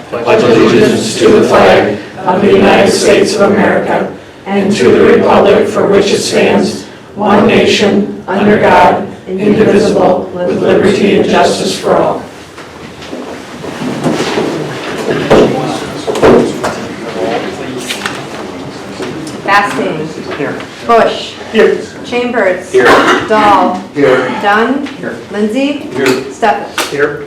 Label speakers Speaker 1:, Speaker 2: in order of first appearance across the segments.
Speaker 1: Pledge allegiance to the flag of the United States of America and to the republic for which it stands, one nation, under God, indivisible, with liberty and justice for all.
Speaker 2: Basting.
Speaker 3: Here.
Speaker 2: Bush.
Speaker 3: Here.
Speaker 2: Chambers.
Speaker 3: Here.
Speaker 2: Dahl.
Speaker 3: Here.
Speaker 2: Dunn.
Speaker 3: Here.
Speaker 2: Lindsay.
Speaker 3: Here.
Speaker 2: Stephens.
Speaker 3: Here.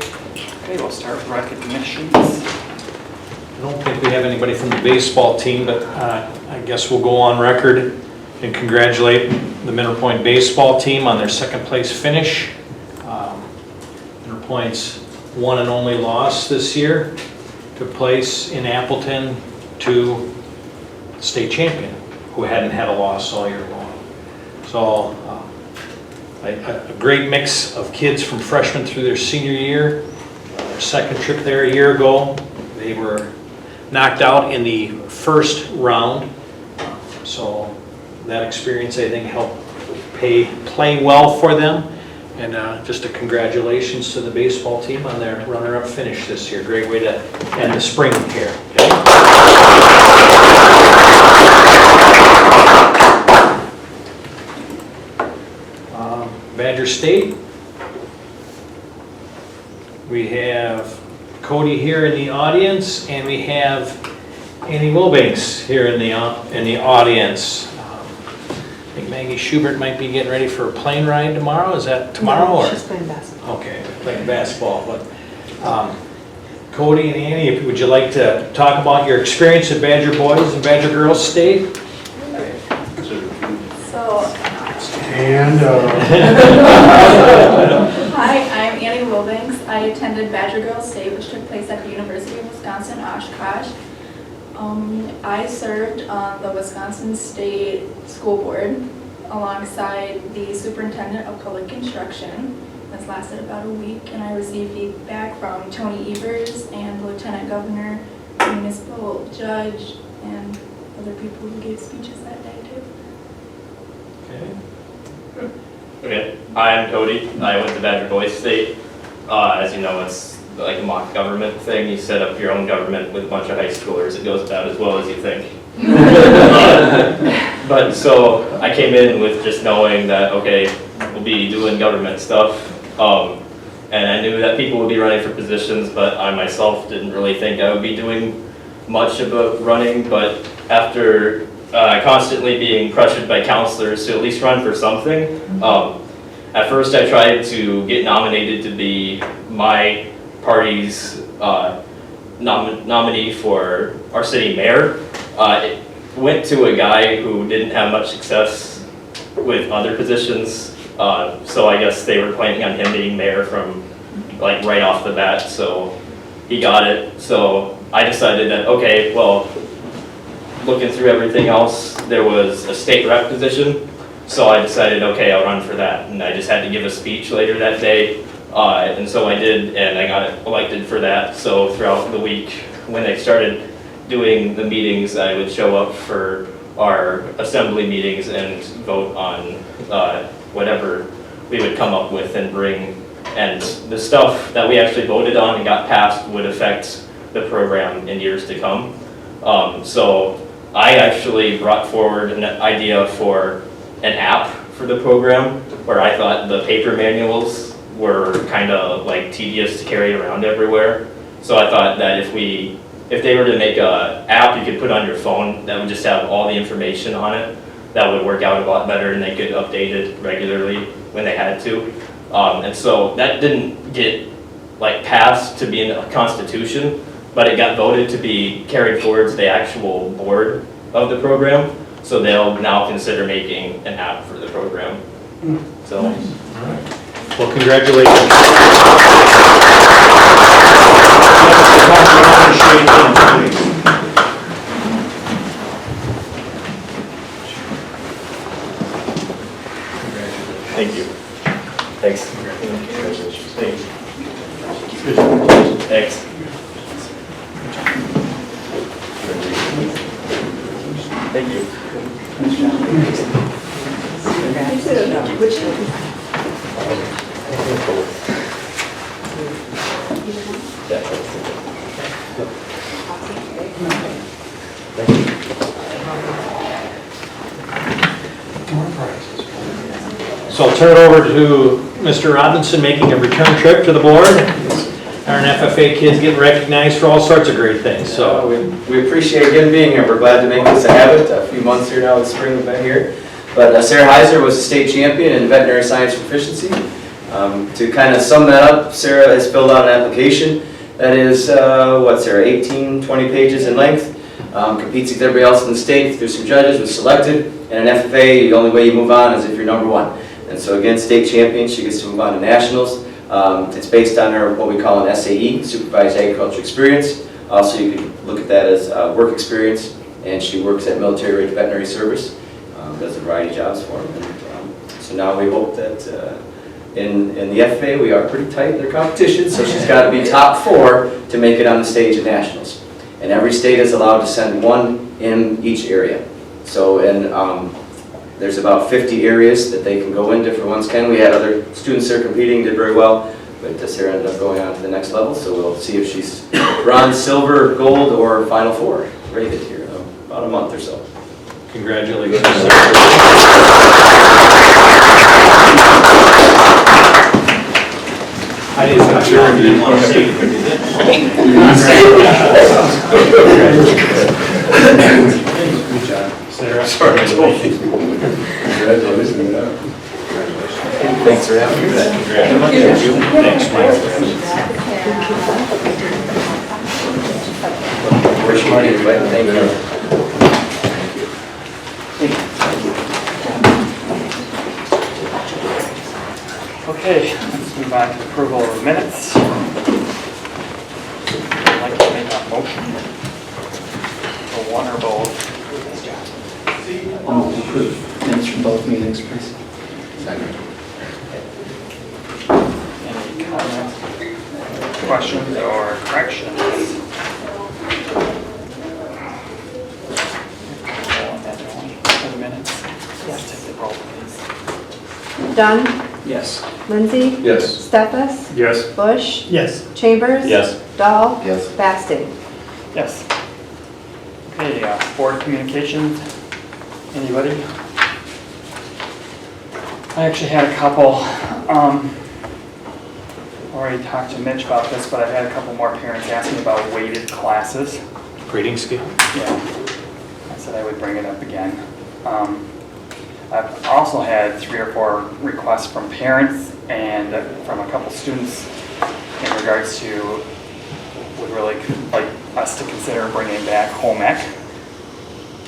Speaker 3: Okay, we'll start with recognitions.
Speaker 4: I don't think we have anybody from the baseball team, but I guess we'll go on record and congratulate the Mineral Point baseball team on their second place finish. Mineral Point's one and only loss this year took place in Appleton to the state champion, who hadn't had a loss all year long. So a great mix of kids from freshman through their senior year. Their second trip there a year ago, they were knocked out in the first round. So that experience, I think, helped play well for them. And just a congratulations to the baseball team on their runner-up finish this year. Great way to end the spring here. Badger State. We have Cody here in the audience, and we have Annie Wilbanks here in the audience. I think Maggie Schubert might be getting ready for a plane ride tomorrow. Is that tomorrow?
Speaker 2: No,
Speaker 4: or?
Speaker 2: she's playing basketball.
Speaker 4: Okay, playing basketball. But Cody and Annie, would you like to talk about your experience at Badger Boys and Badger Girls State?
Speaker 5: Hi, I'm Annie Wilbanks. I attended Badger Girls State, which took place at the University of Wisconsin, Oshkosh. I served on the Wisconsin State School Board alongside the Superintendent of Public Instruction. This lasted about a week, and I received feedback from Tony Evers and Lieutenant Governor, the municipal judge, and other people who gave speeches that day too.
Speaker 4: Okay.
Speaker 6: Okay, I'm Cody. I went to Badger Boys State. As you know, it's like a mock government thing. You set up your own government with a bunch of high schoolers. It goes about as well as you think. But so I came in with just knowing that, okay, we'll be doing government stuff. And I knew that people would be running for positions, but I myself didn't really think I would be doing much about running. But after constantly being pressured by counselors to at least run for something. At first I tried to get nominated to be my party's nominee for our city mayor. It went to a guy who didn't have much success with other positions, so I guess they were planning on him being mayor from like right off the bat, so he got it. So I decided that, okay, well, looking through everything else, there was a state rep position, so I decided, okay, I'll run for that. And I just had to give a speech later that day, and so I did, and I got elected for that. So throughout the week, when they started doing the meetings, I would show up for our assembly meetings and vote on whatever we would come up with and bring. And the stuff that we actually voted on and got passed would affect the program in years to come. So I actually brought forward an idea for an app for the program, where I thought the paper manuals were kind of like tedious to carry around everywhere. So I thought that if they were to make an app you could put on your phone that would just have all the information on it, that would work out a lot better, and they could update it regularly when they had to. And so that didn't get like passed to be in the Constitution, but it got voted to be carried forward to the actual board of the program. So they'll now consider making an app for the program. So.
Speaker 4: Nice. All right. Well, congratulations.
Speaker 6: Thank you. Thanks. Congratulations. Thanks. Thanks. Thank you.
Speaker 4: So I'll turn it over to Mr. Robinson making a return trip to the board. Our FFA kids getting recognized for all sorts of great things, so.
Speaker 7: We appreciate again being here. We're glad to make this a habit. A few months here now in the spring we've been here. But Sarah Heiser was a state champion in veterinary science proficiency. To kind of sum that up, Sarah has filled out an application that is, Sarah, 18, 20 pages in length. Competes with everybody else in the state through some judges, was selected. And an FFA, the only way you move on is if you're number one. And so again, state champion, she gets to move on to nationals. It's based on her, what we call an SAE, Supervised Agriculture Experience. Also, you can look at that as work experience. And she works at Military Ridge Veterinary Service, does a variety of jobs for them. And, so now we hope that in the FFA, we are pretty tight in their competition, so she's got to be top 4 to make it on the stage at nationals. And every state is allowed to send one in each area. So there's about 50 areas that they can go in, different ones can. We had other students there competing, did very well, but Sarah ended up going on to the next level, so we'll see if she's bronze, silver, gold, or final 4 rated here in about a month or so.
Speaker 4: Congratulations. I didn't sure you didn't want to say it, did Good job. Sarah.
Speaker 7: Sorry, I told you. Congratulations. Thanks for having me.
Speaker 4: Thanks, Mike.
Speaker 7: Where's Marty? Thank you.
Speaker 3: Okay, let's move on to approval of minutes. I'd like to make a motion for one or both.
Speaker 8: I'll move to approve minutes from both meetings, please.
Speaker 3: Any comments, questions, or corrections? For the minutes, let's take the roll, please.
Speaker 2: Dunn,
Speaker 8: Yes.
Speaker 2: Lindsay,
Speaker 7: Yes.
Speaker 2: Stefas,
Speaker 7: Yes.
Speaker 2: Bush,
Speaker 8: Yes.
Speaker 2: Chambers.
Speaker 6: Yes.
Speaker 2: Dahl.
Speaker 7: Yes.
Speaker 2: Basting.
Speaker 3: Yes. Okay, board communications, anybody? I actually had a couple, already talked to Mitch about this, but I had a couple more parents ask me about weighted classes.
Speaker 4: Grading scale.
Speaker 3: Yeah, I said I would bring it up again. I've also had 3 or 4 requests from parents and from a couple students in regards to would really like us to consider bringing back home ec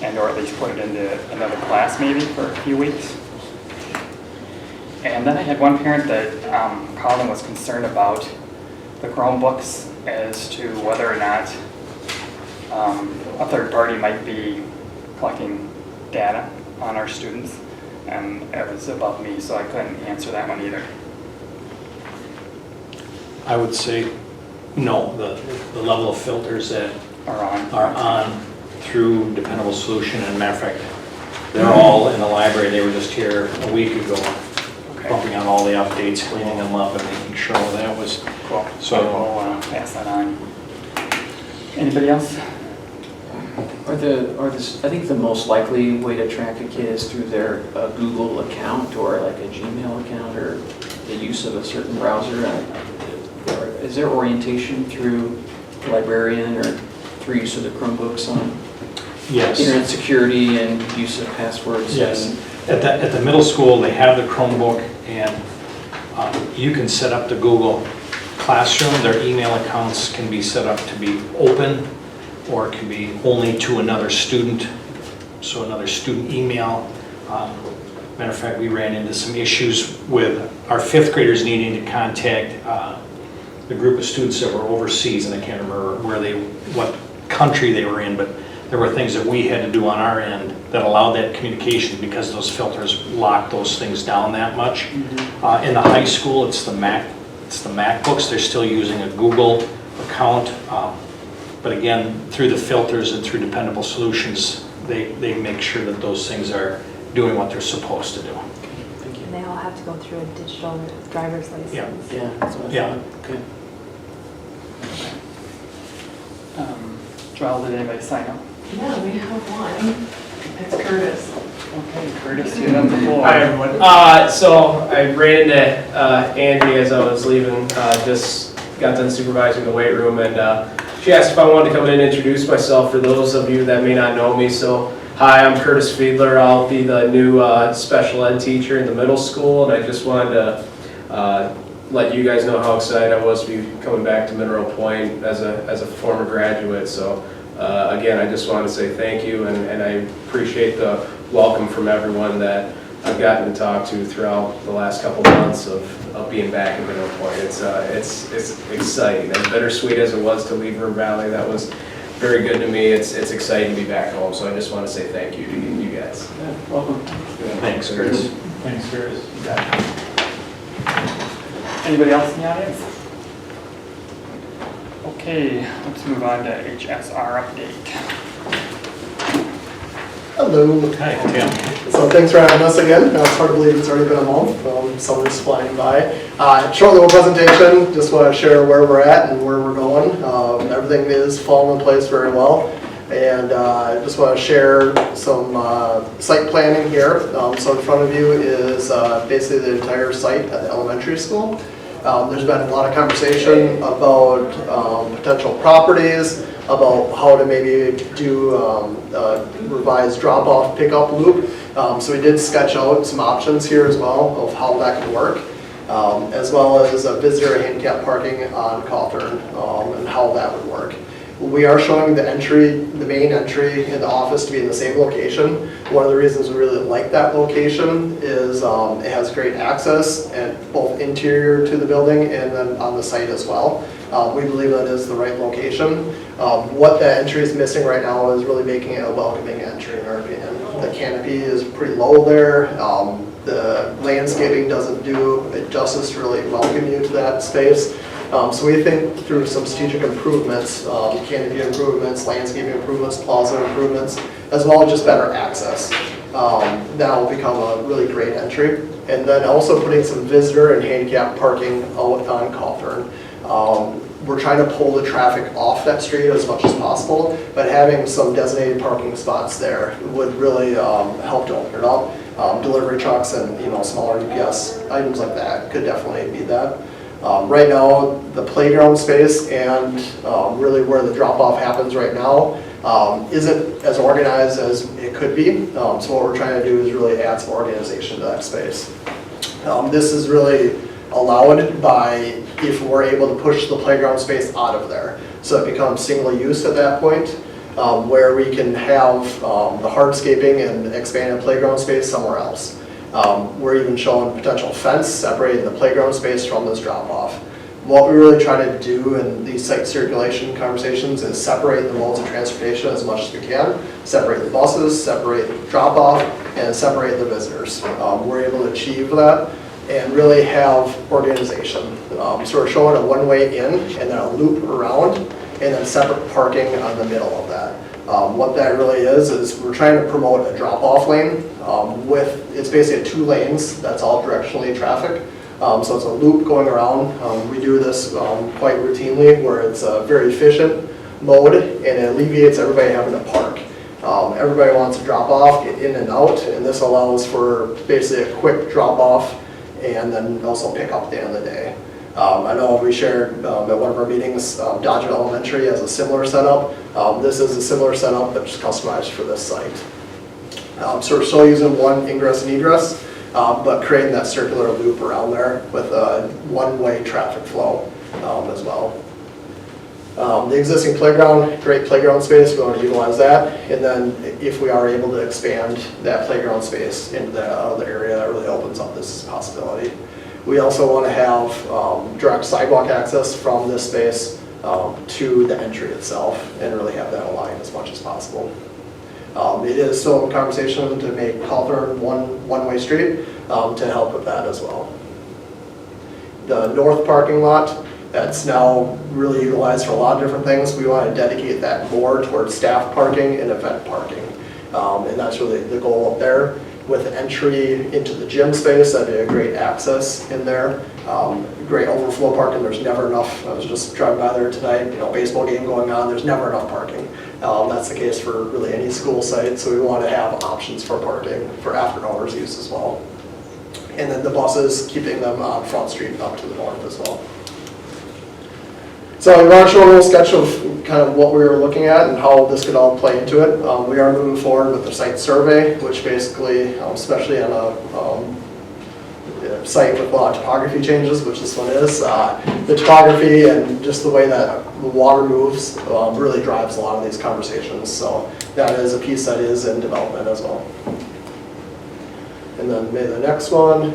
Speaker 3: and or at least put it into another class maybe for a few weeks. And then I had one parent that called and was concerned about the Chromebooks as to whether or not a third party might be collecting data on our students. And it was above me, so I couldn't answer that one either.
Speaker 4: I would say no, the level of filters that are on through Dependable Solution, and matter of fact, they're all in the library. They were just here a week ago, bumping on all the updates, cleaning them up and making sure that was
Speaker 3: Cool.
Speaker 4: So-
Speaker 3: we'll pass that on. Anybody else?
Speaker 8: I think the most likely way to track a kid is through their Google account or like a Gmail account or the use of a certain browser. Is there orientation through the librarian or through use of the Chromebooks on
Speaker 4: yes.
Speaker 8: internet security and use of passwords?
Speaker 4: Yes. At the middle school, they have the Chromebook, and you can set up the Google Classroom. Their email accounts can be set up to be open, or it can be only to another student, so another student email. Matter of fact, we ran into some issues with our 5th graders needing to contact the group of students that were overseas, and I can't remember what country they were in, but there were things that we had to do on our end that allowed that communication because those filters lock those things down that much. In the high school, it's the MacBooks. They're still using a Google account. But again, through the filters and through Dependable Solutions, they make sure that those things are doing what they're supposed to do.
Speaker 2: to go through a digital driver's license.
Speaker 4: Yeah.
Speaker 8: Yeah, that's what I
Speaker 4: Yeah.
Speaker 8: thought. Okay.
Speaker 3: Joel, did anybody sign up?
Speaker 1: Yeah, we have one. It's Curtis.
Speaker 3: Okay, Curtis, you have the floor.
Speaker 9: Hi, everyone. So I ran into Andy as I was leaving, just got done supervising the weight room, and she asked if I wanted to come in and introduce myself for those of you that may not know me. So, hi, I'm Curtis Fiedler. I'll be the new special ed teacher in the middle school, and I just wanted to let you guys know how excited I was to be coming back to Mineral Point as a former graduate. So, again, I just wanted to say thank you, and I appreciate the welcome from everyone that I've gotten to talk to throughout the last couple months of being back in Mineral Point. It's exciting. As bittersweet as it was to leave River Valley, that was very good to me. It's exciting to be back home, so I just want to say thank you to you guys.
Speaker 8: Yeah, welcome.
Speaker 4: Thanks, Curtis.
Speaker 3: Thanks, Curtis. Anybody else in the audience? Okay, let's move on to HSR update.
Speaker 10: Hello.
Speaker 4: Hi, Tim.
Speaker 10: So thanks for having us again. It's hard to believe it's already been a month. Summer's flying by. Short little presentation. Just want to share where we're at and where we're going. Everything is falling in place very well. And I just want to share some site planning here. So in front of you is basically the entire site at the elementary school. There's been a lot of conversation about potential properties, about how to maybe do revised drop-off pickup loop. So we did sketch out some options here as well of how that could work, as well as visitor handicap parking on Cawthorn and how that would work. We are showing the main entry in the office to be in the same location. One of the reasons we really like that location is it has great access and both interior to the building and then on the site as well. We believe that is the right location. What that entry is missing right now is really making it a welcoming entry in our opinion. The canopy is pretty low there. The landscaping doesn't do it justice to really welcome you to that space. So we think through some strategic improvements, canopy improvements, landscaping improvements, plaza improvements, as well as just better access, that will become a really great entry. And then also putting some visitor and handicap parking out on Cawthorn. We're trying to pull the traffic off that street as much as possible, but having some designated parking spots there would really help to open it up. Delivery trucks and smaller UPS items like that could definitely be that. Right now, the playground space and really where the drop-off happens right now isn't as organized as it could be. So what we're trying to do is really add some organization to that space. This is really allowed by if we're able to push the playground space out of there. So it becomes single use at that point, where we can have the hardscaping and expanded playground space somewhere else. We're even showing potential fence separating the playground space from this drop-off. What we really try to do in these site circulation conversations is separate the modes of transportation as much as we can, separate the buses, separate the drop-off, and separate the visitors. We're able to achieve that and really have organization. So we're showing a one-way in and then a loop around and then separate parking on the middle of that. What that really is we're trying to promote a drop-off lane it's basically 2 lanes, that's all directionally traffic. So it's a loop going around. We do this quite routinely where it's a very efficient mode and it alleviates everybody having to park. Everybody wants to drop off, get in and out, and this allows for basically a quick drop off and then also pick up at the end of the day. I know we shared at one of our meetings, Dodger Elementary has a similar setup. This is a similar setup but just customized for this site. So we're still using one ingress and egress, but creating that circular loop around there with a one-way traffic flow as well. The existing playground, great playground space, we want to utilize that. And then if we are able to expand that playground space into the other area, that really opens up this possibility. We also want to have direct sidewalk access from this space to the entry itself and really have that aligned as much as possible. It is still in conversation to make Cawthorn one-way street to help with that as well. The north parking lot, that's now really utilized for a lot of different things. We want to dedicate that more towards staff parking and event parking. And that's really the goal up there. with an entry into the gym space, that'd be a great access in there. Great overflow parking, there's never enough. I was just driving by there tonight, baseball game going on, there's never enough parking. That's the case for really any school site, so we want to have options for parking for after hours use as well. And then the buses, keeping them on Front Street up to the north as well. So I want to show a little sketch of kind of what we were looking at and how this could all play into it. We are moving forward with the site survey, which basically, especially on a site with a lot of topography changes, which this one is, the topography and just the way that the water moves really drives a lot of these conversations. So that is a piece that is in development as well. And then maybe the next one,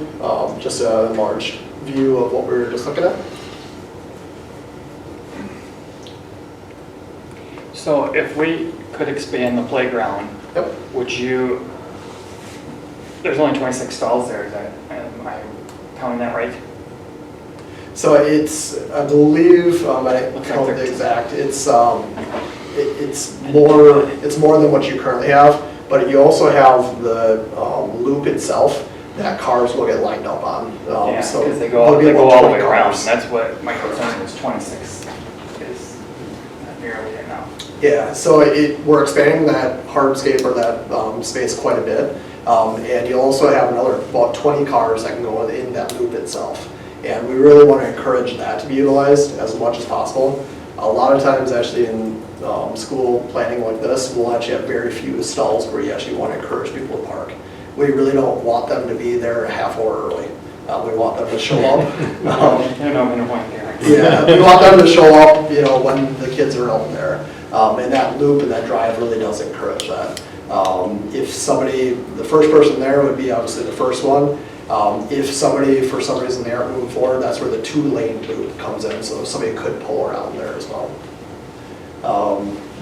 Speaker 10: just a enlarged view of what we were just looking at.
Speaker 3: So if we could expand the playground,
Speaker 10: Yep.
Speaker 3: would you, there's only 26 stalls there, am I counting that right?
Speaker 10: So it's, I believe, I didn't
Speaker 3: Looks
Speaker 10: count
Speaker 3: like
Speaker 10: the exact, it's more than what you currently have, but you also have the loop itself that cars will get lined up on.
Speaker 3: Yeah,
Speaker 10: So
Speaker 3: because they
Speaker 10: there'll
Speaker 3: go
Speaker 10: be
Speaker 3: all
Speaker 10: about
Speaker 3: the way
Speaker 10: 20
Speaker 3: around.
Speaker 10: cars.
Speaker 3: That's what my concern was, 26 is not nearly enough.
Speaker 10: Yeah, so we're expanding that hardscape or that space quite a bit. And you'll also have another about 20 cars that can go in that loop itself. And we really want to encourage that to be utilized as much as possible. A lot of times actually in school planning like this, we'll actually have very few stalls where you actually want to encourage people to park. We really don't want them to be there a half hour early. We want them to show up.
Speaker 3: They're not going to want there.
Speaker 10: Yeah, we want them to show up, when the kids are out there. And that loop and that drive really does encourage that. If somebody, the first person there would be obviously the first one. If somebody, for some reason, they aren't moving forward, that's where the 2-lane loop comes in, so somebody could pull around there as well.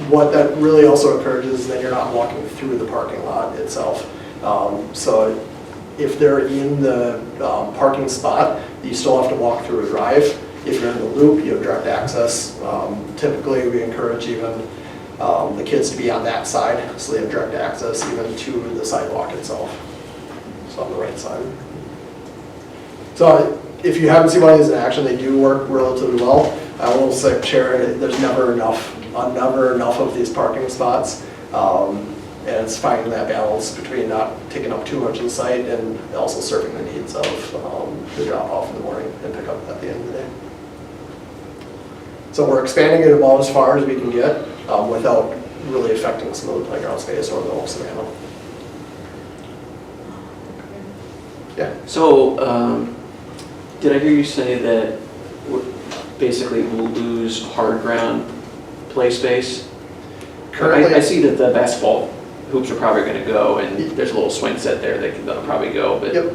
Speaker 10: What that really also encourages is that you're not walking through the parking lot itself. So if they're in the parking spot, you still have to walk through a drive. If you're in the loop, you have direct access. Typically, we encourage even the kids to be on that side, so they have direct access even to the sidewalk itself. So on the right side. So if you haven't seen one of these in action, they do work relatively well. I will say, Sharon, there's never enough of these parking spots. And it's finding that balance between not taking up too much of the site and also serving the needs of the drop off in the morning and pick up at the end of the day. So we're expanding it about as far as we can get without really affecting some of the playground space or the whole Savannah. Yeah.
Speaker 8: So, did I hear you say that basically we'll lose hard ground play space?
Speaker 10: Currently,
Speaker 8: I see that the basketball hoops are probably going to go, and there's a little swing set there that'll probably go. But
Speaker 10: yep.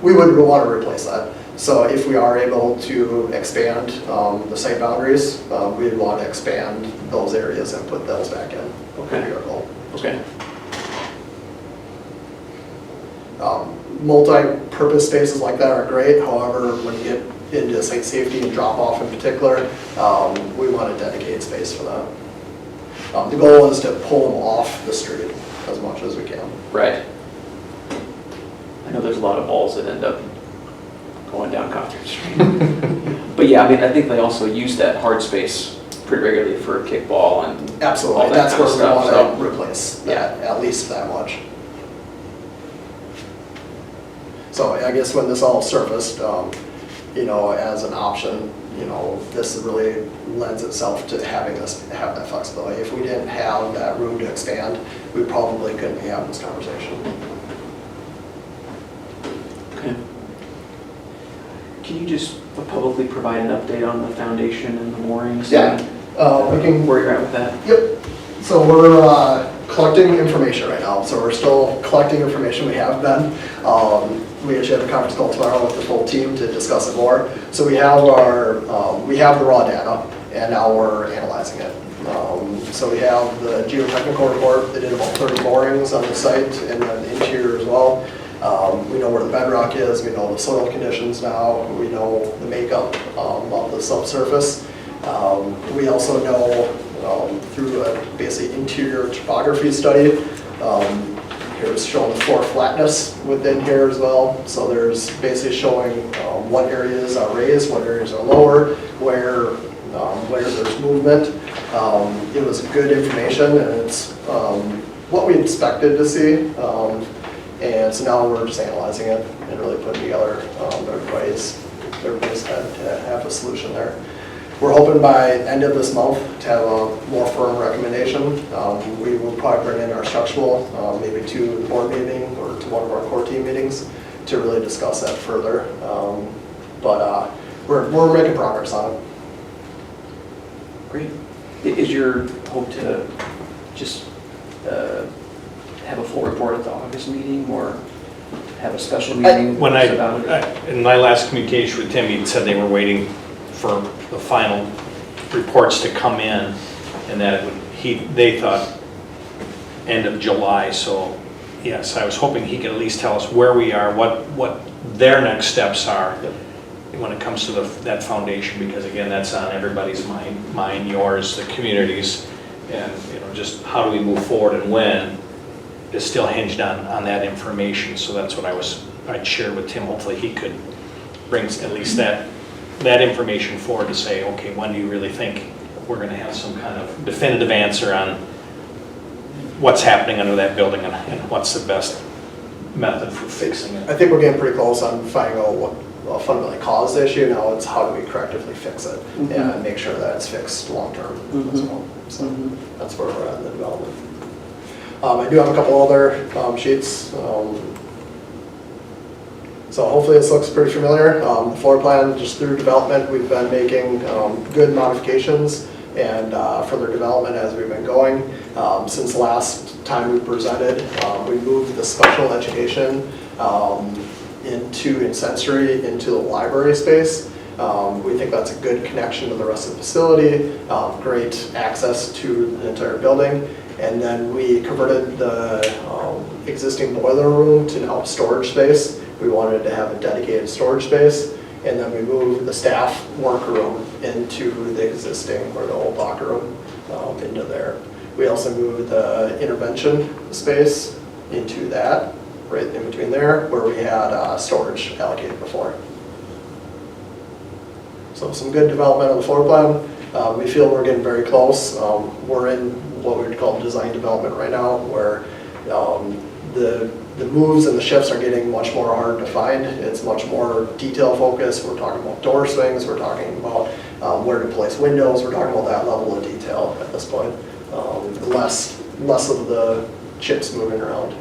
Speaker 10: We would want to replace that. So if we are able to expand the site boundaries, we would want to expand those areas and put those back in.
Speaker 8: Okay.
Speaker 10: Would be our goal.
Speaker 8: Okay.
Speaker 10: Multi-purpose spaces like that are great. However, when you get into site safety and drop off in particular, we want to dedicate space for that. The goal is to pull them off the street as much as we can.
Speaker 8: Right. I know there's a lot of balls that end up going down Concord Street. But yeah, I mean, I think they also use that hard space pretty regularly for kickball and
Speaker 10: Absolutely,
Speaker 8: all that
Speaker 10: that's
Speaker 8: kind
Speaker 10: where
Speaker 8: of
Speaker 10: we
Speaker 8: stuff.
Speaker 10: want to replace that, at least that much. So I guess when this all surfaced, as an option, this really lends itself to have that flexibility. If we didn't have that room to expand, we probably couldn't be having this conversation.
Speaker 8: Okay. Can you just publicly provide an update on the foundation and the moorings?
Speaker 10: Yeah.
Speaker 8: And,
Speaker 10: We can.
Speaker 8: where you're at with that?
Speaker 10: Yep. So we're collecting information right now. So we're still collecting information. We have been. We actually have a conference call tomorrow with the full team to discuss it more. So we have the raw data, and now we're analyzing it. So we have the geotechnical report. They did about 30 borings on the site and then the interior as well. We know where the bedrock is. We know the soil conditions now. We know the makeup of the subsurface. We also know through a basically interior topography study Here's showing the floor flatness within here as well. So there's basically showing what areas are raised, what areas are lower, where there's movement. It was good information, and it's what we expected to see. And so now we're just analyzing it and really putting together everybody's had to have a solution there. We're hoping by end of this month to have a more firm recommendation. We will probably bring in our structural, maybe to the board meeting or to one of our core team meetings to really discuss that further. But we're making progress on it.
Speaker 8: Great. Is your hope to just have a full report at the August meeting, or have a special meeting?
Speaker 4: When
Speaker 8: about it?
Speaker 4: in my last communication with Tim, he said they were waiting for the final reports to come in, and that they thought end of July. So yes, I was hoping he could at least tell us where we are, what their next steps are when it comes to that foundation, because again, that's on everybody's mind, yours, the community's, and just how do we move forward and when is still hinged on that information. So that's what I'd shared with Tim. Hopefully he could bring at least that information forward to say, okay, when do you really think we're going to have some kind of definitive answer on what's happening under that building and what's the best method for fixing it?
Speaker 10: I think we're getting pretty close on finding out what fundamentally caused the issue. Now it's how do we correctively fix it and make sure that it's fixed long-term as well. So that's where we're at in the development. I do have a couple other sheets. So hopefully this looks pretty familiar. The floor plan, just through development, we've been making good modifications and further development as we've been going. Since the last time we presented, we moved the special education and sensory into the library space. We think that's a good connection to the rest of the facility, great access to the entire building. And then we converted the existing boiler room to now storage space. We wanted to have a dedicated storage space. And then we moved the staff workroom into the existing, or the old locker room, into there. We also moved the intervention space into that, right in between there, where we had storage allocated before. So some good development on the floor plan. We feel we're getting very close. We're in what we would call design development right now, where the moves and the shifts are getting much more hard to find. It's much more detail focused. We're talking about door swings. We're talking about where to place windows. We're talking about that level of detail at this point. Less of the chips moving around.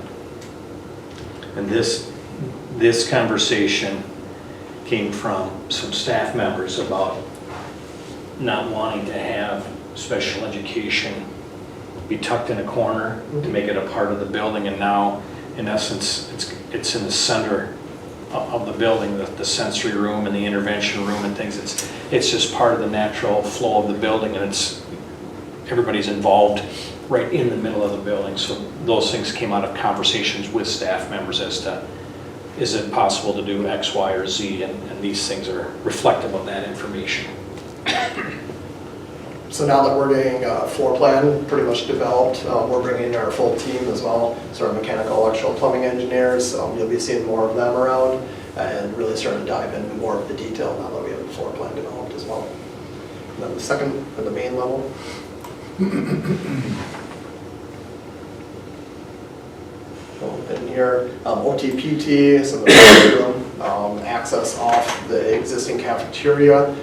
Speaker 4: And this conversation came from some staff members about not wanting to have special education be tucked in a corner to make it a part of the building, and now in essence it's in the center of the building, the sensory room and the intervention room and things. It's just part of the natural flow of the building, and everybody's involved right in the middle of the building. So those things came out of conversations with staff members as to, is it possible to do X, Y, or Z, and these things are reflective of that information.
Speaker 10: So now that we're getting a floor plan pretty much developed, we're bringing in our full team as well. So our mechanical, electrical, plumbing engineers, you'll be seeing more of them around and really starting to dive into more of the detail now that we have the floor plan developed as well. And then the second, or the main level. In here, OTPT, so the room, access off the existing cafeteria.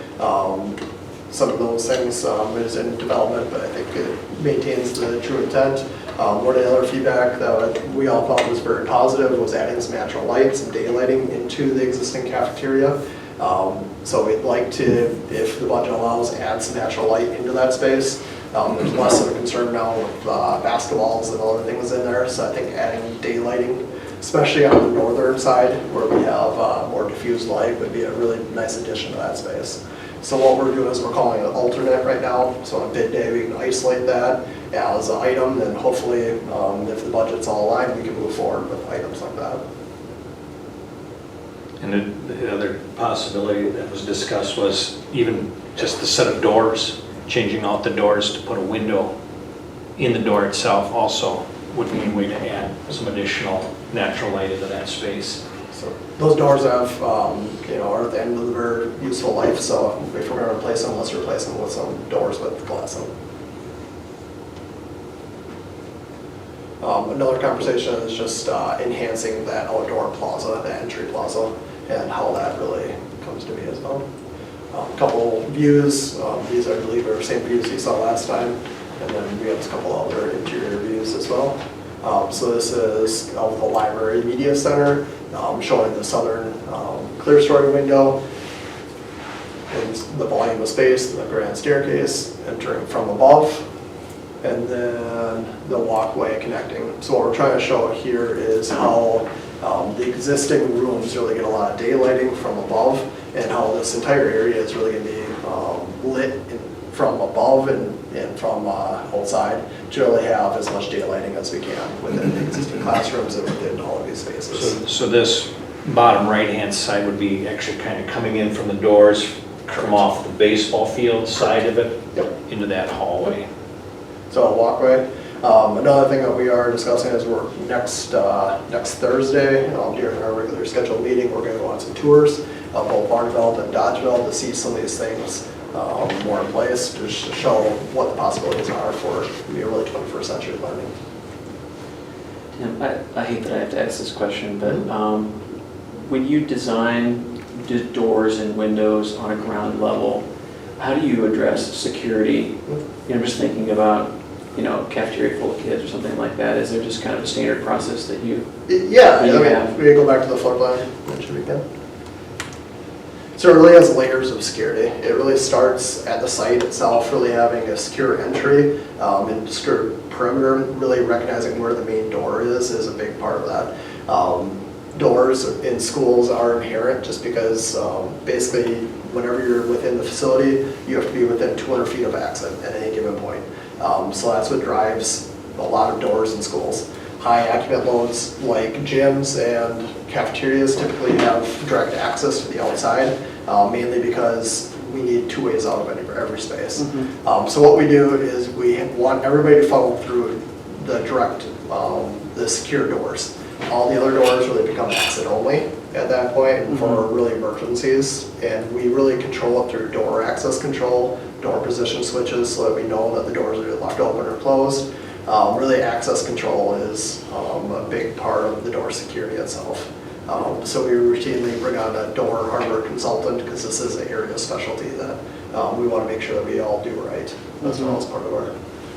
Speaker 10: Some of those things is in development, but I think it maintains the true intent. One of the other feedback that we all thought was very positive was adding some natural light, some daylighting into the existing cafeteria. So we'd like to, if the budget allows, add some natural light into that space. There's less of a concern now with basketballs and other things in there, so I think adding daylighting, especially on the northern side where we have more diffused light, would be a really nice addition to that space. So what we're doing is we're calling it alternate right now, so on a bid day we can isolate that as an item, and hopefully if the budget's all aligned we can move forward with items like that.
Speaker 4: And the other possibility that was discussed was even just the set of doors, changing out the doors to put a window in the door itself also, would be a way to add some additional natural light into that space.
Speaker 10: So those doors have, are at the end of their useful life, so if we're gonna replace them, let's replace them with some doors with glass in them. Another conversation is just enhancing that outdoor plaza, that entry plaza, and how that really comes to be as well. A couple views, these I believe are the same views you saw last time, and then we have a couple other interior views as well. So this is of the Library Media Center, showing the southern clear story window, and the volume of space, and the grand staircase entering from above, and then the walkway connecting. So what we're trying to show here is how the existing rooms really get a lot of daylighting from above, and how this entire area is really going to be lit from above and from outside to really have as much daylighting as we can within the existing classrooms and within all of these spaces.
Speaker 4: So this bottom right-hand side would be actually kind of coming in from the doors, come off the baseball field side of it,
Speaker 10: Yep.
Speaker 4: into that hallway.
Speaker 10: So a walkway. Another thing that we are discussing is we're next Thursday, during our regular scheduled meeting, we're going to go on some tours of both Barneveld and Dodgeville to see some of these things more in place, to show what the possibilities are for really 21st century learning.
Speaker 8: Tim, I hate that I have to ask this question, but when you design the doors and windows on a ground level, how do you address security? I'm just thinking about, cafeteria full of kids or something like that. Is there just kind of a standard process that you?
Speaker 10: Yeah, we go back to the floor plan, mention it again. So it really has layers of security. It really starts at the site itself, really having a secure entry and secure perimeter, really recognizing where the main door is a big part of that. Doors in schools are inherent just because basically whenever you're within the facility, you have to be within 200 feet of exit at any given point. So that's what drives a lot of doors in schools. High occupant loads like gyms and cafeterias typically have direct access to the outside, mainly because we need two ways out of every space. So what we do is we want everybody to funnel through the direct, the secure doors. All the other doors really become exit only at that point for really emergencies, and we really control it through door access control, door position switches, so that we know that the doors are left open or closed. Really access control is a big part of the door security itself. So we routinely bring on a door hardware consultant because this is an area of specialty that we want to make sure that we all do right as well as part of our.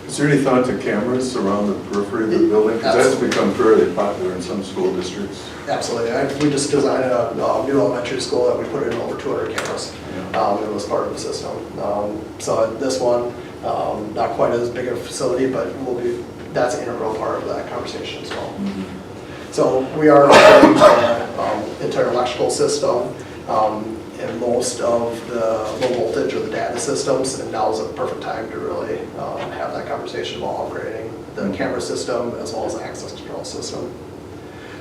Speaker 11: Is there any thought to cameras around the periphery of the building? Because that's become fairly popular in some school districts.
Speaker 10: Absolutely. We just designed a new elementary school that we put in over 200 cameras. It was part of the system. So this one, not quite as big a facility, but that's an integral part of that conversation as well. So we are operating the entire electrical system and most of the low voltage or the data systems, and now is a perfect time to really have that conversation about upgrading the camera system as well as the access control system.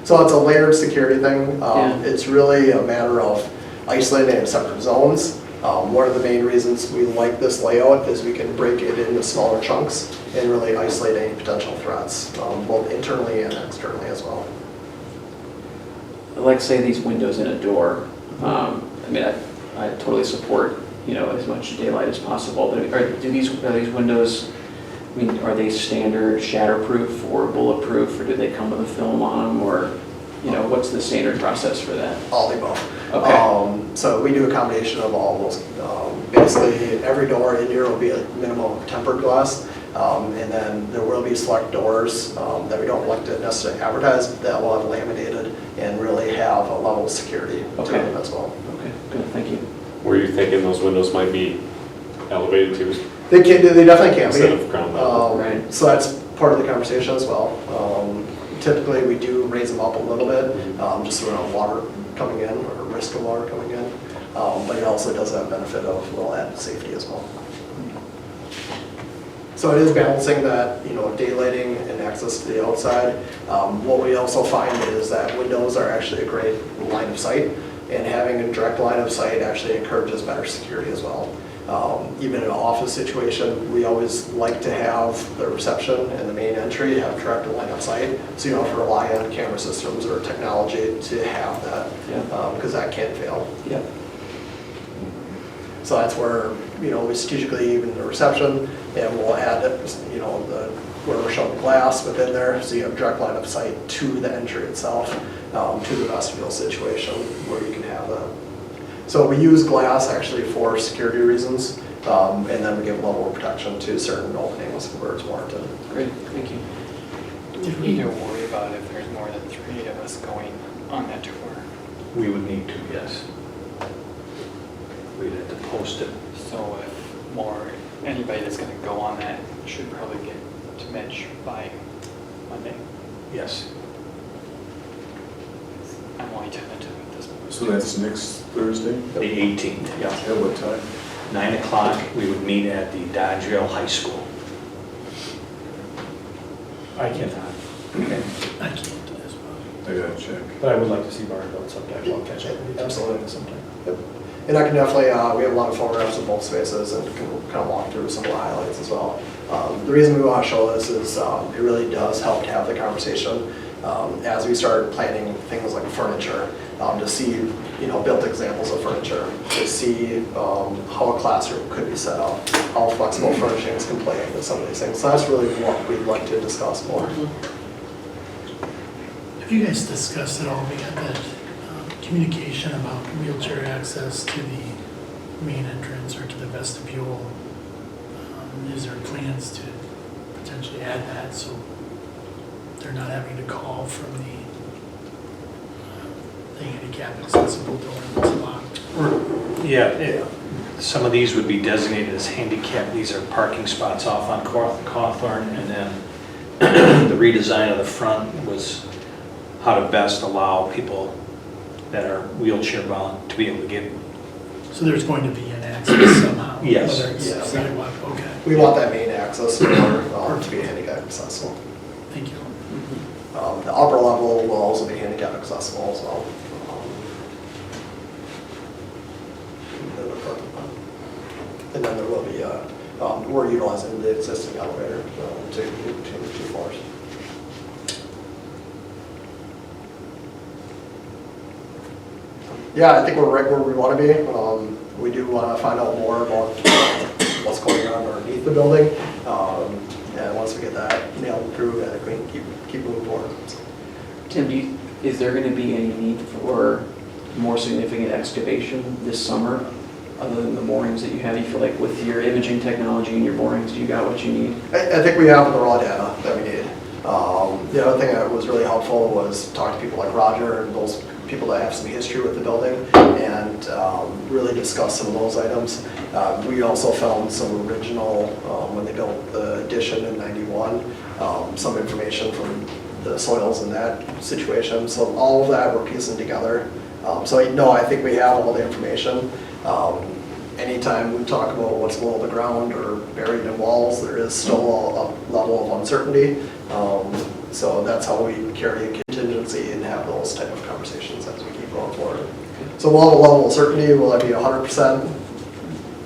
Speaker 10: So it's a layered security thing. It's really a matter of isolating in separate zones. One of the main reasons we like this layout is we can break it into smaller chunks and really isolate any potential threats, both internally and externally as well.
Speaker 8: Like say these windows in a door. I totally support as much daylight as possible. But are these windows? Are they standard shatterproof or bulletproof, or do they come with a film on them, or what's the standard process for that?
Speaker 10: All the above.
Speaker 8: Okay.
Speaker 10: So we do a combination of all those. Basically, every door in here will be a minimum of tempered glass, and then there will be select doors that we don't like to necessarily advertise that will have laminated and really have a level of security to them as well.
Speaker 8: Okay, good, thank you.
Speaker 12: Were you thinking those windows might be elevated too?
Speaker 10: They definitely can
Speaker 12: Instead
Speaker 10: be.
Speaker 12: of ground level.
Speaker 8: Right.
Speaker 10: So that's part of the conversation as well. Typically, we do raise them up a little bit, just around water coming in or risk of water coming in. But it also does have benefit of a little added safety as well. So it is balancing that, daylighting and access to the outside. What we also find is that windows are actually a great line of sight, and having a direct line of sight actually encourages better security as well. Even in an office situation, we always like to have the reception and the main entry have direct line of sight, so you don't have to rely on camera systems or technology to have that, because that can fail.
Speaker 8: Yeah.
Speaker 10: So that's where, we strategically even the reception, and we'll add, where we're showing glass within there, so you have direct line of sight to the entry itself, to the vestibule situation where you can have that. So we use glass actually for security reasons, and then we give level of protection to certain openings where it's warranted.
Speaker 8: Great, thank you.
Speaker 3: Do we need to worry about if there's more than 3 of us going on that tour?
Speaker 4: We would need to, yes. We'd have to post it.
Speaker 3: So if anybody that's gonna go on that should probably get to Mitch by Monday.
Speaker 4: Yes.
Speaker 3: I'm only tentative at this point.
Speaker 11: So that's next Thursday?
Speaker 4: The 18th, yeah.
Speaker 11: At what time?
Speaker 4: 9 o'clock, we would meet at the Dodgeville High School.
Speaker 13: I cannot,
Speaker 4: Okay.
Speaker 13: I can't do this,
Speaker 11: I gotta check.
Speaker 13: but I would like to see Barnville sometime, I'll catch up with you.
Speaker 10: Absolutely.
Speaker 13: Sometime.
Speaker 10: Yep. And I can definitely, we have a lot of photographs of both spaces and can kind of walk through some of the highlights as well. The reason we want to show this is it really does help to have the conversation as we start planning things like furniture, to see, built examples of furniture, to see how a classroom could be set up, how flexible furnishings can play into some of these things. So that's really what we'd like to discuss more.
Speaker 14: Have you guys discussed at all, we had that communication about wheelchair access to the main entrance or to the vestibule? Is there plans to potentially add that so they're not having to call from the handicap accessible door that's locked?
Speaker 4: Yeah, some of these would be designated as handicap. These are parking spots off on Cawthorn, and then the redesign of the front was how to best allow people that are wheelchair bound to be able to get.
Speaker 14: So there's going to be an access somehow?
Speaker 4: Yes.
Speaker 14: Whether it's
Speaker 10: Yes.
Speaker 14: sidewalk, okay.
Speaker 10: We want that main access door to be handicap accessible.
Speaker 14: Thank you.
Speaker 10: The upper level will also be handicap accessible as well. And then there will be, we're utilizing the existing elevator to between the 2 floors. Yeah, I think we're right where we want to be. We do want to find out more about what's going on underneath the building. And once we get that nailed through, I think we can keep moving forward.
Speaker 8: Tim, is there going to be any need for more significant excavation this summer, other than the borings that you have? You feel like with your imaging technology and your borings, you got what you need?
Speaker 10: I think we have the raw data that we need. The other thing that was really helpful was talk to people like Roger and those people that have some history with the building and really discuss some of those items. We also found some original, when they built the addition in '91, some information from the soils in that situation. So all of that we're piecing together. So no, I think we have all the information. Anytime we talk about what's below the ground or buried in walls, there is still a level of uncertainty. So that's how we carry a contingency and have those type of conversations as we keep going forward. So we'll have a level of certainty. Will that be 100%?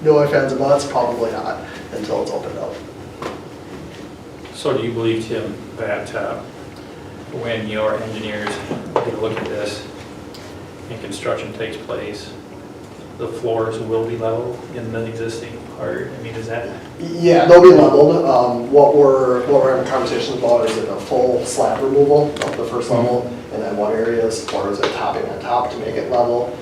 Speaker 10: No ifs, ands, or buts? Probably not until it's opened up.
Speaker 13: So do you believe, Tim, that when your engineers get a look at this and construction takes place, the floors will be level in the existing part? I mean, is that?
Speaker 10: Yeah, they'll be leveled. What we're having conversations about is a full slab removal of the first level, and then one area is topping on top to make it level.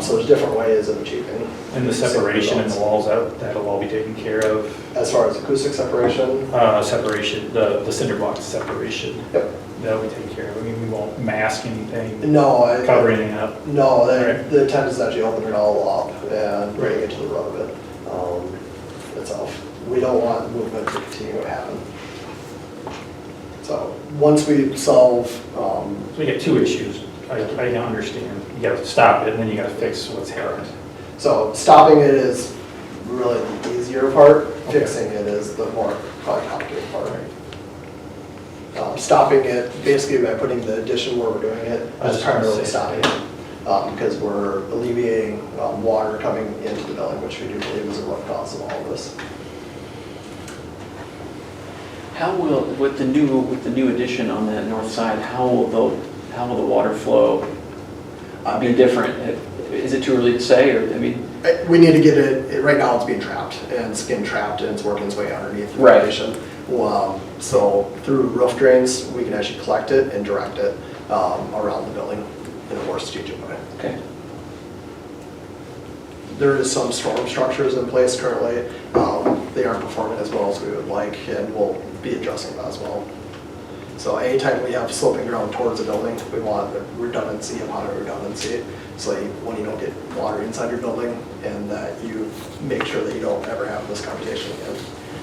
Speaker 10: So there's different ways of achieving.
Speaker 13: And the separation in the walls, that'll all be taken care of?
Speaker 10: As far as acoustic separation?
Speaker 13: Separation, the cinder block separation.
Speaker 10: Yep.
Speaker 13: That'll be taken care of. I mean, we won't mask anything,
Speaker 10: No.
Speaker 13: cover anything up.
Speaker 10: No,
Speaker 13: Right.
Speaker 10: the intent is actually open it all up and bring it to the road of it itself. We don't want movement to continue to happen. So once we solve...
Speaker 13: So we get 2 issues. I understand. You gotta stop it, and then you gotta fix what's happened.
Speaker 10: So stopping it is really the easier part. Okay. Fixing it is the more probably complicated part. Stopping it basically by putting the addition where we're doing it. That's primarily stopping it. because we're alleviating water coming into the building, which we do believe is a root cause of all of this.
Speaker 8: How will, with the new addition on that north side, how will the water flow be different? Is it too early to say, or, I mean?
Speaker 10: We need to get it, right now it's being trapped, and it's getting trapped, and it's working its way underneath the
Speaker 8: Right.
Speaker 10: foundation. So through roof drains, we can actually collect it and direct it around the building in a more strategic way.
Speaker 8: Okay.
Speaker 10: There is some storm structures in place currently. They aren't performing as well as we would like, and we'll be adjusting that as well. So anytime we have sloping ground towards the building, we want the redundancy upon a redundancy. So when you don't get water inside your building, and that you make sure that you don't ever have this conversation again.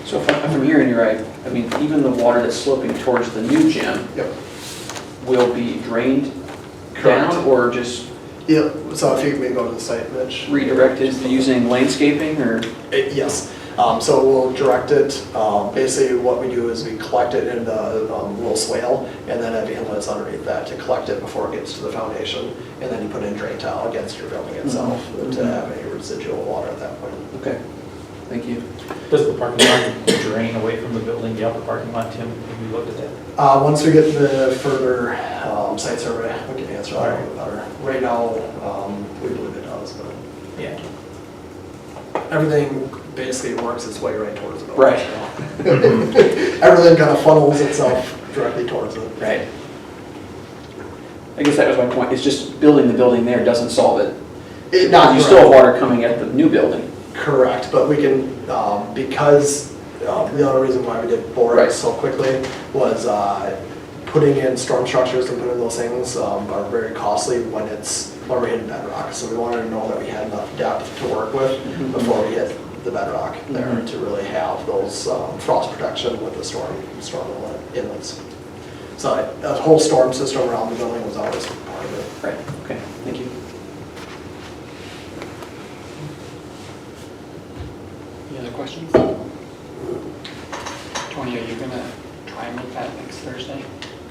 Speaker 8: So if I'm hearing you right, I mean, even the water that's sloping towards the new gym
Speaker 10: Yep.
Speaker 8: will be drained
Speaker 10: Correct.
Speaker 8: down, or just
Speaker 10: Yeah, so if you can maybe go to the site, Mitch.
Speaker 8: redirected using landscaping, or?
Speaker 10: Yes, so we'll direct it, basically what we do is we collect it in the little swale, and then have inlets underneath that to collect it before it gets to the foundation, and then you put in drain tile against your building itself to have any residual water at that point.
Speaker 8: Okay, thank you.
Speaker 13: Does the parking lot drain away from the building, the upper parking lot, Tim? Have you looked at that?
Speaker 10: Once we get the further site survey, we can answer that a little bit better. Right now, we believe it does, but
Speaker 13: Yeah.
Speaker 10: everything basically works its way right towards the building.
Speaker 8: Right.
Speaker 10: So. Everything kind of funnels itself directly towards it.
Speaker 8: Right. I guess that was my point, it's just building the building there doesn't solve it. You still have water coming at the new building.
Speaker 10: Correct, but we can, because the other reason why we did bore it so quickly was putting in storm structures and putting those things are very costly when we're hitting bedrock. So we wanted to know that we had enough depth to work with before we hit the bedrock there to really have those frost protection with the storm inlets. So a whole storm system around the building was always part of it.
Speaker 8: Right, okay, thank you.
Speaker 3: Any other questions? Tony, are you gonna try and make that next Thursday?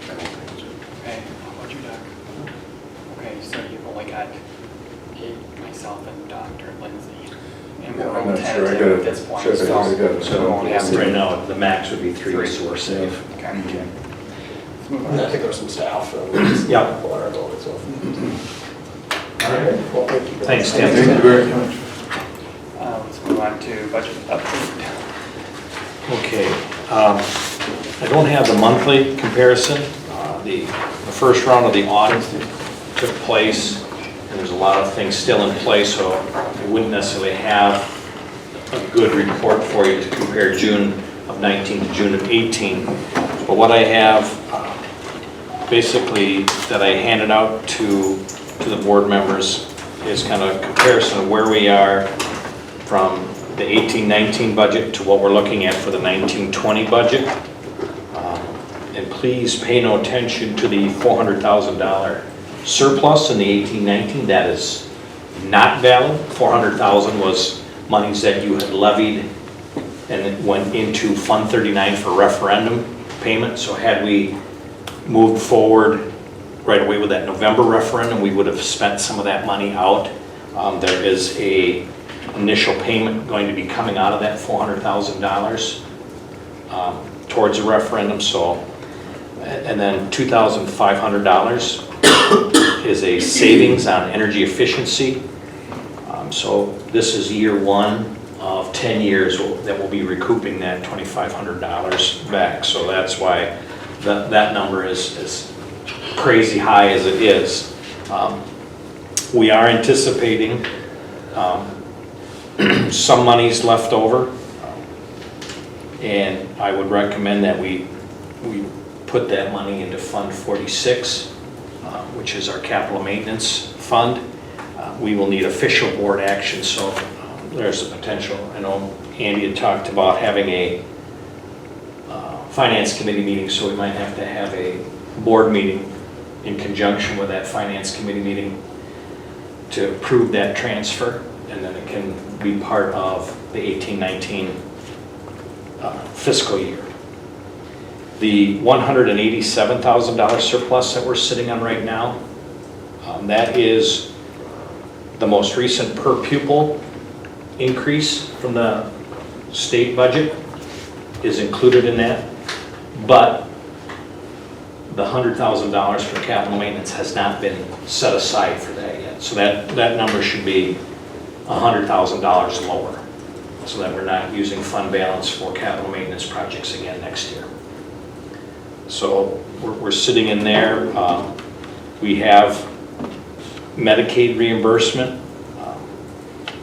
Speaker 3: Okay, how about you, Doc? Okay, so you've only got Kate, myself, and Dr. Lindsay. And
Speaker 11: Yeah,
Speaker 3: we're
Speaker 11: I'm
Speaker 3: all
Speaker 11: not sure. I
Speaker 3: tentative
Speaker 11: gotta
Speaker 3: at this point,
Speaker 11: check. I
Speaker 3: so
Speaker 11: gotta-
Speaker 3: we won't have to.
Speaker 4: Right now, the max would be 3, so we're safe.
Speaker 3: Okay. Let's move
Speaker 10: And I
Speaker 3: on.
Speaker 10: think there's some staff.
Speaker 4: Yeah.
Speaker 10: People that are going as well. All right, well, thank you.
Speaker 4: Thanks, Tim.
Speaker 11: Thank you very much.
Speaker 3: Let's move on to budget update.
Speaker 4: Okay, I don't have the monthly comparison. The first round of the audit took place, and there's a lot of things still in place, so I wouldn't necessarily have a good report for you to compare June of 19 to June of 18. But what I have, basically, that I handed out to the board members is kind of a comparison of where we are from the 18-19 budget to what we're looking at for the 19-20 budget. And please pay no attention to the $400,000 surplus in the 18-19. That is not valid. $400,000 was monies that you had levied and it went into Fund 39 for referendum payment. So had we moved forward right away with that November referendum, we would have spent some of that money out. There is a initial payment going to be coming out of that $400,000 towards the referendum. So, and then $2,500 is a savings on energy efficiency. So this is year one of 10 years that we'll be recouping that $2,500 back. So that's why that number is crazy high as it is. We are anticipating some money's left over, and I would recommend that we put that money into Fund 46, which is our capital maintenance fund. We will need official board action, so there's a potential. I know Andy had talked about having a finance committee meeting, so we might have to have a board meeting in conjunction with that finance committee meeting to approve that transfer, and then it can be part of the 18-19 fiscal year. The $187,000 surplus that we're sitting on right now, that is The most recent per pupil increase from the state budget is included in that, but the $100,000 for capital maintenance has not been set aside for that yet. So that number should be $100,000 lower, so that we're not using fund balance for capital maintenance projects again next year. So we're sitting in there. We have Medicaid reimbursement.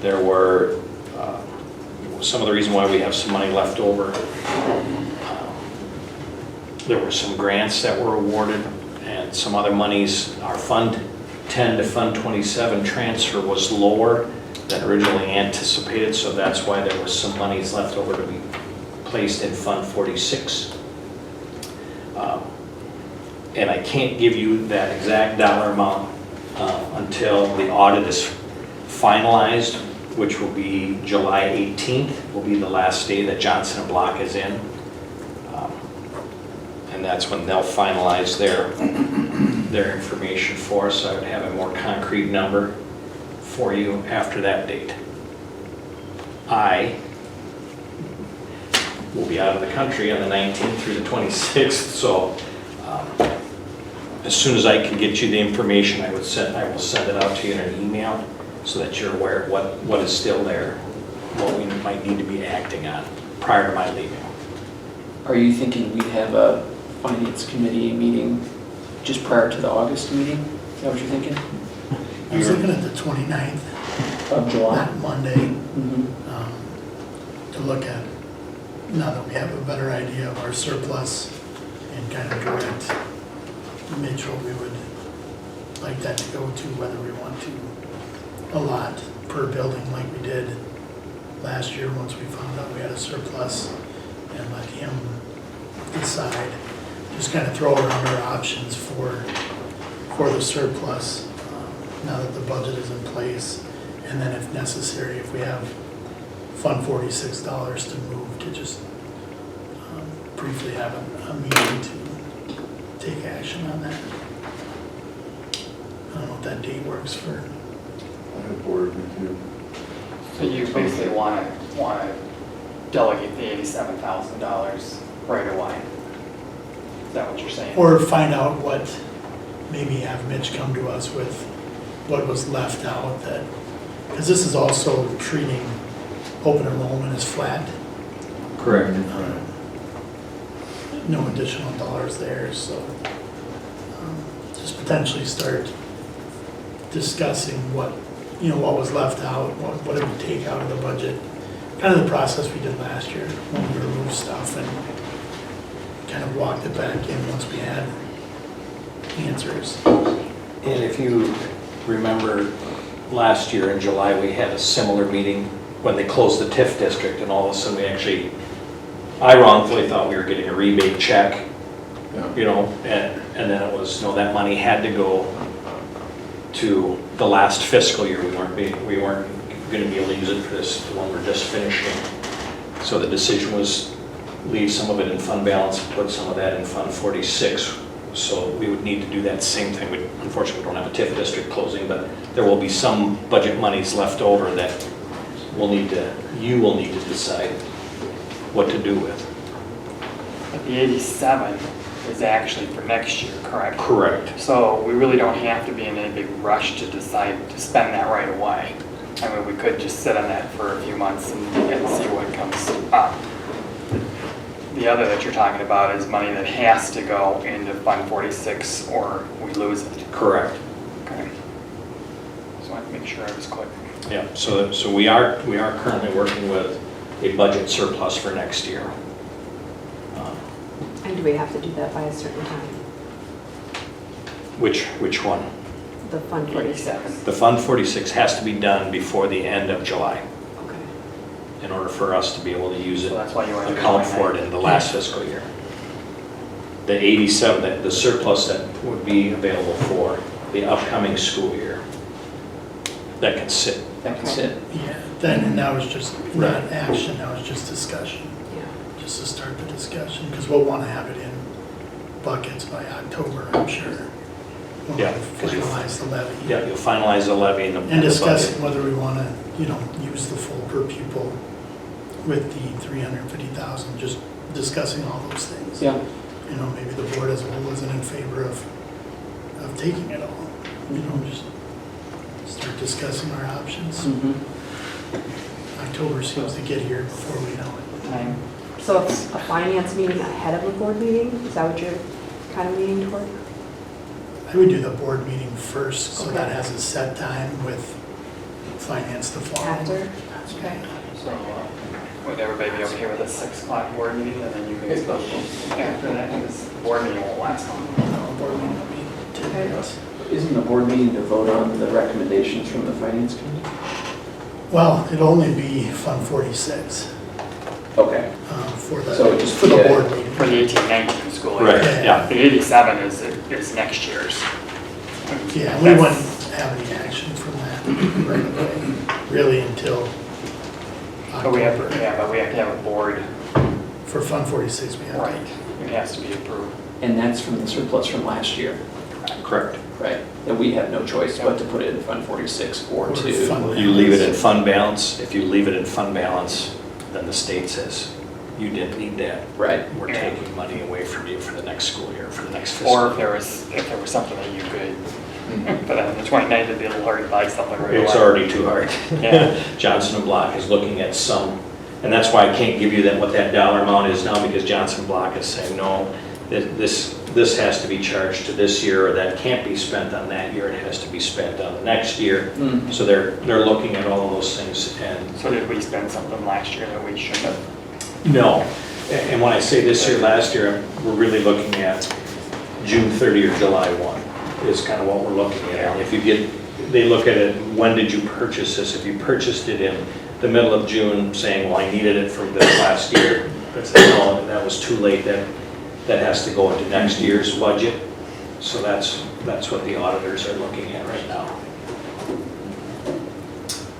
Speaker 4: There were, some of the reason why we have some money left over. There were some grants that were awarded and some other monies. Our Fund 10 to Fund 27 transfer was lower than originally anticipated, so that's why there was some monies left over to be placed in Fund 46. And I can't give you that exact dollar amount until the audit is finalized, which will be July 18th, will be the last day that Johnson & Block is in. And that's when they'll finalize their information for us. I would have a more concrete number for you after that date. I will be out of the country on the 19th through the 26th, so as soon as I can get you the information, I will send it out to you in an email so that you're aware of what is still there, what we might need to be acting on prior to my leaving.
Speaker 8: Are you thinking we'd have a finance committee meeting just prior to the August meeting? Is that what you're thinking?
Speaker 14: I was looking at the 29th,
Speaker 8: Of July?
Speaker 14: that Monday, to look at, now that we have a better idea of our surplus and kind of direct Mitchell, we would like that to go to whether we want to allot per building like we did last year once we found out we had a surplus, and let him decide. Just kind of throw around our options for the surplus now that the budget is in place. And then if necessary, if we have Fund 46 dollars to move, to just briefly have a meeting to take action on that. I don't know if that date works for.
Speaker 11: I have board with you.
Speaker 3: So you basically want to delegate the $87,000 right away? Is that what you're saying?
Speaker 14: Or find out what, maybe have Mitch come to us with what was left out, that, because this is also treating open enrollment as flat.
Speaker 4: Correct.
Speaker 14: No additional dollars there, so just potentially start discussing what was left out, what it would take out of the budget. Kind of the process we did last year when we removed stuff and kind of walked it back in once we had answers.
Speaker 4: And if you remember last year in July, we had a similar meeting when they closed the TIF district, and all of a sudden I wrongfully thought we were getting a rebate check, and then it was, no, that money had to go to the last fiscal year. We weren't going to be able to use it for this, the one we're just finishing. So the decision was leave some of it in fund balance and put some of that in Fund 46. So we would need to do that same thing. Unfortunately, we don't have a TIF district closing, but there will be some budget monies left over that you will need to decide what to do with.
Speaker 3: But the 87 is actually for next year, correct?
Speaker 4: Correct.
Speaker 3: So we really don't have to be in any big rush to decide to spend that right away. I mean, we could just sit on that for a few months and see what comes up. The other that you're talking about is money that has to go into Fund 46 or we lose it.
Speaker 4: Correct.
Speaker 3: Okay. So I want to make sure I was clear.
Speaker 4: Yeah, so we are currently working with a budget surplus for next year.
Speaker 2: And do we have to do that by a certain time?
Speaker 4: Which one?
Speaker 2: The Fund 46?
Speaker 4: The Fund 46 has to be done before the end of July
Speaker 2: Okay.
Speaker 4: in order for us to be able to use it,
Speaker 3: So that's why you want to
Speaker 4: account for it in the last fiscal year. The 87, the surplus that would be available for the upcoming school year, that can sit.
Speaker 3: That can sit.
Speaker 14: Yeah, then, and that was just not action, that was just discussion.
Speaker 2: Yeah.
Speaker 14: Just to start the discussion, because we'll want to have it in buckets by October, I'm sure. we'll
Speaker 4: Yeah.
Speaker 14: finalize the levy.
Speaker 4: Yeah, you'll finalize the levy and the
Speaker 14: And discuss
Speaker 4: budget.
Speaker 14: whether we want to, use the full per pupil with the 350,000, just discussing all those things.
Speaker 8: Yeah.
Speaker 14: Maybe the board as a whole isn't in favor of taking it all. Just start discussing our options.
Speaker 8: Mhm.
Speaker 14: October seems to get here before we know it.
Speaker 3: Time.
Speaker 2: So it's a finance meeting ahead of the board meeting? Is that what you're kind of leaning toward?
Speaker 14: I would do the board meeting first, so that
Speaker 2: Okay.
Speaker 14: has a set time with finance to follow.
Speaker 2: After? Okay.
Speaker 3: So would everybody be okay with a 6 o'clock board meeting, and then you can go after that, because the board meeting won't last long.
Speaker 14: Board meeting will be 10
Speaker 2: Okay.
Speaker 14: minutes.
Speaker 8: Isn't the board meeting to vote on the recommendations from the finance committee?
Speaker 14: Well, it'd only be Fund 46
Speaker 8: Okay.
Speaker 14: for
Speaker 8: So it just-
Speaker 14: for the
Speaker 8: yeah.
Speaker 14: board meeting.
Speaker 3: For the 18-19 school year.
Speaker 4: Right, yeah.
Speaker 3: The 87 is next year's.
Speaker 14: Yeah, we
Speaker 3: That's-
Speaker 14: wouldn't have any action from that right away, really until
Speaker 3: But we have,
Speaker 14: October.
Speaker 3: yeah, but we have to have a board,
Speaker 14: For Fund 46, we have
Speaker 3: right,
Speaker 14: to.
Speaker 3: it has to be approved.
Speaker 8: And that's from the surplus from last year,
Speaker 4: Correct.
Speaker 8: right? That we have no choice but to put it in Fund 46 or
Speaker 14: Or
Speaker 8: to.
Speaker 14: fund
Speaker 4: You leave it in fund balance. If you leave it in fund balance, then the state says, you didn't need that.
Speaker 8: Right.
Speaker 4: We're
Speaker 3: Yeah.
Speaker 4: taking money away from you for the next school year, for the next fiscal
Speaker 3: Or
Speaker 4: year.
Speaker 3: if there was something that you could, but then the 29th would be a little hard to buy something right away.
Speaker 4: It's already too hard.
Speaker 3: Yeah.
Speaker 4: Johnson and Block is looking at some, and that's why I can't give you what that dollar amount is now, because Johnson and Block is saying, no, this has to be charged to this year, or that can't be spent on that year, it has to be spent on the next year.
Speaker 8: Mm.
Speaker 4: So they're looking at all of those things, and
Speaker 3: So did we spend something last year that we shouldn't have?
Speaker 4: no. And when I say this year, last year, we're really looking at June 30 or July 1 is kind of what we're looking at. And if you get, they look at it, when did you purchase this? If you purchased it in the middle of June, saying, well, I needed it from this last year, that's, no, that was too late, that has to go into next year's budget. So that's what the auditors are looking at right now.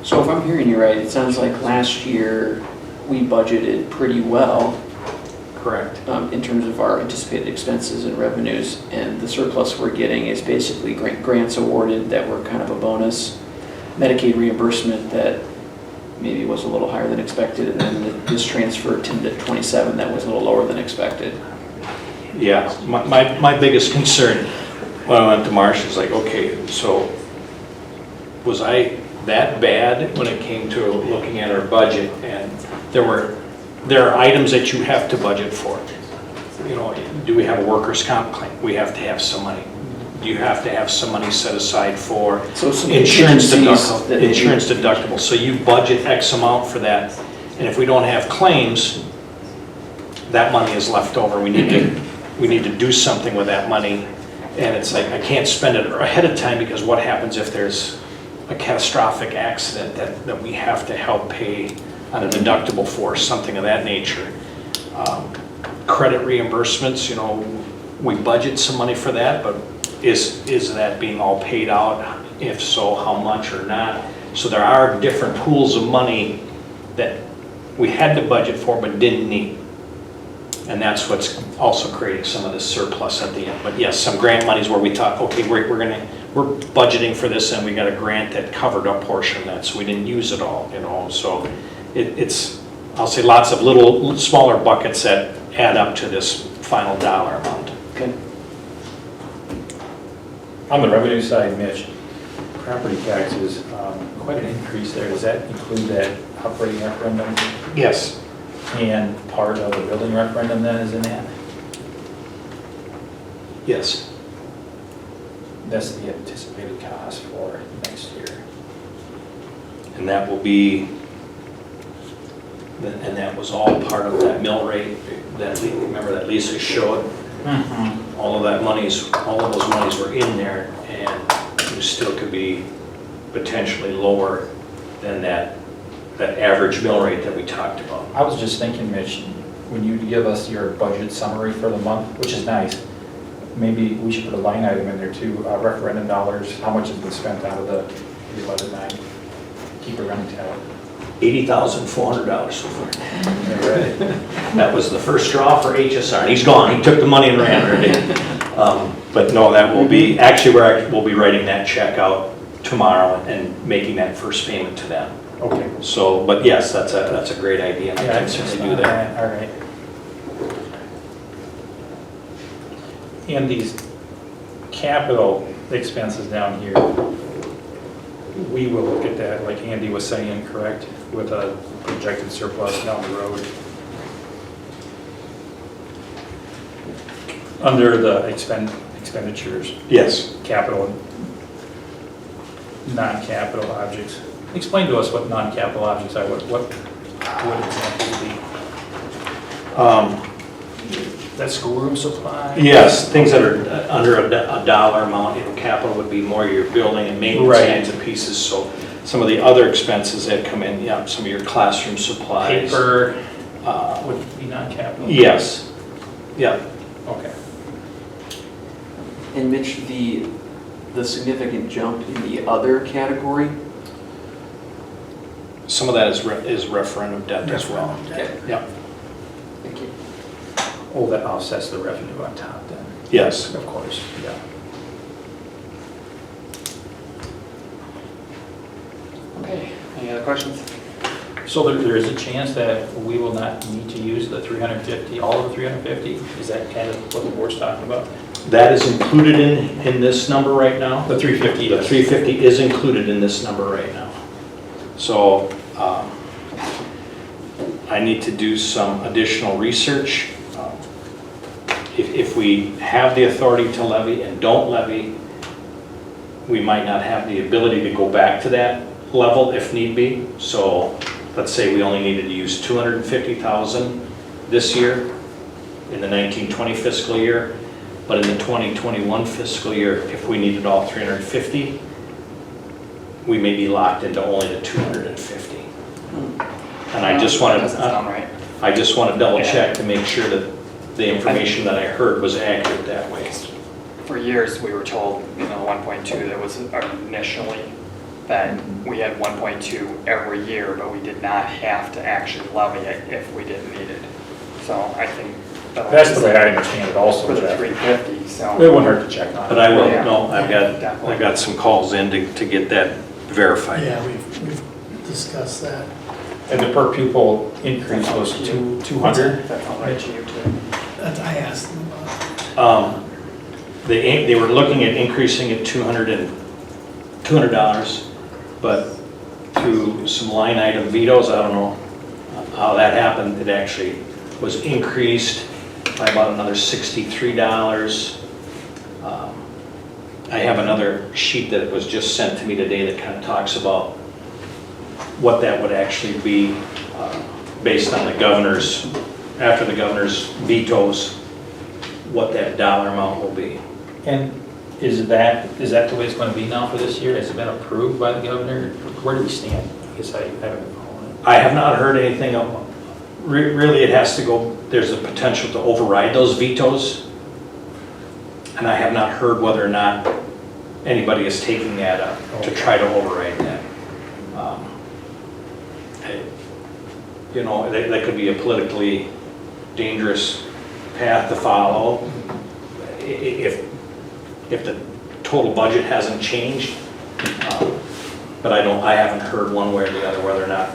Speaker 8: So if I'm hearing you right, it sounds like last year we budgeted pretty well
Speaker 4: Correct.
Speaker 8: in terms of our anticipated expenses and revenues, and the surplus we're getting is basically grants awarded that were kind of a bonus, Medicaid reimbursement that maybe was a little higher than expected, and then this transfer to 27 that was a little lower than expected.
Speaker 4: Yeah, my biggest concern when I went to Marsh is like, okay, so was I that bad when it came to looking at our budget? And there are items that you have to budget for. Do we have a workers' comp claim? We have to have some money. Do you have to have some money set aside for
Speaker 8: So some
Speaker 4: insurance
Speaker 8: contingencies that maybe-
Speaker 4: deductible? So you budget X amount for that, and if we don't have claims, that money is left over. We need to do something with that money, and it's like, I can't spend it ahead of time, because what happens if there's a catastrophic accident that we have to help pay on a deductible for, something of that nature. Credit reimbursements, we budget some money for that, but is that being all paid out? If so, how much or not? So there are different pools of money that we had to budget for but didn't need. And that's what's also creating some of this surplus at the end. But yes, some grant monies where we thought, okay, we're budgeting for this, and we got a grant that covered a portion of that, so we didn't use it all, So it's, I'll say, lots of little, smaller buckets that add up to this final dollar amount.
Speaker 8: Okay.
Speaker 13: On the revenue side, Mitch, property taxes, quite an increase there. Does that include that operating referendum?
Speaker 4: Yes.
Speaker 13: And part of the building referendum then is in that?
Speaker 4: Yes.
Speaker 13: That's the anticipated cost for next year.
Speaker 4: And that will be, and that was all part of that mill rate that, remember that Lisa showed? All of those monies were in there, and it still could be potentially lower than that average mill rate that we talked about.
Speaker 13: I was just thinking, Mitch, when you give us your budget summary for the month, which is nice, maybe we should put a line item in there too, referendum dollars, how much has been spent out of the 11.9? Keep a running tally.
Speaker 4: $80,400 so far.
Speaker 13: Right.
Speaker 4: That was the first straw for HSR, and he's gone. He took the money and ran already. But no, that will be, actually, we'll be writing that check out tomorrow and making that first payment to them.
Speaker 13: Okay.
Speaker 4: So, but yes, that's a great idea, and I
Speaker 13: Yeah,
Speaker 4: can certainly do that.
Speaker 13: All right. And these capital expenses down here, we will look at that, like Andy was saying, correct, with a projected surplus down the road. Under the expenditures,
Speaker 4: Yes.
Speaker 13: capital, non-capital objects. Explain to us what non-capital objects are, what would examples be? That schoolroom supply?
Speaker 4: Yes, things that are under a dollar amount, capital would be more your building and maintenance
Speaker 13: Right.
Speaker 4: kinds of pieces. So some of the other expenses that come in, yeah, some of your classroom supplies.
Speaker 13: Paper would be non-capital?
Speaker 4: Yes, yeah.
Speaker 13: Okay.
Speaker 8: And Mitch, the significant jump in the other category?
Speaker 4: Some of that is referendum debt as well.
Speaker 8: Okay.
Speaker 4: Yeah,
Speaker 8: Thank you.
Speaker 13: Oh, that offsets the revenue on top then?
Speaker 4: yes.
Speaker 13: Of course, yeah.
Speaker 3: Okay, any other questions?
Speaker 13: So there is a chance that we will not need to use the 350, all of the 350? Is that kind of what the board's talking about?
Speaker 4: That is included in this number right now.
Speaker 13: The 350,
Speaker 4: The
Speaker 13: yes.
Speaker 4: 350 is included in this number right now. So I need to do some additional research. If we have the authority to levy and don't levy, we might not have the ability to go back to that level if need be. So let's say we only needed to use 250,000 this year in the 1920 fiscal year, but in the 2021 fiscal year, if we needed all 350, we may be locked into only the 250. And I just wanted,
Speaker 3: Doesn't sound right.
Speaker 4: I just want to double check to make sure that the information that I heard was accurate that way.
Speaker 3: For years, we were told, 1.2, that was initially, that we had 1.2 every year, but we did not have to actually levy it if we didn't need it. So I think.
Speaker 13: That's the way I understand it also,
Speaker 3: For the
Speaker 13: Jeff.
Speaker 3: 350, so.
Speaker 13: It wouldn't hurt to check on it.
Speaker 4: But I will,
Speaker 3: Yeah.
Speaker 4: no, I
Speaker 3: Definitely.
Speaker 4: got some calls in to get that verified.
Speaker 14: Yeah, we've discussed that.
Speaker 13: And the per pupil increase was 200?
Speaker 3: That's all right to you too.
Speaker 14: That I asked them about.
Speaker 4: They were looking at increasing it $200, but through some line item vetoes, I don't know how that happened, it actually was increased by about another $63. I have another sheet that was just sent to me today that kind of talks about what that would actually be based on the governor's, after the governor's vetoes, what that dollar amount will be.
Speaker 13: And is that the way it's going to be now for this year? Has it been approved by the governor? Where do we stand? I guess I haven't been following it.
Speaker 4: I have not heard anything of, really it has to go, there's a potential to override those vetoes. And I have not heard whether or not anybody is taking that up to try to override that. That could be a politically dangerous path to follow if the total budget hasn't changed. But I haven't heard one way or the other whether or not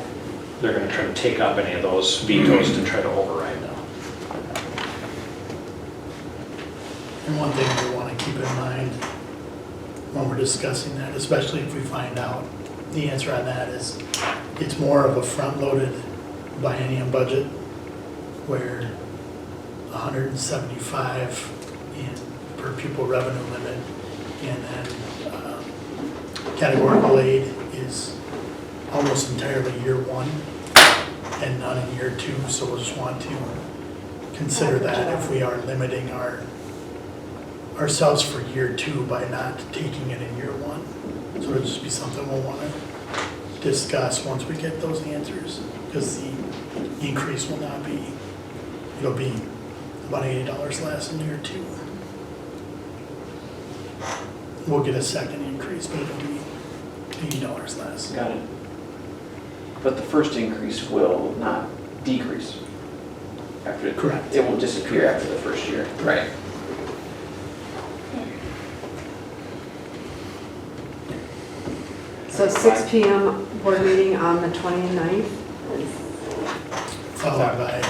Speaker 4: they're going to try to take up any of those vetoes to try to override them.
Speaker 14: And one thing we want to keep in mind when we're discussing that, especially if we find out the answer on that, is it's more of a front-loaded biennium budget where 175 in per pupil revenue limit, and then categorical aid is almost entirely year one and none in year two, so we'll just want to consider that if we are limiting ourselves for year two by not taking it in year one. So it'll just be something we'll want to discuss once we get those answers, because the increase will not be, it'll be about $80 less in year two. We'll get a second increase, but it'll be $80 less.
Speaker 8: Got it. But the first increase will not decrease after.
Speaker 14: Correct.
Speaker 8: It will disappear after the first year. Right.
Speaker 2: So 6 PM board meeting on the 29th,
Speaker 14: Followed by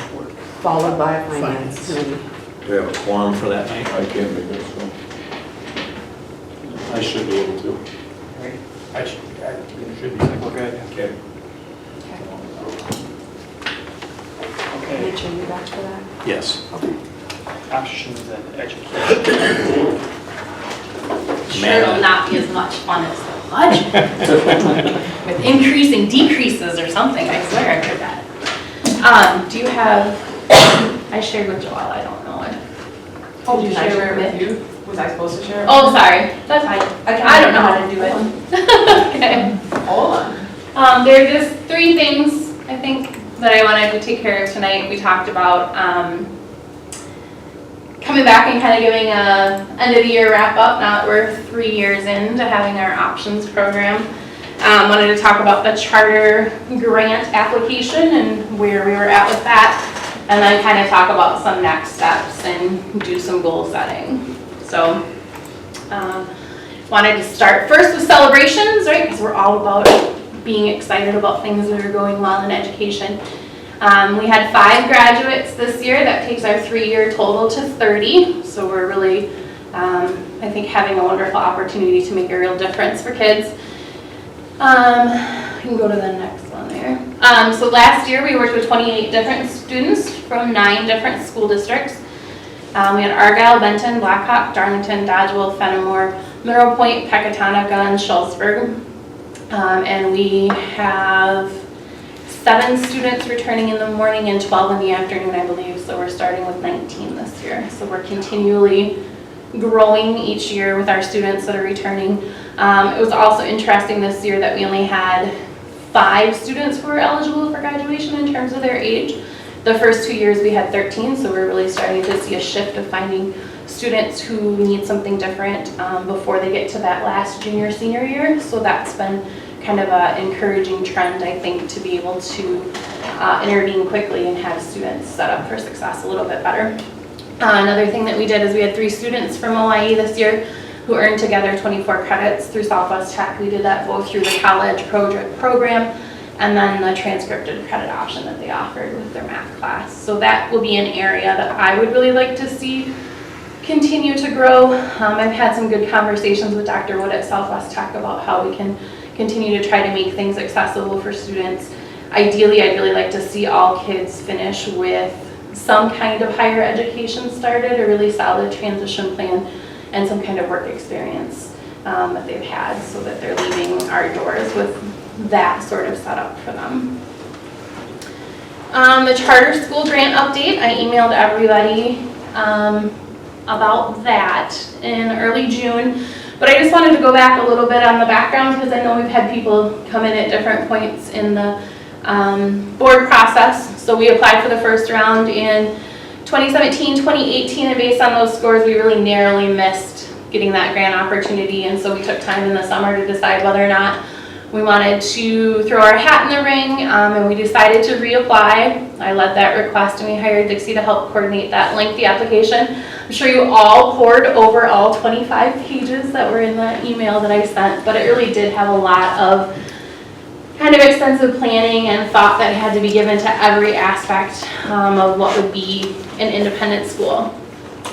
Speaker 2: followed by a finance committee.
Speaker 4: Do we have a quorum for that night?
Speaker 11: I can't make it, so.
Speaker 12: I should be able to.
Speaker 13: I should be.
Speaker 3: Okay.
Speaker 4: Okay.
Speaker 3: Okay,
Speaker 2: Mitch, are you back for that?
Speaker 4: Yes.
Speaker 3: options and education.
Speaker 15: Sure, it'll not be as much fun as the budget. With increasing decreases or something, I swear I heard that. Do you have, I shared with Joelle, I don't know it.
Speaker 2: Oh,
Speaker 15: Did you share with
Speaker 2: you? Was I supposed to share?
Speaker 15: Oh, sorry, that's fine. I don't know how to do it. Okay.
Speaker 2: Hold on.
Speaker 15: There are just 3 things, I think, that I wanted to take care of tonight. We talked about coming back and kind of giving a end of the year wrap up now that we're 3 years into having our options program. Wanted to talk about the charter grant application and where we were at with that, and then kind of talk about some next steps and do some goal setting. So wanted to start first with celebrations, right? Because we're all about being excited about things that are going well in education. We had 5 graduates this year. That takes our 3-year total to 30. So we're really, I think, having a wonderful opportunity to make a real difference for kids. You can go to the next one there. So last year we worked with 28 different students from 9 different school districts. We had Argyle, Benton, Blackhawk, Darlington, Dodgeville, Fenimore, Mineral Point, Pecatonica, and Schultzburg. And we have 7 students returning in the morning and 12 in the afternoon, I believe. So we're starting with 19 this year. So we're continually growing each year with our students that are returning. It was also interesting this year that we only had 5 students who were eligible for graduation in terms of their age. The first 2 years we had 13, so we're really starting to see a shift of finding students who need something different before they get to that last junior, senior year. So that's been kind of an encouraging trend, I think, to be able to intervene quickly and have students set up for success a little bit better. Another thing that we did is we had 3 students from OIE this year who earned together 24 credits through Southwest Tech. We did that both through the college program and then the transcripted credit option that they offered with their math class. So that will be an area that I would really like to see continue to grow. I've had some good conversations with Dr. Wood at Southwest Tech about how we can continue to try to make things accessible for students. Ideally, I'd really like to see all kids finish with some kind of higher education started, a really solid transition plan, and some kind of work experience that they've had so that they're leaving our doors with that sort of setup for them. The charter school grant update, I emailed everybody about that in early June, but I just wanted to go back a little bit on the background because I know we've had people come in at different points in the board process. So we applied for the first round in 2017, 2018, and based on those scores, we really narrowly missed getting that grant opportunity, and so we took time in the summer to decide whether or not we wanted to throw our hat in the ring, and we decided to reapply. I led that request, and we hired Dixie to help coordinate that lengthy application. I'm sure you all poured over all 25 pages that were in the email that I sent, but it really did have a lot of kind of extensive planning and thought that had to be given to every aspect of what would be an independent school.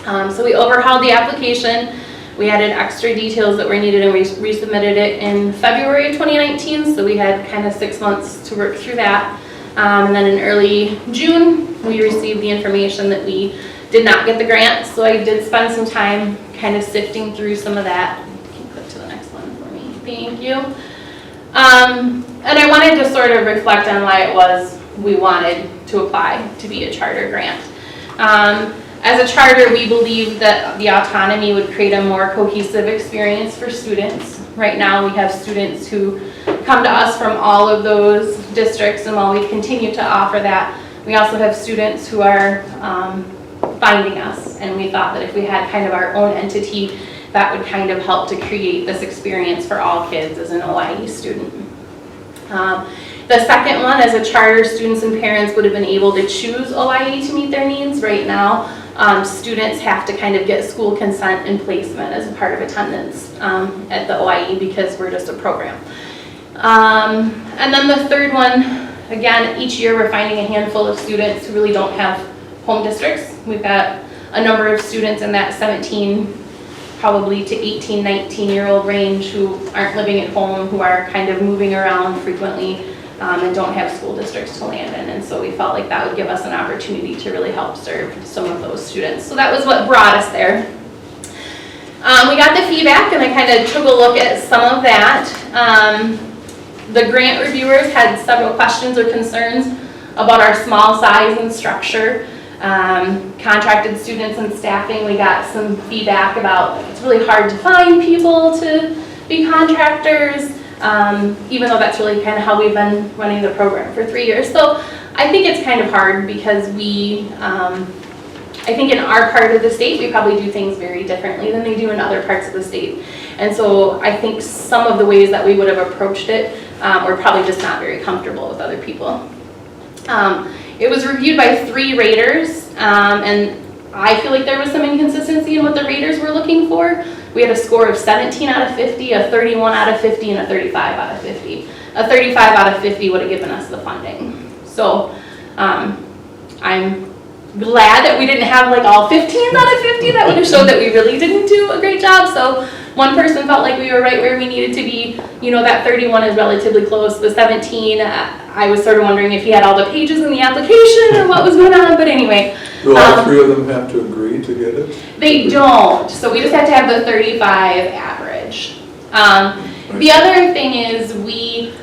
Speaker 15: So we overhauled the application. We added extra details that were needed and we resubmitted it in February of 2019. So we had kind of 6 months to work through that. And then in early June, we received the information that we did not get the grant. So I did spend some time kind of sifting through some of that. Can you click to the next one for me? Thank you. And I wanted to sort of reflect on why it was we wanted to apply to be a charter grant. As a charter, we believe that the autonomy would create a more cohesive experience for students. Right now, we have students who come to us from all of those districts, and while we continue to offer that, we also have students who are finding us, and we thought that if we had kind of our own entity, that would kind of help to create this experience for all kids as an OIE student. The second one, as a charter, students and parents would have been able to choose OIE to meet their needs. Right now, students have to kind of get school consent and placement as a part of attendance at the OIE because we're just a program. And then the third one, again, each year we're finding a handful of students who really don't have home districts. We've got a number of students in that 17, probably to 18, 19-year-old range who aren't living at home, who are kind of moving around frequently and don't have school districts to land in. And so we felt like that would give us an opportunity to really help serve some of those students. So that was what brought us there. We got the feedback and I kind of took a look at some of that. The grant reviewers had several questions or concerns about our small size and structure. Contracted students and staffing, we got some feedback about it's really hard to find people to be contractors, even though that's really kind of how we've been running the program for 3 years. So I think it's kind of hard because I think in our part of the state, we probably do things very differently than they do in other parts of the state. And so I think some of the ways that we would have approached it were probably just not very comfortable with other people. It was reviewed by 3 raters, and I feel like there was some inconsistency in what the raters were looking for. We had a score of 17 out of 50, a 31 out of 50, and a 35 out of 50. A 35 out of 50 would have given us the funding. So I'm glad that we didn't have like all 15s out of 50. That would have showed that we really didn't do a great job. So one person felt like we were right where we needed to be. You know, that 31 is relatively close. The 17, I was sort of wondering if he had all the pages in the application or what was going on, but anyway.
Speaker 11: Do all 3 of them have to agree to get it?
Speaker 15: They don't, so we just have to have the 35 average. The other thing is we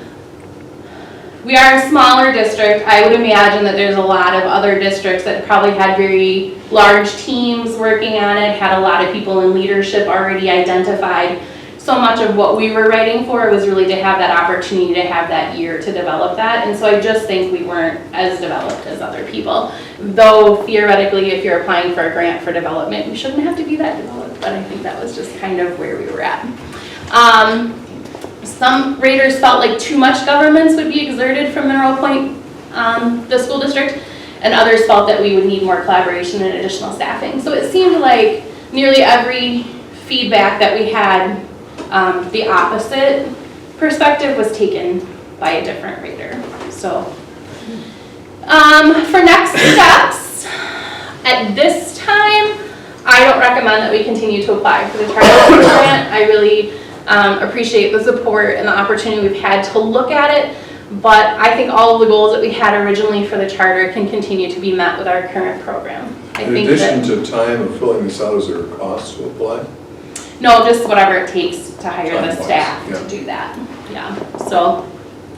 Speaker 15: are a smaller district. I would imagine that there's a lot of other districts that probably had very large teams working on it, had a lot of people in leadership already identified. So much of what we were writing for was really to have that opportunity to have that year to develop that. And so I just think we weren't as developed as other people. Though theoretically, if you're applying for a grant for development, you shouldn't have to be that developed, but I think that was just kind of where we were at. Some raters felt like too much governance would be exerted from Mineral Point, the school district, and others felt that we would need more collaboration and additional staffing. So it seemed like nearly every feedback that we had, the opposite perspective was taken by a different rater. So for next steps, at this time, I don't recommend that we continue to apply for the Charter grant. I really appreciate the support and the opportunity we've had to look at it, but I think all of the goals that we had originally for the charter can continue to be met with our current program.
Speaker 11: In addition to time of filling this out, is there a cost to apply?
Speaker 15: No, just whatever it takes to hire the
Speaker 11: Time-wise,
Speaker 15: staff
Speaker 11: yeah.
Speaker 15: to do that. Yeah. So,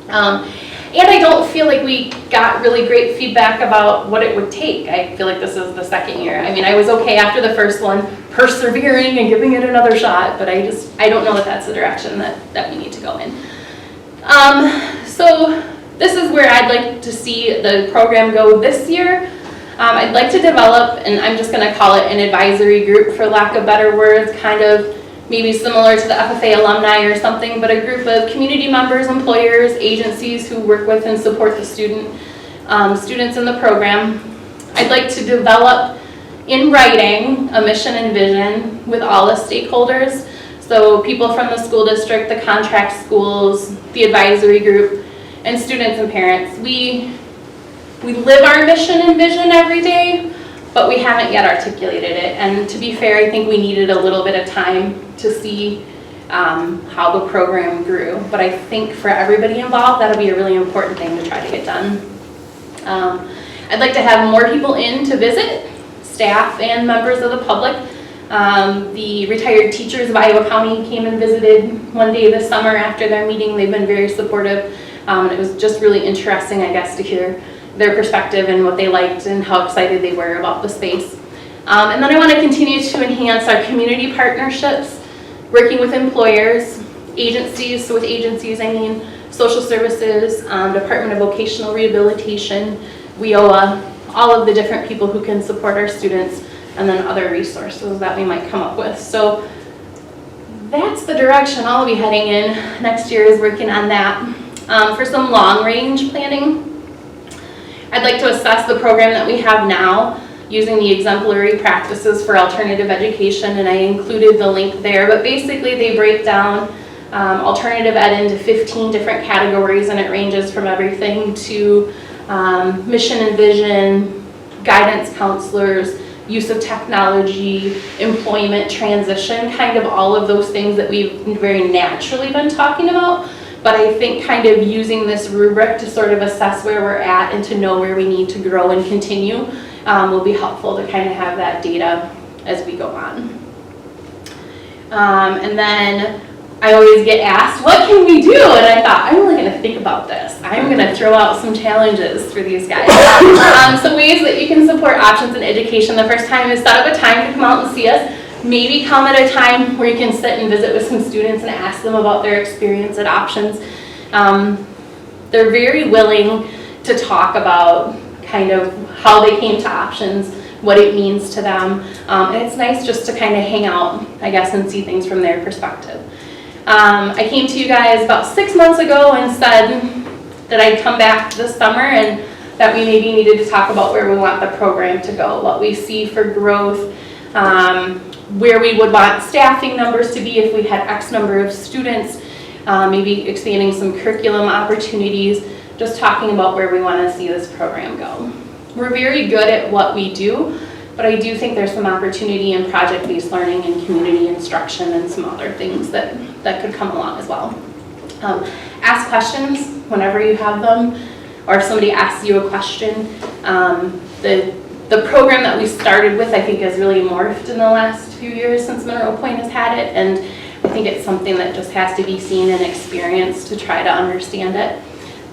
Speaker 15: and I don't feel like we got really great feedback about what it would take. I feel like this is the second year. I mean, I was okay after the first one, persevering and giving it another shot, but I don't know that that's the direction that we need to go in. So this is where I'd like to see the program go this year. I'd like to develop, and I'm just going to call it an advisory group for lack of better words, kind of maybe similar to the FFA alumni or something, but a group of community members, employers, agencies who work with and support the students in the program. I'd like to develop in writing a mission and vision with all the stakeholders. So people from the school district, the contract schools, the advisory group, and students and parents. We live our mission and vision every day, but we haven't yet articulated it. And to be fair, I think we needed a little bit of time to see how the program grew. But I think for everybody involved, that'll be a really important thing to try to get done. I'd like to have more people in to visit, staff and members of the public. The retired teachers of Iowa County came and visited one day this summer after their meeting. They've been very supportive. And it was just really interesting, I guess, to hear their perspective and what they liked and how excited they were about the space. And then I want to continue to enhance our community partnerships, working with employers, agencies, so with agencies I mean social services, Department of Vocational Rehabilitation, WIOA, all of the different people who can support our students, and then other resources that we might come up with. So that's the direction I'll be heading in. Next year is working on that. For some long-range planning, I'd like to assess the program that we have now using the exemplary practices for alternative education, and I included the link there, but basically they break down alternative ed into 15 different categories, and it ranges from everything to mission and vision, guidance counselors, use of technology, employment transition, kind of all of those things that we've very naturally been talking about. But I think kind of using this rubric to sort of assess where we're at and to know where we need to grow and continue will be helpful to kind of have that data as we go on. And then I always get asked, what can we do? And I thought, I'm really gonna think about this. I'm gonna throw out some challenges for these guys. Some ways that you can support options in education. The first time is set up a time to come out and see us. Maybe come at a time where you can sit and visit with some students and ask them about their experience at Options. They're very willing to talk about kind of how they came to Options, what it means to them. And it's nice just to kind of hang out, I guess, and see things from their perspective. I came to you guys about 6 months ago and said that I'd come back this summer and that we maybe needed to talk about where we want the program to go, what we see for growth, where we would want staffing numbers to be if we had X number of students, maybe expanding some curriculum opportunities, just talking about where we want to see this program go. We're very good at what we do, but I do think there's some opportunity in project-based learning and community instruction and some other things that could come along as well. Ask questions whenever you have them, or if somebody asks you a question. The program that we started with, I think, has really morphed in the last few years since Monroe Point has had it, and I think it's something that just has to be seen and experienced to try to understand it.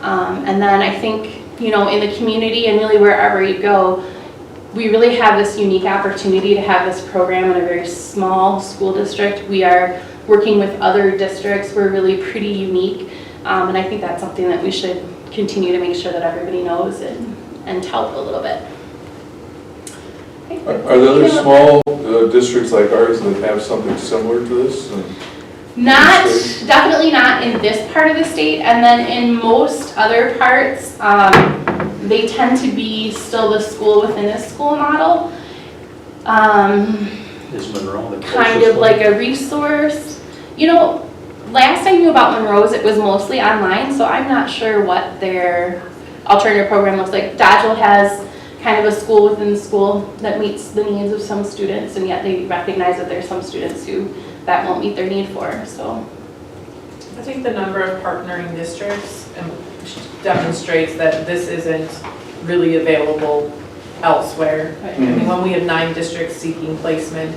Speaker 15: And then I think, you know, in the community and really wherever you go, we really have this unique opportunity to have this program in a very small school district. We are working with other districts. We're really pretty unique, and I think that's something that we should continue to make sure that everybody knows and tout a little bit.
Speaker 11: Are there other small districts like ours that have something similar to this?
Speaker 15: Not, definitely not in this part of the state, and then in most other parts, they tend to be still the school within a school model.
Speaker 4: Is Monroe the
Speaker 15: Kind of like a resource. You know, last I knew about Monroe's, it was mostly online, so I'm not sure what their alternative program looks like. Dodgeville has kind of a school within the school that meets the needs of some students, and yet they recognize that there's some students who that won't meet their need for, so.
Speaker 1: I think the number of partnering districts demonstrates that this isn't really available elsewhere.
Speaker 15: Right.
Speaker 1: I mean, when we have 9 districts seeking placement,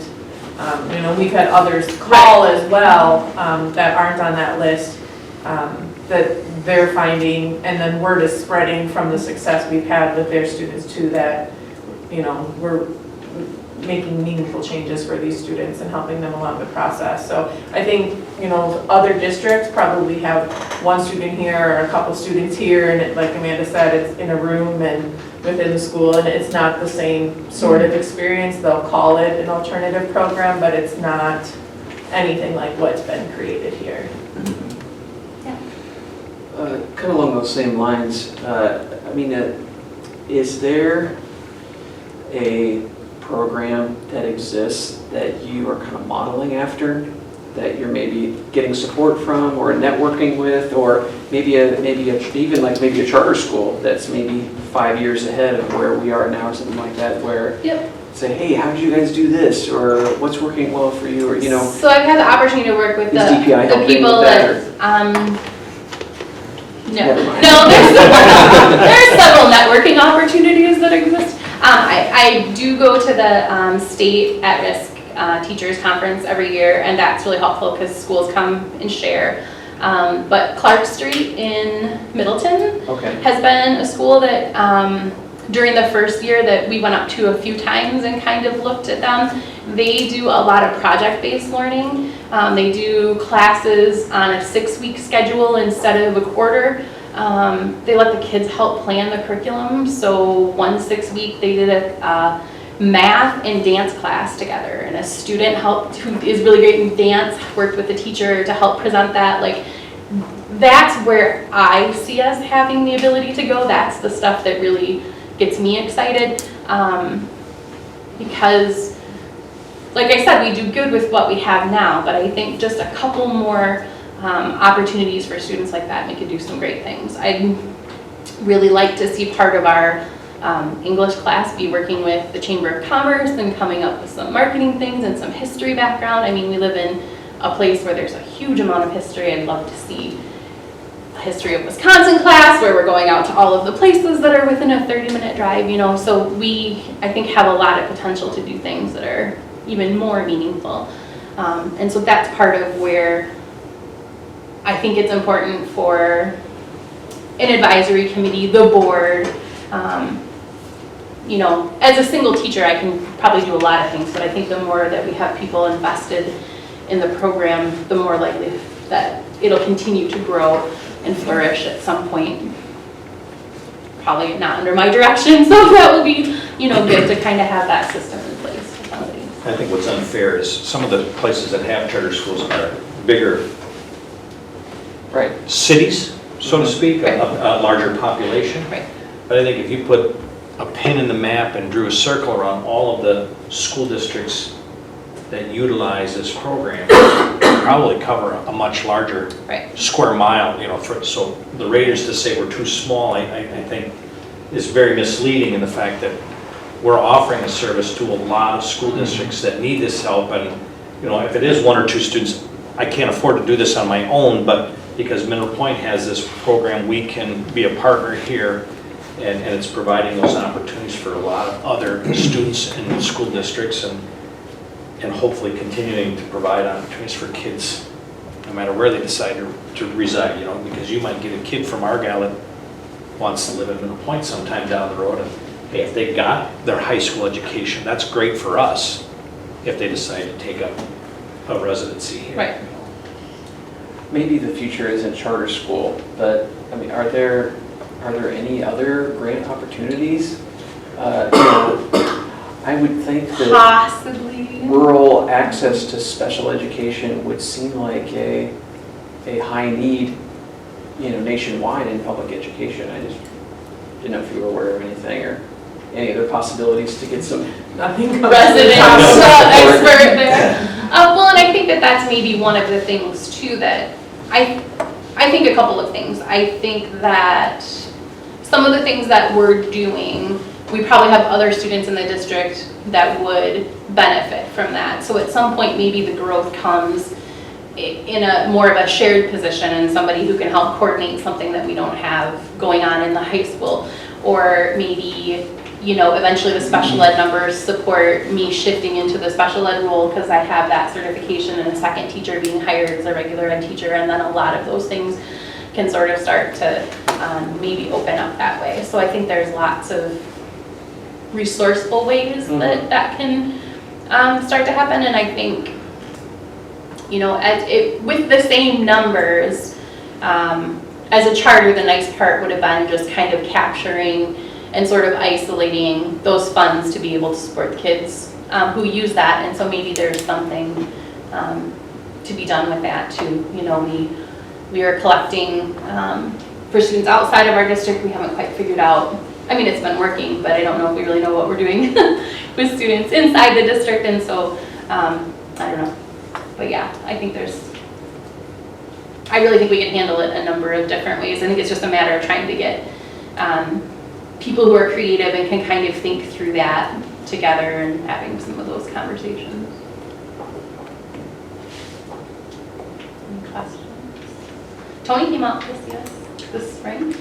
Speaker 1: you know, we've had others call as well that aren't on that list that they're finding, and then word is spreading from the success we've had with their students too, that, you know, we're making meaningful changes for these students and helping them along the process. So I think, you know, other districts probably have one student here or a couple students here, and it, like Amanda said, it's in a room and within the school, and it's not the same sort of experience. They'll call it an alternative program, but it's not anything like what's been created here.
Speaker 8: Kind of along those same lines, I mean, is there a program that exists that you are kind of modeling after, that you're maybe getting support from or networking with, or maybe even like maybe a charter school that's maybe 5 years ahead of where we are now or something like that, where say, hey, how did you guys do this, or what's working well for you, or, you know.
Speaker 15: So I've had the opportunity to work with the people that, no, there's several networking opportunities that exist. I do go to the state at-risk teachers conference every year, and that's really helpful because schools come and share. But Clark Street in Middleton has been a school that during the first year that we went up to a few times and kind of looked at them. They do a lot of project-based learning. They do classes on a 6-week schedule instead of a quarter. They let the kids help plan the curriculum. So one 6-week, they did a math and dance class together, and a student who is really great in dance worked with the teacher to help present that. Like, that's where I see us having the ability to go. That's the stuff that really gets me excited, because like I said, we do good with what we have now, but I think just a couple more opportunities for students like that, and we could do some great things. I'd really like to see part of our English class be working with the Chamber of Commerce and coming up with some marketing things and some history background. I mean, we live in a place where there's a huge amount of history. I'd love to see a history of Wisconsin class where we're going out to all of the places that are within a 30-minute drive, you know. So we, I think, have a lot of potential to do things that are even more meaningful. And so that's part of where I think it's important for an advisory committee, the board. You know, as a single teacher, I can probably do a lot of things, but I think the more that we have people invested in the program, the more likely that it'll continue to grow and flourish at some point. Probably not under my direction, so that would be, you know, good to kind of have that system in place for somebody.
Speaker 4: I think what's unfair is some of the places that have charter schools are bigger cities, so to speak, a larger population.
Speaker 15: Right.
Speaker 4: But I think if you put a pin in the map and drew a circle around all of the school districts that utilize this program, probably cover a much larger square mile, you know, so the Raiders to say we're too small, I think is very misleading in the fact that we're offering a service to a lot of school districts that need this help. And, you know, if it is 1 or 2 students, I can't afford to do this on my own, but because Mineral Point has this program, we can be a partner here. And it's providing those opportunities for a lot of other students in school districts and hopefully continuing to provide opportunities for kids no matter where they decide to reside, you know, because you might get a kid from Argyle that wants to live in Mineral Point sometime down the road, and hey, if they got their high school education, that's great for us if they decide to take up a residency here.
Speaker 15: Right.
Speaker 8: Maybe the future isn't charter school, but I mean, are there any other grant opportunities? I would think that
Speaker 15: possibly
Speaker 8: rural access to special education would seem like a high need, you know, nationwide in public education. I just didn't know if you were aware of anything or any other possibilities to get some
Speaker 15: resident expert there. Well, and I think that that's maybe one of the things too that I think a couple of things. I think that some of the things that we're doing, we probably have other students in the district that would benefit from that. So at some point, maybe the growth comes in a more of a shared position and somebody who can help coordinate something that we don't have going on in the high school. Or maybe, you know, eventually the special ed numbers support me shifting into the special ed role because I have that certification and a second teacher being hired as a regular ed teacher, and then a lot of those things can sort of start to maybe open up that way. So I think there's lots of resourceful ways that can start to happen, and I think, you know, with the same numbers, as a charter, the nice part would have been just kind of capturing and sort of isolating those funds to be able to support the kids who use that, and so maybe there's something to be done with that too. You know, we are collecting for students outside of our district. We haven't quite figured out, I mean, it's been working, but I don't know if we really know what we're doing with students inside the district, and so I don't know. But yeah, I really think we can handle it a number of different ways. I think it's just a matter of trying to get people who are creative and can kind of think through that together and having some of those conversations. Any questions? Tony came out to see us this spring.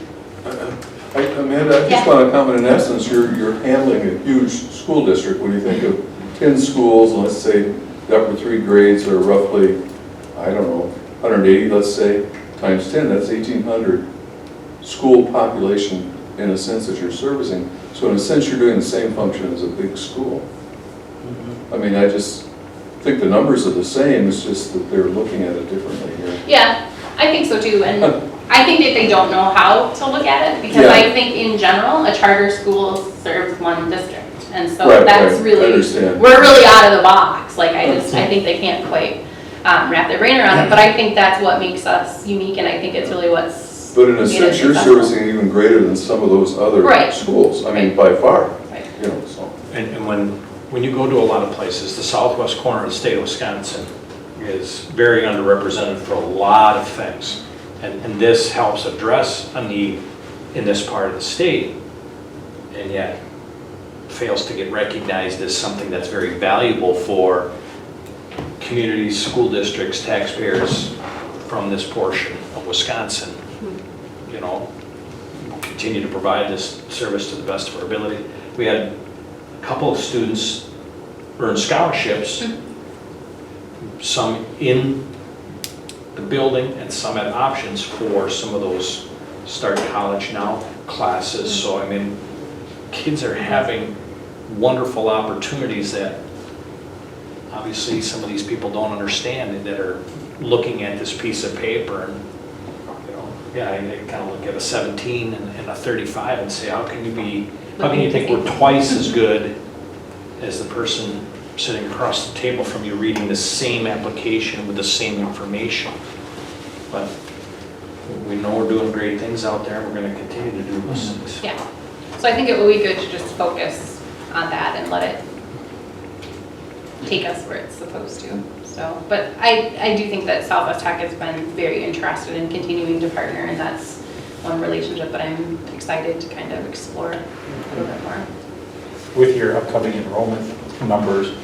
Speaker 11: Amanda, I just want to comment, in essence, you're handling a huge school district. When you think of 10 schools, let's say the upper 3 grades are roughly, I don't know, 180, let's say, times 10, that's 1,800 school population in a sense that you're servicing. So in a sense, you're doing the same function as a big school. I mean, I just think the numbers are the same, it's just that they're looking at it differently here.
Speaker 15: Yeah, I think so too, and I think that they don't know how to look at it, because I think in general, a charter school serves one district, and so that's really, we're really out of the box. Like I think they can't quite wrap their brain around it, but I think that's what makes us unique, and I think it's really what's
Speaker 11: But in a sense, you're servicing even greater than some of those other schools. I mean, by far. You know, so.
Speaker 4: And when you go to a lot of places, the southwest corner of the state of Wisconsin, is very underrepresented for a lot of things. And this helps address a need in this part of the state, and yet fails to get recognized as something that's very valuable for communities, school districts, taxpayers from this portion of Wisconsin. You know, continue to provide this service to the best of our ability. We had a couple of students earn scholarships, some in the building and some had options for some of those start college now classes. So I mean, kids are having wonderful opportunities that obviously some of these people don't understand, and that are looking at this piece of paper and, you know, yeah, I kind of look at a 17 and a 35 and say, how can you think we're twice as good as the person sitting across the table from you reading the same application with the same information? But we know we're doing great things out there, and we're going to continue to do those things.
Speaker 15: Yeah, so I think it would be good to just focus on that and let it take us where it's supposed to. So, but I do think that Southwest Tech has been very interested in continuing to partner, and that's one relationship that I'm excited to kind of explore a little bit more.
Speaker 13: With your upcoming enrollment numbers,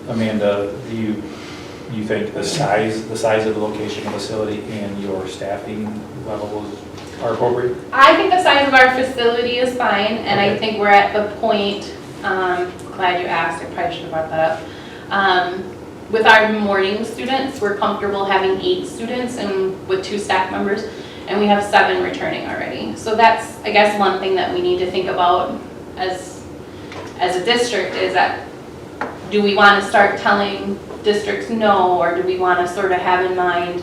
Speaker 13: Amanda, do you think the size of the location of the facility and your staffing levels are appropriate?
Speaker 15: I think the size of our facility is fine, and I think we're at the point, glad you asked, I probably should have brought that up. With our morning students, we're comfortable having 8 students and with 2 staff members, and we have 7 returning already. So that's, I guess, one thing that we need to think about as a district is that, do we want to start telling districts no, or do we want to sort of have in mind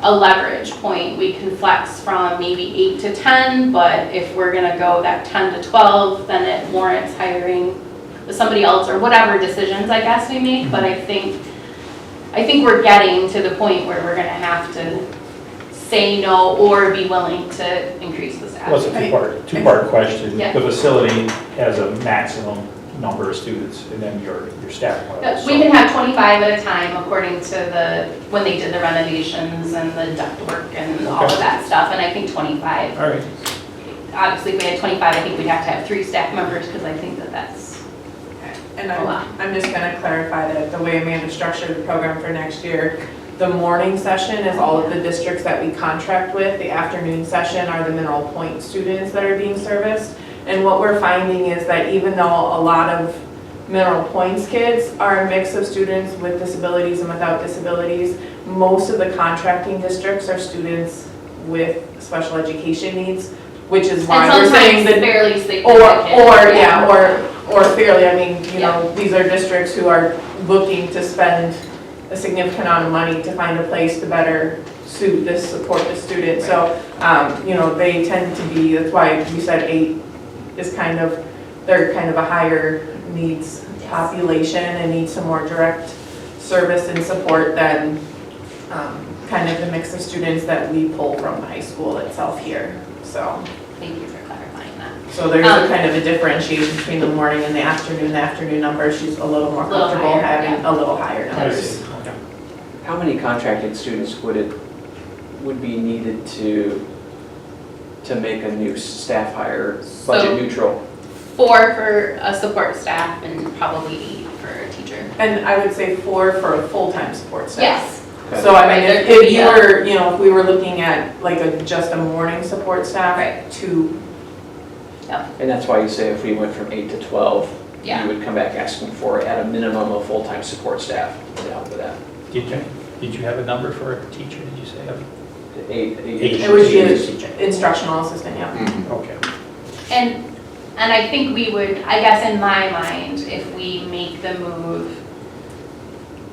Speaker 15: a leverage point? We can flex from maybe 8 to 10, but if we're going to go that 10 to 12, then it warrants hiring somebody else, or whatever decisions I guess we make. But I think we're getting to the point where we're going to have to say no or be willing to increase the staff.
Speaker 13: Well, it's a two-part question.
Speaker 15: Yeah.
Speaker 13: The facility has a maximum number of students, and then your staff level.
Speaker 15: We can have 25 at a time according to when they did the renovations and the ductwork and all of that stuff, and I think 25.
Speaker 13: All right.
Speaker 15: Obviously, if we had 25, I think we'd have to have 3 staff members, because I think that's
Speaker 1: And
Speaker 15: a lot.
Speaker 1: I'm just gonna clarify that the way Amanda structured the program for next year, the morning session is all of the districts that we contract with. The afternoon session are the Mineral Point students that are being serviced. And what we're finding is that even though a lot of Mineral Point's kids are a mix of students with disabilities and without disabilities, most of the contracting districts are students with special education needs, which is why we're saying that
Speaker 15: fairly significant.
Speaker 1: or fairly, I mean, you know, these are districts who are looking to spend a significant amount of money to find a place to better support the student. So, you know, they tend to be, that's why we said 8 is they're kind of a higher needs population and need some more direct service and support than kind of the mix of students that we pull from the high school itself here, so.
Speaker 15: Thank you for clarifying that.
Speaker 1: So there's a kind of a differentiation between the morning and the afternoon. The afternoon numbers, she's a little more comfortable having a little higher numbers.
Speaker 8: How many contracted students would be needed to make a new staff hire budget neutral?
Speaker 15: 4 for a support staff and probably 8 for a teacher.
Speaker 1: And I would say 4 for a full-time support staff.
Speaker 15: Yes.
Speaker 8: Okay.
Speaker 1: So I mean, if you were, you know, if we were looking at like just a morning support staff,
Speaker 15: Right.
Speaker 1: 2.
Speaker 8: And that's why you say if we went from 8 to 12,
Speaker 15: Yeah.
Speaker 8: you would come back asking for at a minimum of full-time support staff to help with that.
Speaker 13: Did you have a number for a teacher, did you say?
Speaker 8: 8
Speaker 1: It would be an instructional assistant, yeah.
Speaker 13: Okay.
Speaker 15: And I think we would, I guess in my mind, if we make the move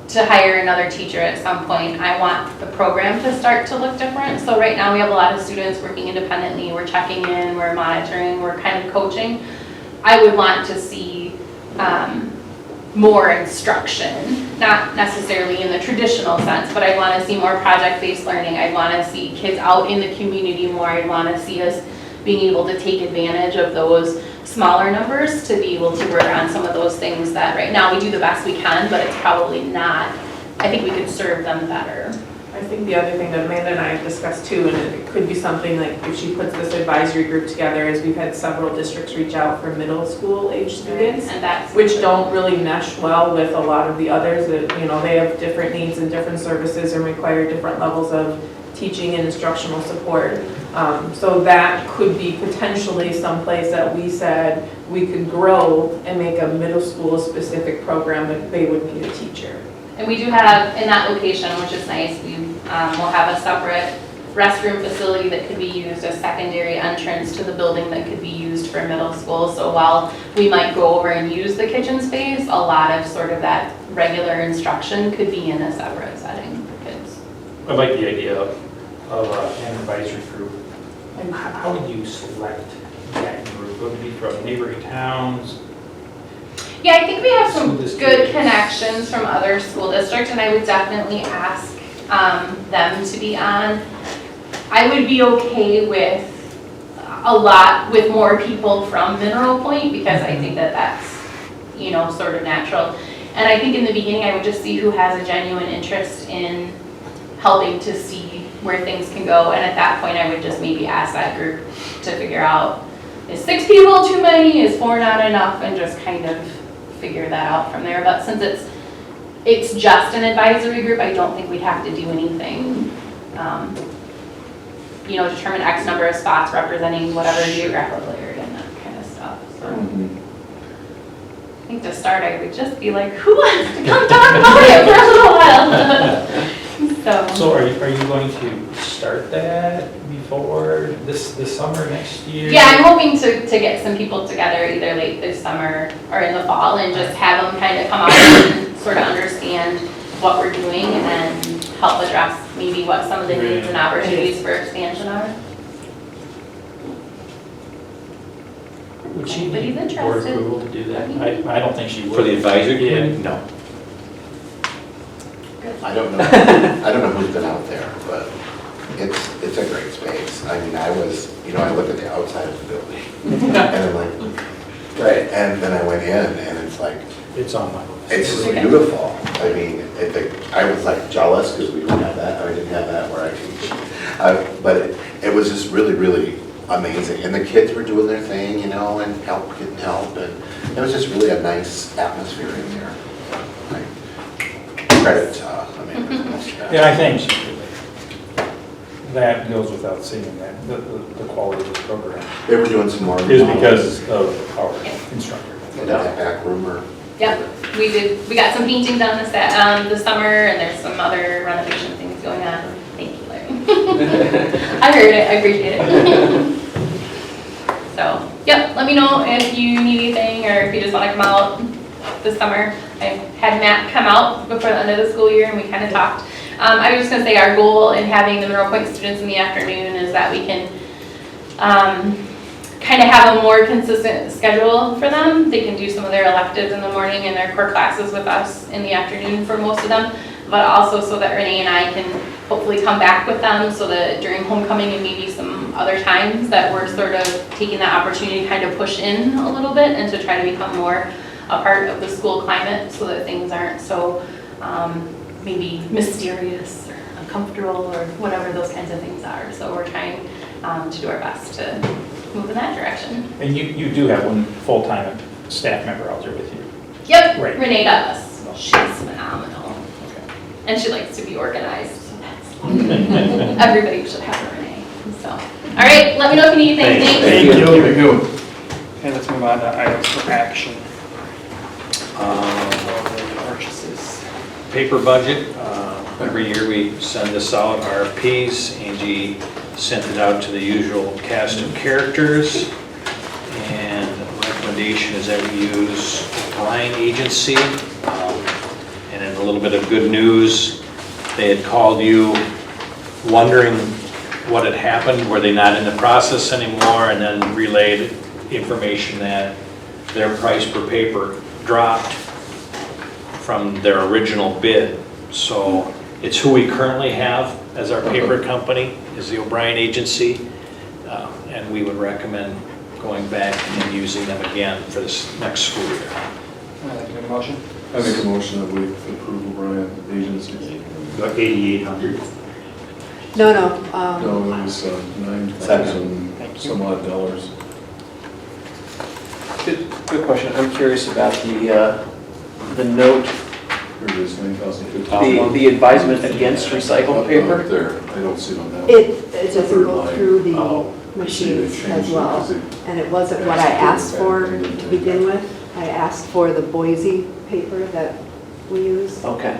Speaker 15: to hire another teacher at some point, I want the program to start to look different. So right now we have a lot of students working independently, we're checking in, we're monitoring, we're kind of coaching. I would want to see more instruction, not necessarily in the traditional sense, but I want to see more project-based learning. I want to see kids out in the community more. I want to see us being able to take advantage of those smaller numbers to be able to work on some of those things that right now we do the best we can, but it's probably not I think we could serve them better.
Speaker 1: I think the other thing that Amanda and I have discussed too, and it could be something like if she puts this advisory group together, is we've had several districts reach out for middle school age students,
Speaker 15: And that's.
Speaker 1: which don't really mesh well with a lot of the others that, you know, they have different needs and different services and require different levels of teaching and instructional support. So that could be potentially someplace that we said we could grow and make a middle school specific program if they would need a teacher.
Speaker 15: And we do have, in that location, which is nice, we will have a separate restroom facility that could be used as secondary entrance to the building that could be used for middle school. So while we might go over and use the kitchen space, a lot of sort of that regular instruction could be in a separate setting for kids.
Speaker 13: I like the idea of an advisory group. And how would you select that group? Would it be from neighboring towns?
Speaker 15: Yeah, I think we have some
Speaker 13: School districts.
Speaker 15: good connections from other school districts, and I would definitely ask them to be on. I would be okay with with more people from Mineral Point, because I think that that's, you know, sort of natural. And I think in the beginning, I would just see who has a genuine interest in helping to see where things can go. And at that point, I would just maybe ask that group to figure out, is 6 people too many? Is 4 not enough? And just kind of figure that out from there. But since it's just an advisory group, I don't think we'd have to do anything. You know, determine X number of spots representing whatever geographical area and that kind of stuff. So I think to start, I would just be like, who wants to come talk about it for a little while?
Speaker 13: So are you going to start that before this summer, next year?
Speaker 15: Yeah, I'm hoping to get some people together either late this summer or in the fall and just have them kind of come out and sort of understand what we're doing and then help address maybe what some of the needs and opportunities for expansion are.
Speaker 13: Would she
Speaker 15: Anybody's
Speaker 13: need board
Speaker 15: interested?
Speaker 13: approval to do that? I don't think she would.
Speaker 4: For the advisory
Speaker 13: Yeah.
Speaker 4: committee? No.
Speaker 16: I don't know who's been out there, but it's a great space. I mean, I look at the outside of the building, and I'm like, right, and then I went in, and it's like,
Speaker 13: It's on my list.
Speaker 16: it's just beautiful. I mean, I was like jealous, because we didn't have that, I didn't have that where I teach. But it was just really, really amazing, and the kids were doing their thing, you know, and getting help, and it was just really a nice atmosphere in there. Credit to Amanda.
Speaker 13: Yeah, I think that goes without saying that the quality of the program
Speaker 16: They were doing some more.
Speaker 13: is because of our instructor.
Speaker 16: In that back room or.
Speaker 15: Yep, we got some painting done this summer, and there's some other renovation things going on. Thank you, Larry. I heard it, I appreciate it. So, yep, let me know if you need anything or if you just want to come out this summer. I had Matt come out before the end of the school year and we kind of talked. I was just going to say our goal in having the Mineral Point students in the afternoon is that we can kind of have a more consistent schedule for them. They can do some of their electives in the morning and their core classes with us in the afternoon for most of them, but also so that Renee and I can hopefully come back with them so that during homecoming and maybe some other times that we're sort of taking that opportunity to kind of push in a little bit and to try to become more a part of the school climate so that things aren't so maybe mysterious or uncomfortable or whatever those kinds of things are. So we're trying to do our best to move in that direction.
Speaker 13: And you do have one full-time staff member out there with you?
Speaker 15: Yep,
Speaker 13: Right.
Speaker 15: Renee Douglas. She's phenomenal. And she likes to be organized. So that's everybody should have a Renee. So, all right, let me know if you need anything.
Speaker 3: Thank you. Okay, let's move on to items for action. Purchases.
Speaker 4: Paper budget, every year we send this out, RFPs. Angie sent it out to the usual cast of characters. And the recommendation is that we use O'Brien Agency. And then a little bit of good news, they had called you wondering what had happened, were they not in the process anymore, and then relayed information that their price per paper dropped from their original bid. So it's who we currently have as our paper company, is the O'Brien Agency. And we would recommend going back and using them again for this next school year.
Speaker 3: I'd like to make a motion.
Speaker 11: I make a motion that we approve O'Brien Agency.
Speaker 13: About 8,800.
Speaker 2: No,
Speaker 11: No, it was $9,000 some odd dollars.
Speaker 8: Good question. I'm curious about the note,
Speaker 11: Here it is, $9,050.
Speaker 8: the advisement against recycled
Speaker 11: Up
Speaker 8: paper.
Speaker 11: there, I don't see it on that.
Speaker 2: it doesn't
Speaker 11: Third
Speaker 2: go
Speaker 11: line.
Speaker 2: through the
Speaker 11: Oh, I see they
Speaker 2: machines
Speaker 11: changed
Speaker 2: as
Speaker 11: it
Speaker 2: well.
Speaker 11: because they-
Speaker 2: And it wasn't what I asked for to begin with. I asked for the Boise paper that we use.
Speaker 8: Okay.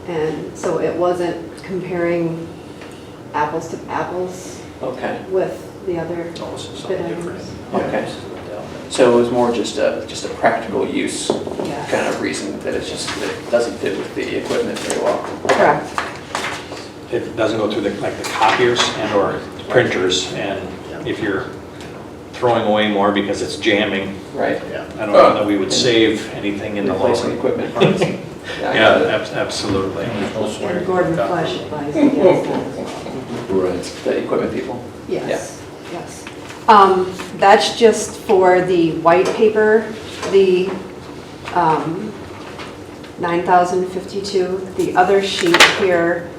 Speaker 2: And so it wasn't comparing apples to apples
Speaker 8: Okay.
Speaker 2: with the other
Speaker 13: Oh, this is
Speaker 2: bid
Speaker 13: something
Speaker 2: items.
Speaker 13: different.
Speaker 8: Okay. So it was more just a practical use
Speaker 2: Yeah.
Speaker 8: kind of reason that that it doesn't fit with the equipment very well.
Speaker 2: Correct.
Speaker 4: It doesn't go through the copiers and or printers, and if you're throwing away more because it's jamming,
Speaker 8: Right.
Speaker 4: I don't know that we would save anything in the long
Speaker 8: Replacing
Speaker 4: run.
Speaker 8: equipment parts.
Speaker 4: Yeah, absolutely.
Speaker 2: And Gordon Flesh advised against that as well.
Speaker 11: Right.
Speaker 8: The equipment people.
Speaker 2: Yes, yes. That's just for the white paper, the 9,052. The other sheet here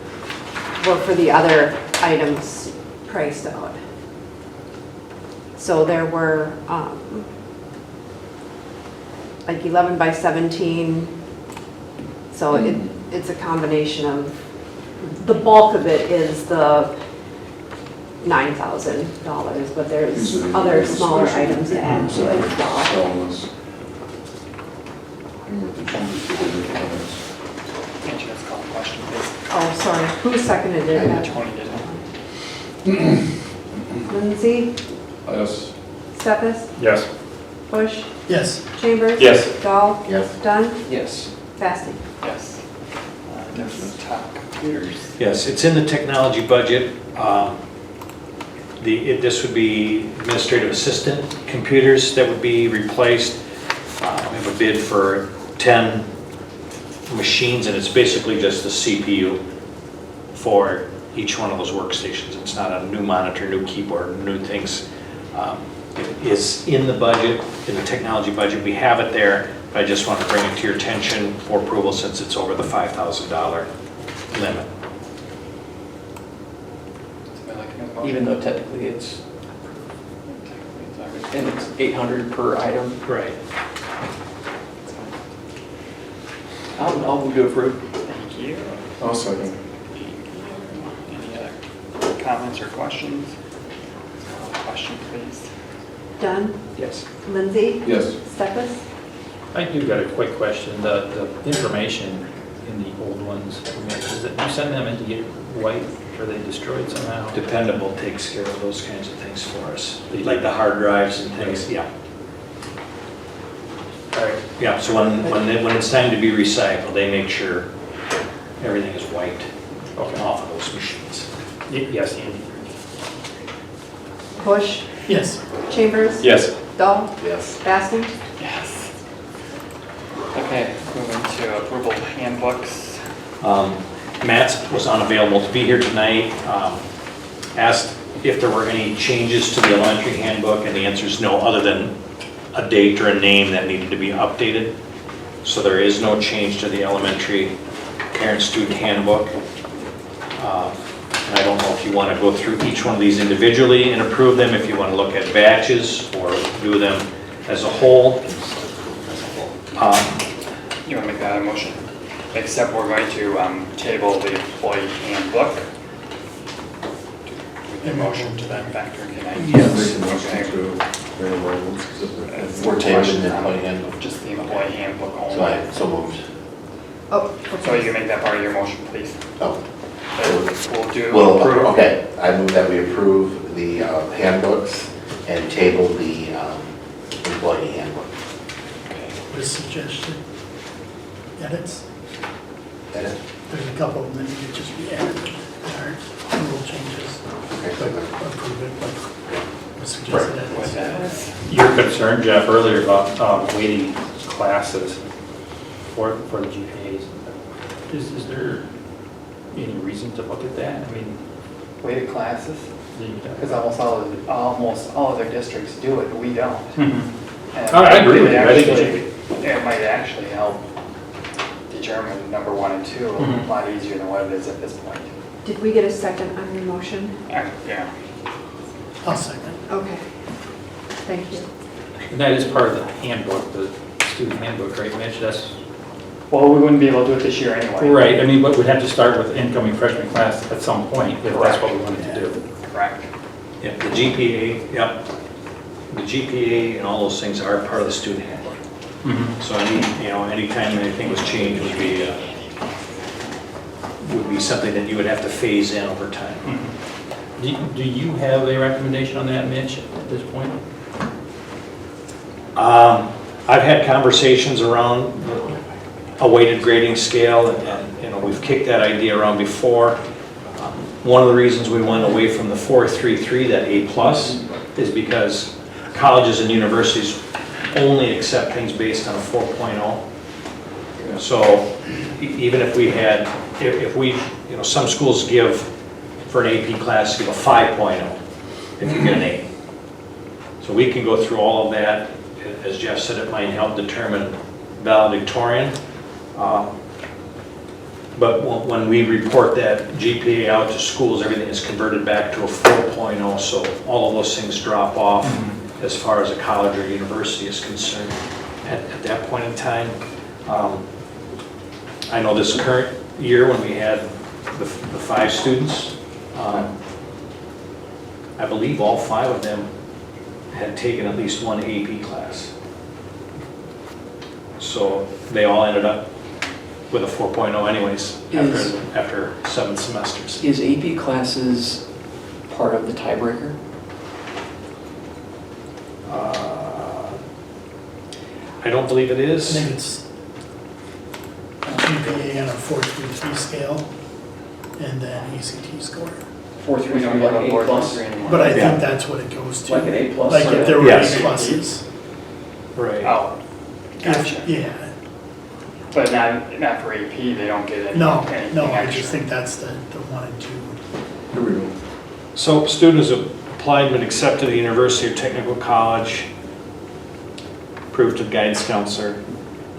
Speaker 2: were for the other items priced out. So there were like 11 by 17. So it's a combination of, the bulk of it is the $9,000, but there's
Speaker 11: These are the
Speaker 2: other smaller
Speaker 11: special
Speaker 2: items to add to it as well.
Speaker 11: Selling this. And with the changes to the comments.
Speaker 3: Can't you just call a question, please?
Speaker 2: Oh, sorry, who seconded it?
Speaker 3: Tony did.
Speaker 2: Lindsay,
Speaker 11: Yes.
Speaker 2: Stefas,
Speaker 13: Yes.
Speaker 2: Bush,
Speaker 14: Yes.
Speaker 2: Chambers?
Speaker 13: Yes.
Speaker 2: Dahl?
Speaker 16: Yes.
Speaker 2: Dunn?
Speaker 8: Yes.
Speaker 2: Basting?
Speaker 3: Yes. Next, top computers.
Speaker 4: Yes, it's in the technology budget. This would be administrative assistant computers that would be replaced. We have a bid for 10 machines, and it's basically just the CPU for each one of those workstations. It's not a new monitor, new keyboard, new things. It is in the budget, in the technology budget. We have it there. I just want to bring it to your attention for approval since it's over the $5,000 limit.
Speaker 3: Somebody like to make a motion?
Speaker 8: Even though technically it's, and it's 800 per item.
Speaker 4: Right.
Speaker 8: I'll move to approve.
Speaker 3: Thank you.
Speaker 11: I'll second.
Speaker 3: Any other comments or questions? Question, please.
Speaker 2: Dunn?
Speaker 8: Yes.
Speaker 2: Lindsay?
Speaker 11: Yes.
Speaker 2: Stefas?
Speaker 13: I do got a quick question. The information in the old ones, is it, you send them in to get wiped or they destroyed somehow?
Speaker 4: Dependable takes care of those kinds of things for us, like the hard drives and things, yeah.
Speaker 13: All right.
Speaker 4: Yeah, so when it's time to be recycled, they make sure everything is wiped off of those machines.
Speaker 13: Yes, Andy.
Speaker 2: Bush?
Speaker 14: Yes.
Speaker 2: Chambers?
Speaker 13: Yes.
Speaker 2: Dahl?
Speaker 16: Yes.
Speaker 2: Basting?
Speaker 3: Yes. Okay, moving to approval of handbooks.
Speaker 4: Matt was unavailable to be here tonight. Asked if there were any changes to the elementary handbook, and the answer is no, other than a date or a name that needed to be updated. So there is no change to the elementary parent-student handbook. And I don't know if you want to go through each one of these individually and approve them, if you want to look at batches or do them as a whole.
Speaker 3: You want to make that a motion? Except we're going to table the employee handbook. Do the motion to that factor, can I?
Speaker 11: Make a motion to very well.
Speaker 16: We're tabling the employee handbook.
Speaker 3: Just the employee handbook
Speaker 16: So I,
Speaker 3: only.
Speaker 16: so moved.
Speaker 2: Oh,
Speaker 3: So you can make that part of your motion, please.
Speaker 16: Oh.
Speaker 3: We'll do
Speaker 16: Well,
Speaker 3: approve.
Speaker 16: okay, I move that we approve the handbooks and table the employee handbook.
Speaker 14: With suggested edits.
Speaker 16: Edit?
Speaker 14: There's a couple of them that you could just be added that aren't little changes.
Speaker 16: Okay, so
Speaker 14: But
Speaker 16: then-
Speaker 14: approve it, but with suggested
Speaker 3: With
Speaker 14: edits.
Speaker 3: that.
Speaker 13: Your concern, Jeff, earlier about weighting classes for the GPAs. Is there any reason to look at that? I mean,
Speaker 3: Weighted classes, because
Speaker 13: because
Speaker 3: almost all other districts do it, but we don't. And
Speaker 13: I agree with you. I think it
Speaker 3: actually- It might actually help determine number 1 and 2 a
Speaker 9: Mhm.
Speaker 3: lot easier than what it is at this point.
Speaker 2: Did we get a second on your motion?
Speaker 3: Yeah.
Speaker 14: I'll second.
Speaker 2: Okay. Thank you.
Speaker 13: And that is part of the handbook, the student handbook, right, Mitch? That's,
Speaker 3: Well, we wouldn't be able to do it this year anyway.
Speaker 13: right, I mean, but we'd have to start with incoming freshman class at some point, if that's what we wanted to do.
Speaker 3: Correct.
Speaker 4: Yeah, the GPA, yep. The GPA and all those things are part of the student handbook. So anytime anything was changed would be something that you would have to phase in over time.
Speaker 13: Do you have a recommendation on that, Mitch, at this point?
Speaker 4: I've had conversations around a weighted grading scale, and we've kicked that idea around before. One of the reasons we went away from the 4.33, that A+, is because colleges and universities only accept things based on a 4.0. So even if we had, some schools give, for an AP class, give a 5.0 if you get an A. So we can go through all of that. As Jeff said, it might help determine valedictorian. But when we report that GPA out to schools, everything is converted back to a 4.0, so all of those things drop off as far as a college or university is concerned at that point in time. I know this current year when we had the 5 students, I believe all 5 of them had taken at least one AP class. So they all ended up with a 4.0 anyways after 7 semesters.
Speaker 8: Is AP classes part of the tiebreaker?
Speaker 4: I don't believe it
Speaker 14: I
Speaker 4: is.
Speaker 14: think it's GPA on a 4.33 scale, and then ACT score.
Speaker 8: 4.33
Speaker 3: We don't have
Speaker 8: like
Speaker 3: a board
Speaker 8: A plus?
Speaker 3: history anymore.
Speaker 14: But I
Speaker 4: Yeah.
Speaker 14: think that's what it goes to.
Speaker 8: Like an A plus?
Speaker 14: Like if there were
Speaker 4: Yes.
Speaker 14: A pluses.
Speaker 4: Right.
Speaker 3: Oh, gotcha.
Speaker 14: Yeah,
Speaker 3: But not for AP, they don't get anything
Speaker 14: no,
Speaker 3: extra.
Speaker 14: I just think that's the 1 and 2.
Speaker 11: Here we go.
Speaker 4: So students have applied and been accepted to the university or technical college, approved to guidance counselor,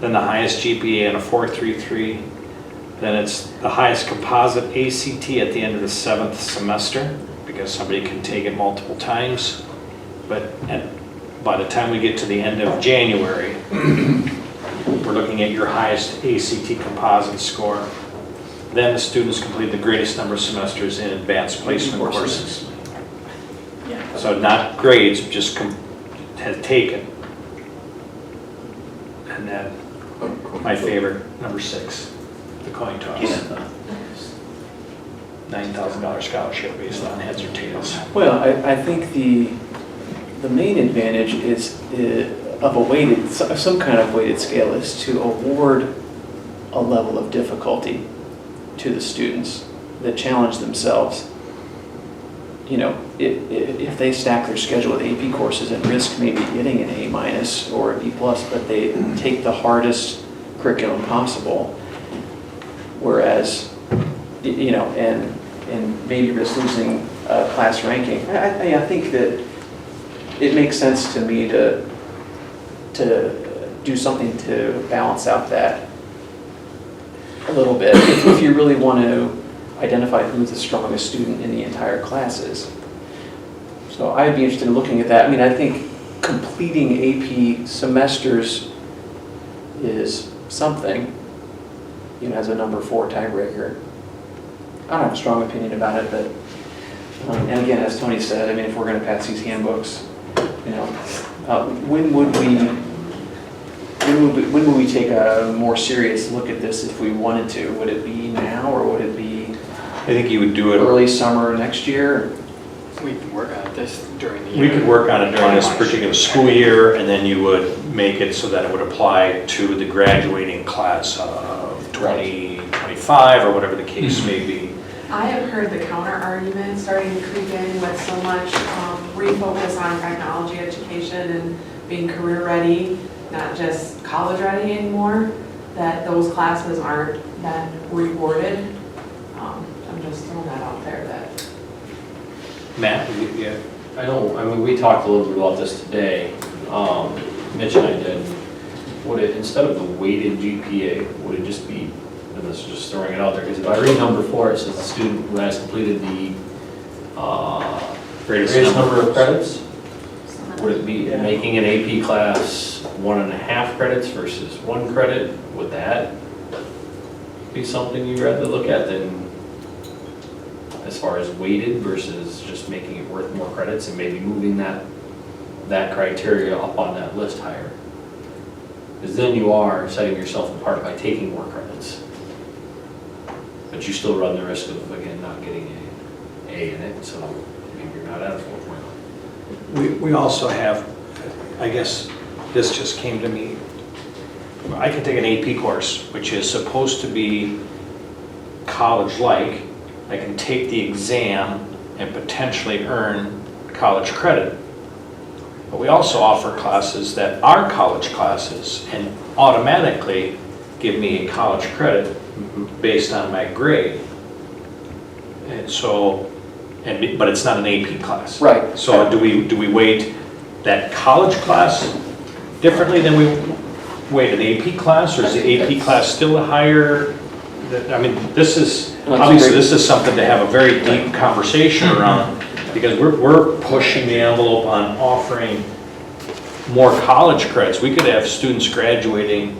Speaker 4: then the highest GPA on a 4.33, then it's the highest composite ACT at the end of the 7th semester, because somebody can take it multiple times. But by the time we get to the end of January, we're looking at your highest ACT composite score. Then the students complete the greatest number of semesters in advanced placement courses. So not grades, just has taken. And then my favorite, number 6, the coin toss. $9,000 scholarship based on heads or tails.
Speaker 8: Well, I think the main advantage is of a weighted, some kind of weighted scale is to award a level of difficulty to the students that challenge themselves. If they stack their schedule with AP courses and risk maybe getting an A- or a B+, but they take the hardest curriculum possible, whereas, and maybe risk losing class ranking. I think that it makes sense to me to do something to balance out that a little bit, if you really want to identify who the strongest student in the entire class is. So I'd be interested in looking at that. I mean, I think completing AP semesters is something, as a number 4 tiebreaker. I don't have a strong opinion about it, but, and again, as Tony said, I mean, if we're going to pass these handbooks, when would we take a more serious look at this if we wanted to? Would it be now, or would it be
Speaker 4: I think you would do it.
Speaker 8: early summer next year?
Speaker 3: We can work on this during the year.
Speaker 4: We could work on it during this particular school year, and then you would make it so that it would apply to the graduating class of 2025, or whatever the case may be.
Speaker 1: I have heard the counter argument starting to creep in with so much refocus on technology education and being career ready, not just college ready anymore, that those classes aren't that rewarded. I'm just throwing that out there that.
Speaker 4: Matt, yeah.
Speaker 17: We talked a little bit about this today, Mitch and I did.
Speaker 13: would it, instead of the weighted GPA, would it just be, and this is just throwing it out there, because if I read number 4, it says the student who has completed the greatest number of credits? Would it be making an AP class 1.5 credits versus 1 credit? Would that be something you'd rather look at than, as far as weighted versus just making it worth more credits and maybe moving that criteria up on that list higher? Because then you are setting yourself apart by taking more credits. But you still run the risk of, again, not getting an A in it, so maybe you're not at a 4.0.
Speaker 4: We also have, I guess this just came to me, I can take an AP course, which is supposed to be college-like. I can take the exam and potentially earn college credit. But we also offer classes that are college classes and automatically give me a college credit based on my grade. And so, but it's not an AP class.
Speaker 8: Right.
Speaker 4: So do we weight that college class differently than we weight an AP class, or is the AP class still a higher? I mean, this is, obviously this is something to have a very deep conversation around, because we're pushing the envelope on offering more college credits. We could have students graduating,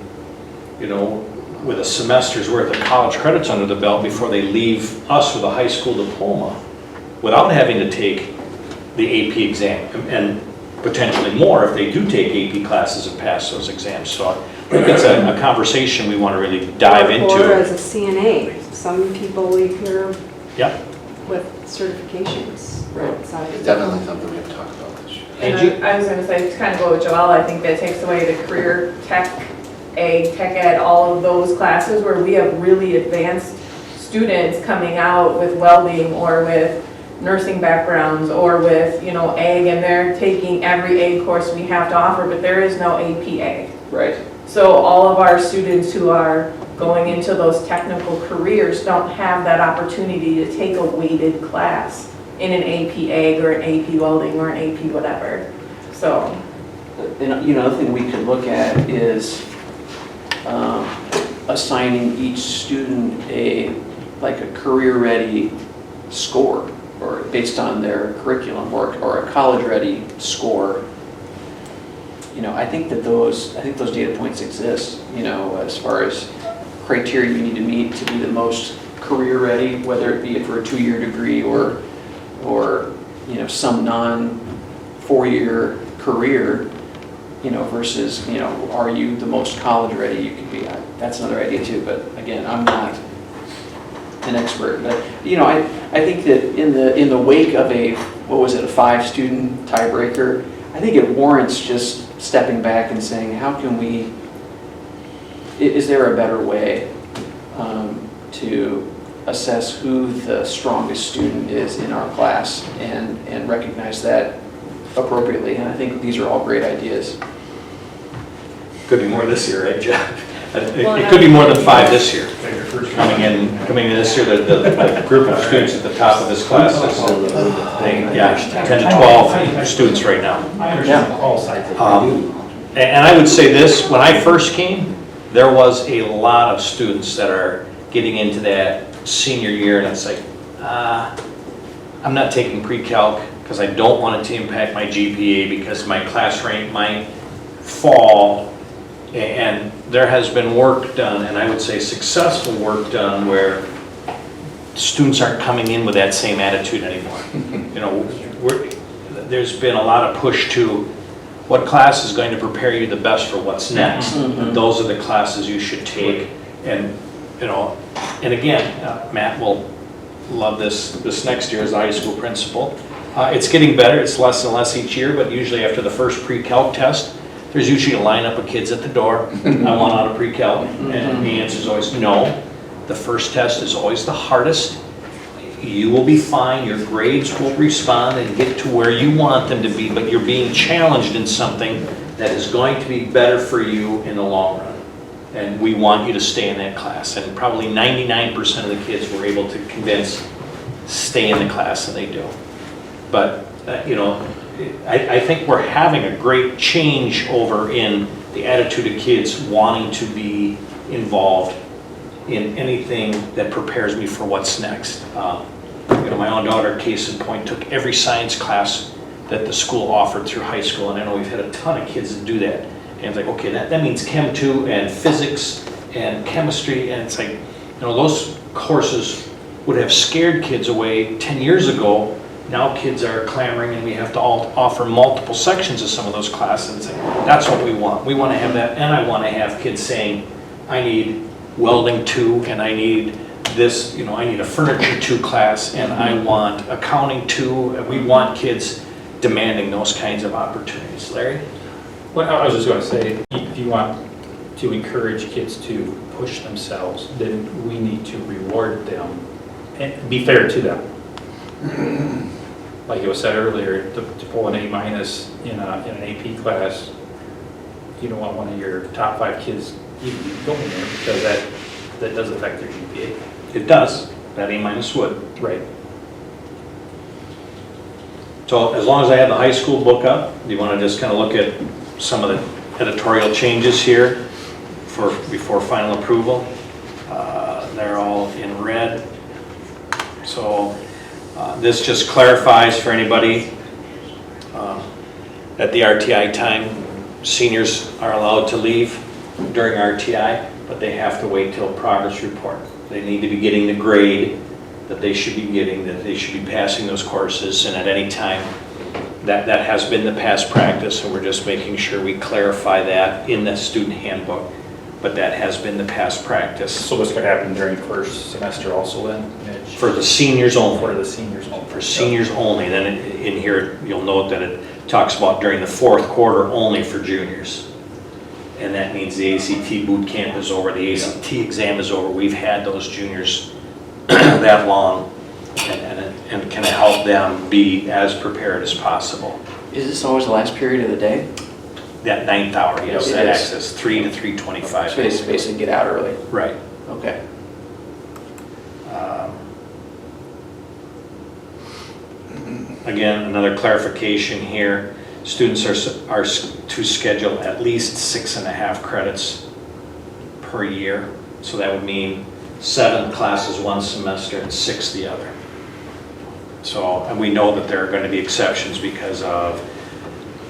Speaker 4: you know, with a semester's worth of college credits under the belt before they leave us with a high school diploma, without having to take the AP exam, and potentially more if they do take AP classes and pass those exams. So I think it's a conversation we want to really dive into.
Speaker 2: Or as a CNA, some people leave here
Speaker 4: Yep.
Speaker 2: with certifications. outside.
Speaker 16: It's definitely something we have to talk about this year.
Speaker 1: And I was gonna say, to kind of go with Joelle, I think that takes away the career tech, tech ed, all of those classes where we have really advanced students coming out with welding or with nursing backgrounds or with, you know, ag, and they're taking every ag course we have to offer, but there is no APA.
Speaker 8: Right.
Speaker 1: So all of our students who are going into those technical careers don't have that opportunity to take a weighted class in an AP ag or an AP welding or an AP whatever. So.
Speaker 8: And, you know, another thing we could look at is assigning each student a career-ready score, or based on their curriculum, or a college-ready score. You know, I think those data points exist, you know, as far as criteria you need to meet to be the most career-ready, whether it be for a 2-year degree or you know, some non-4-year career, you know, versus, you know, are you the most college-ready you can be? That's another idea too, but again, I'm not an expert. But, you know, I think that in the wake of a 5-student tiebreaker, I think it warrants just stepping back and saying, how can we, is there a better way to assess who the strongest student is in our class and recognize that appropriately? And I think these are all great ideas.
Speaker 4: Could be more this year, right, Jeff? It could be more than 5 this year. Coming in this year, the group of students at the top of this class is 10 to 12 students right now. And I would say this, when I first came, there was a lot of students that are getting into that senior year, and it's like, I'm not taking pre-calc because I don't want it to impact my GPA because my class rank might fall. And there has been work done, and I would say successful work done, where students aren't coming in with that same attitude anymore. You know, there's been a lot of push to what class is going to prepare you the best for what's next. And those are the classes you should take. And, you know, and again, Matt will love this next year as a high school principal. It's getting better. It's less and less each year, but usually after the first pre-calc test, there's usually a lineup of kids at the door. I want out of pre-calc, and the answer is always no. The first test is always the hardest. You will be fine, your grades will respond and get to where you want them to be, but you're being challenged in something that is going to be better for you in the long run. And we want you to stay in that class. And probably 99% of the kids we're able to convince stay in the class, and they do. But, you know, I think we're having a great change over in the attitude of kids wanting to be involved in anything that prepares me for what's next. My own daughter, case in point, took every science class that the school offered through high school, and I know we've had a ton of kids that do that. And it's like, okay, that means Chem 2 and physics and chemistry, and it's like, those courses would have scared kids away 10 years ago. Now kids are clamoring, and we have to offer multiple sections of some of those classes. It's like, that's what we want. We want to have that, and I want to have kids saying, I need welding 2, and I need this, I need a furniture 2 class, and I want accounting 2. We want kids demanding those kinds of opportunities. Larry?
Speaker 13: Well, I was just going to say, if you want to encourage kids to push themselves, then we need to reward them and be fair to them. Like it was said earlier, to pull an A- in an AP class, you don't want one of your top 5 kids even going there, because that does affect their GPA.
Speaker 4: It does. That A- would.
Speaker 13: Right.
Speaker 4: So as long as I have the high school book up, do you want to just kind of look at some of the editorial changes here before final approval? They're all in red. So this just clarifies for anybody at the RTI time, seniors are allowed to leave during RTI, but they have to wait till progress report. They need to be getting the grade that they should be getting, that they should be passing those courses, and at any time, that has been the past practice, and we're just making sure we clarify that in the student handbook, but that has been the past practice.
Speaker 13: So what's going to happen during first semester also then, Mitch?
Speaker 4: For the seniors only.
Speaker 13: For the seniors only.
Speaker 4: For seniors only, then in here, you'll note that it talks about during the 4th quarter only for juniors. And that means the ACT boot camp is over, the ACT exam is over. We've had those juniors that long, and can help them be as prepared as possible.
Speaker 8: Is this always the last period of the day?
Speaker 4: That 9th hour, yes,
Speaker 8: It
Speaker 4: that
Speaker 8: is.
Speaker 4: access, 3 to 3:25.
Speaker 8: So it's basically get out early.
Speaker 4: Right.
Speaker 8: Okay.
Speaker 4: Again, another clarification here. Students are to schedule at least 6.5 credits per year. So that would mean 7 classes one semester and 6 the other. So, and we know that there are going to be exceptions because of,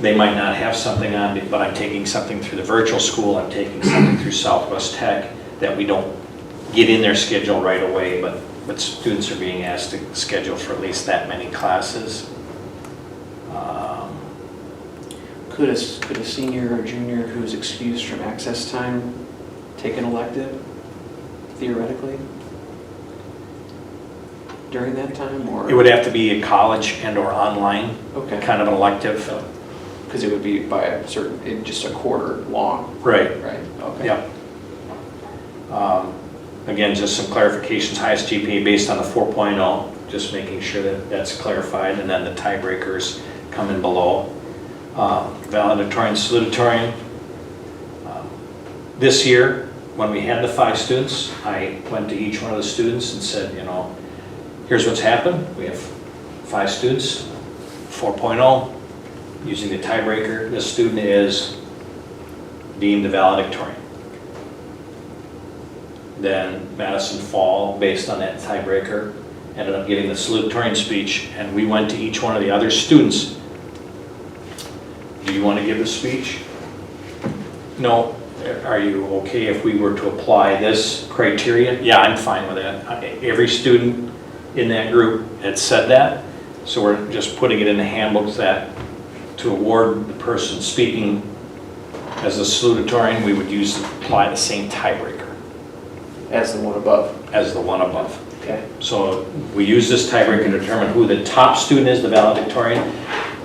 Speaker 4: they might not have something on, but I'm taking something through the virtual school, I'm taking something through Southwest Tech, that we don't get in their schedule right away, but students are being asked to schedule for at least that many classes.
Speaker 8: Could a senior or junior who's excused from access time take an elective, theoretically, during that time, or?
Speaker 4: It would have to be a college and or online,
Speaker 8: Okay.
Speaker 4: kind of an elective.
Speaker 8: Because it would be by a certain, just a quarter long.
Speaker 4: Right.
Speaker 8: Right, okay.
Speaker 4: Yep. Again, just some clarifications, highest GPA based on the 4.0, just making sure that that's clarified, and then the tiebreakers come in below. Valedictorian, salutatorian. This year, when we had the 5 students, I went to each one of the students and said, here's what's happened. We have 5 students, 4.0, using the tiebreaker. This student is deemed the valedictorian. Then Madison Fall, based on that tiebreaker, ended up getting the salutatorian speech, and we went to each one of the other students. Do you want to give the speech? No. Are you okay if we were to apply this criteria? Yeah, I'm fine with that. Every student in that group had said that, so we're just putting it in the handbooks that to award the person speaking as a salutatorian, we would apply the same tiebreaker.
Speaker 8: As the one above?
Speaker 4: As the one above.
Speaker 8: Okay.
Speaker 4: So we use this tiebreaker to determine who the top student is, the valedictorian,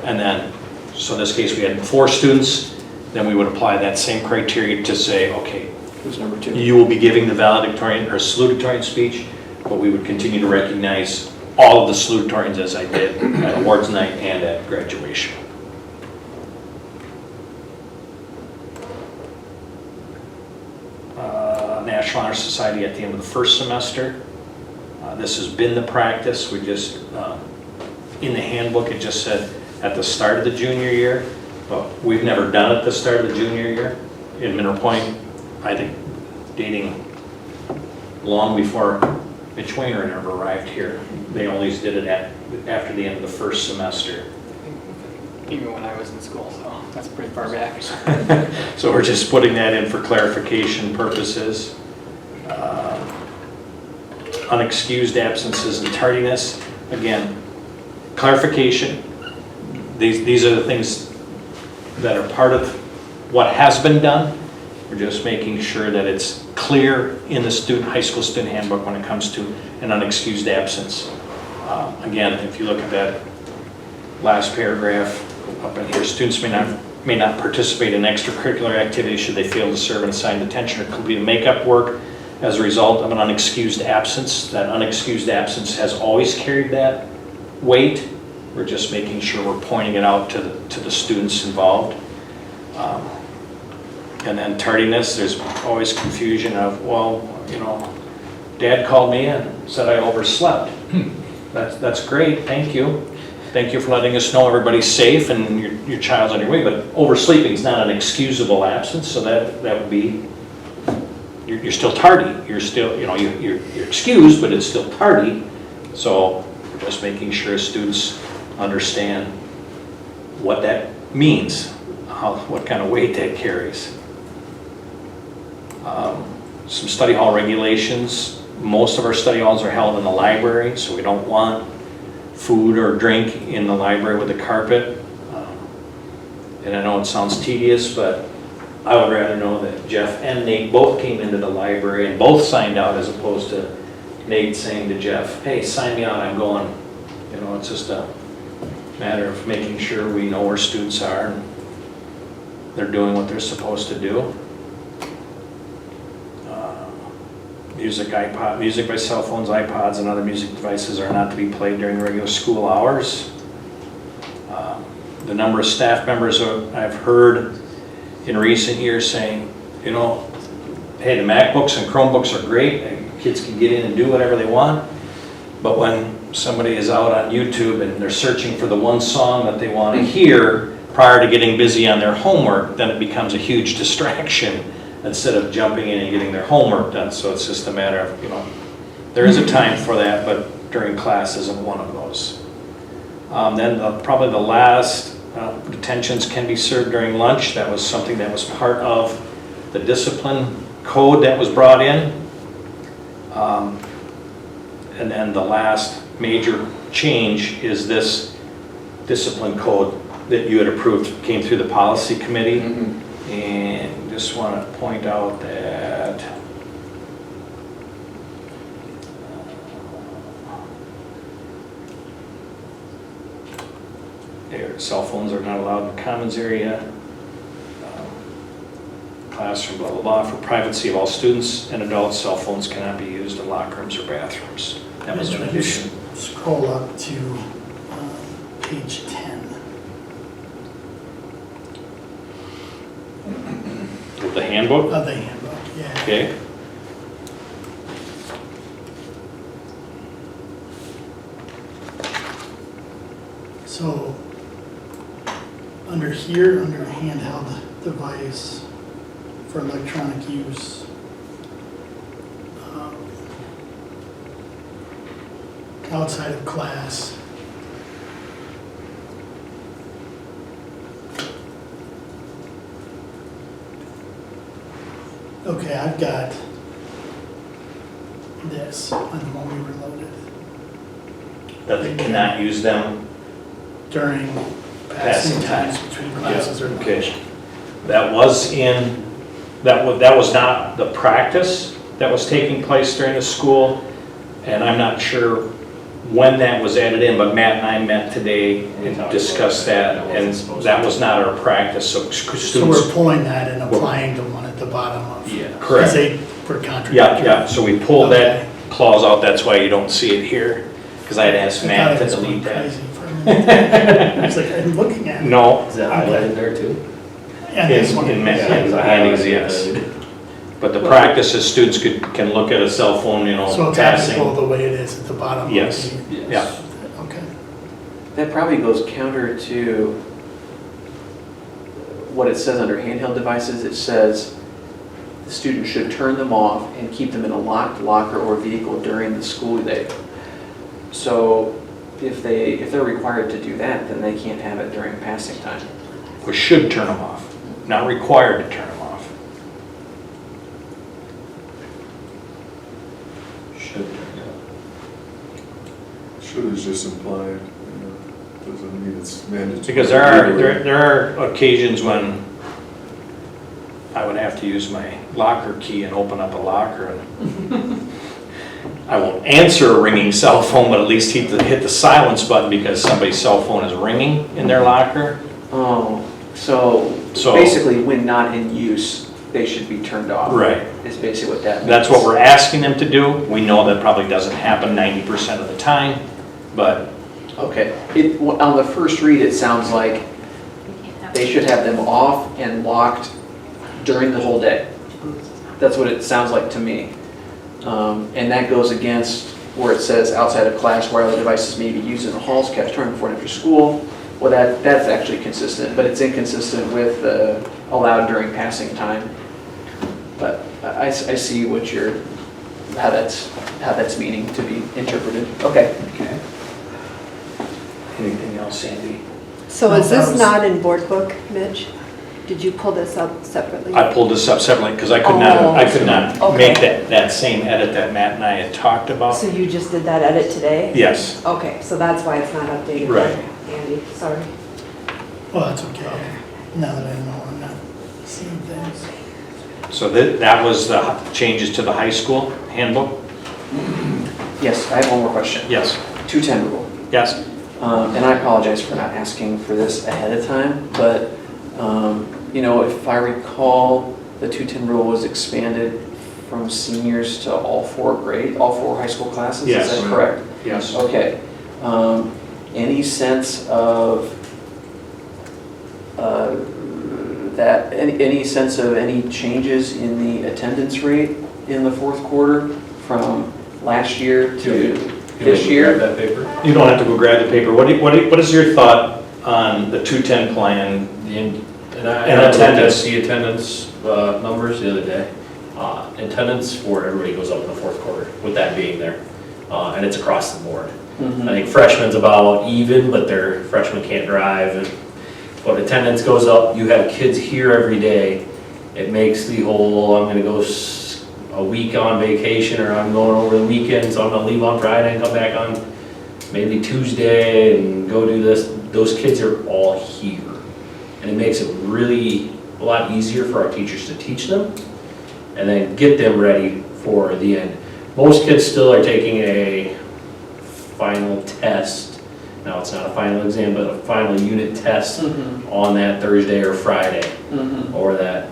Speaker 4: and then, so in this case we had 4 students, then we would apply that same criteria to say, okay,
Speaker 8: who's number 2?
Speaker 4: You will be giving the valedictorian or salutatorian speech, but we would continue to recognize all of the salutatorians as I did at awards night and at graduation. National Honor Society at the end of the first semester. This has been the practice. We just, in the handbook, it just said at the start of the junior year, but we've never done it at the start of the junior year. in Minter Point, I think dating long before Mitch Wainwright ever arrived here. They always did it after the end of the first semester.
Speaker 3: Even when I was in school, so that's pretty far back.
Speaker 4: So we're just putting that in for clarification purposes. Unexcused absences and tardiness, again, clarification. These are the things that are part of what has been done. We're just making sure that it's clear in the high school student handbook when it comes to an unexcused absence. Again, if you look at that last paragraph up in here, students may not participate in extracurricular activities should they fail to serve and assigned attention or complete makeup work as a result of an unexcused absence. That unexcused absence has always carried that weight. We're just making sure we're pointing it out to the students involved. And then tardiness, there's always confusion of, well, you know, Dad called me and said I overslept. That's great, thank you. Thank you for letting us know everybody's safe and your child's on your way, but oversleeping is not an excusable absence, so that would be, you're still tardy. You're still, you know, you're excused, but it's still tardy. So we're just making sure students understand what that means, what kind of weight that carries. Some study hall regulations. Most of our study halls are held in the library, so we don't want food or drink in the library with the carpet. And I know it sounds tedious, but I would rather know that Jeff and Nate both came into the library and both signed out as opposed to Nate saying to Jeff, hey, sign me out, I'm going. You know, it's just a matter of making sure we know where students are and they're doing what they're supposed to do. Music by cell phones, iPods, and other music devices are not to be played during regular school hours. The number of staff members I've heard in recent years saying, you know, hey, the MacBooks and Chromebooks are great, and kids can get in and do whatever they want, but when somebody is out on YouTube and they're searching for the one song that they want to hear prior to getting busy on their homework, then it becomes a huge distraction instead of jumping in and getting their homework done. So it's just a matter of, you know, there is a time for that, but during class isn't one of those. Then probably the last, detentions can be served during lunch. That was something that was part of the discipline code that was brought in. And then the last major change is this discipline code that you had approved, came through the policy committee. And just want to point out that cell phones are not allowed in the commons area. Classroom, blah, blah, blah. For privacy of all students and adults, cell phones cannot be used in locker rooms or bathrooms. That was an addition.
Speaker 14: Scroll up to page 10.
Speaker 4: With the handbook?
Speaker 14: Of the handbook, yeah.
Speaker 4: Okay.
Speaker 14: So, under here, under handheld device for electronic use, outside of class, okay, I've got this on the one we were loaded
Speaker 4: That they cannot use them
Speaker 14: during passing times between classes or lunch.
Speaker 4: Okay. That was that was not the practice that was taking place during the school, and I'm not sure when that was added in, but Matt and I met today and discussed that, and that was not our practice, so students.
Speaker 14: So we're pulling that and applying the one at the bottom of.
Speaker 4: Yeah, correct.
Speaker 14: Because they were contradictory.
Speaker 4: Yeah, so we pulled that clause out, that's why you don't see it here, because I had asked Matt to delete that.
Speaker 14: I was like, I'm looking at it.
Speaker 4: No.
Speaker 12: Is that highlighted there too?
Speaker 14: And this one.
Speaker 4: In Manning's, yes. But the practice is students can look at a cell phone, you know,
Speaker 14: So it's
Speaker 4: passing.
Speaker 14: applicable the way it is at the bottom. of
Speaker 4: Yes,
Speaker 14: the-
Speaker 4: yeah.
Speaker 14: Okay.
Speaker 8: That probably goes counter to what it says under handheld devices, it says the student should turn them off and keep them in a locked locker or vehicle during the school day. So if they're required to do that, then they can't have it during passing time.
Speaker 4: We should turn them off, not required to turn them off. Should turn them off.
Speaker 11: Should is just implied, doesn't mean it's mandatory.
Speaker 4: Because there are occasions when I would have to use my locker key and open up a locker, and I won't answer a ringing cell phone, but at least hit the silence button because somebody's cell phone is ringing in their locker.
Speaker 8: Oh, so basically when not in use, they should be turned off.
Speaker 4: Right.
Speaker 8: Is basically what that means.
Speaker 4: That's what we're asking them to do. We know that probably doesn't happen 90% of the time, but.
Speaker 8: Okay. On the first read, it sounds like they should have them off and locked during the whole day. That's what it sounds like to me. And that goes against where it says outside of class, wireless devices may be used in the halls, cafeteria, before and after school. Well, that's actually consistent, but it's inconsistent with allowed during passing time. But I see how that's meaning to be interpreted. Okay.
Speaker 4: Okay. Anything else, Sandy?
Speaker 2: So is this not in board book, Mitch? Did you pull this up separately?
Speaker 4: I pulled this up separately because I could not make that same edit that Matt and I had talked about.
Speaker 2: So you just did that edit today?
Speaker 4: Yes.
Speaker 2: Okay, so that's why it's not updated.
Speaker 4: Right.
Speaker 2: Andy, sorry.
Speaker 14: Well, that's okay. Now that I know I'm not seeing things.
Speaker 4: So that was the changes to the high school handbook?
Speaker 8: Yes, I have one more question.
Speaker 4: Yes.
Speaker 8: 210 rule.
Speaker 4: Yes.
Speaker 8: And I apologize for not asking for this ahead of time, but if I recall, the 210 rule was expanded from seniors to all four high school classes,
Speaker 4: Yes.
Speaker 8: Is that correct?
Speaker 4: Yes.
Speaker 8: Okay. Any sense of any sense of any changes in the attendance rate in the fourth quarter from last year to this year?
Speaker 12: That paper?
Speaker 4: You don't have to go grab the paper. What is your thought on the 210 plan?
Speaker 12: And I looked at the attendance numbers the other day. Attendance for everybody goes up in the fourth quarter, with that being there. And it's across the board.
Speaker 8: Mhm.
Speaker 12: I think freshmen's about even, but their freshmen can't drive. But attendance goes up. You have kids here every day. It makes the whole, I'm gonna go a week on vacation, or I'm going over the weekend, so I'm gonna leave on Friday and come back on maybe Tuesday and go do this. Those kids are all here. And it makes it really a lot easier for our teachers to teach them and then get them ready for the end. Most kids still are taking a final test. Now, it's not a final exam, but a final unit test on that Thursday or Friday, or that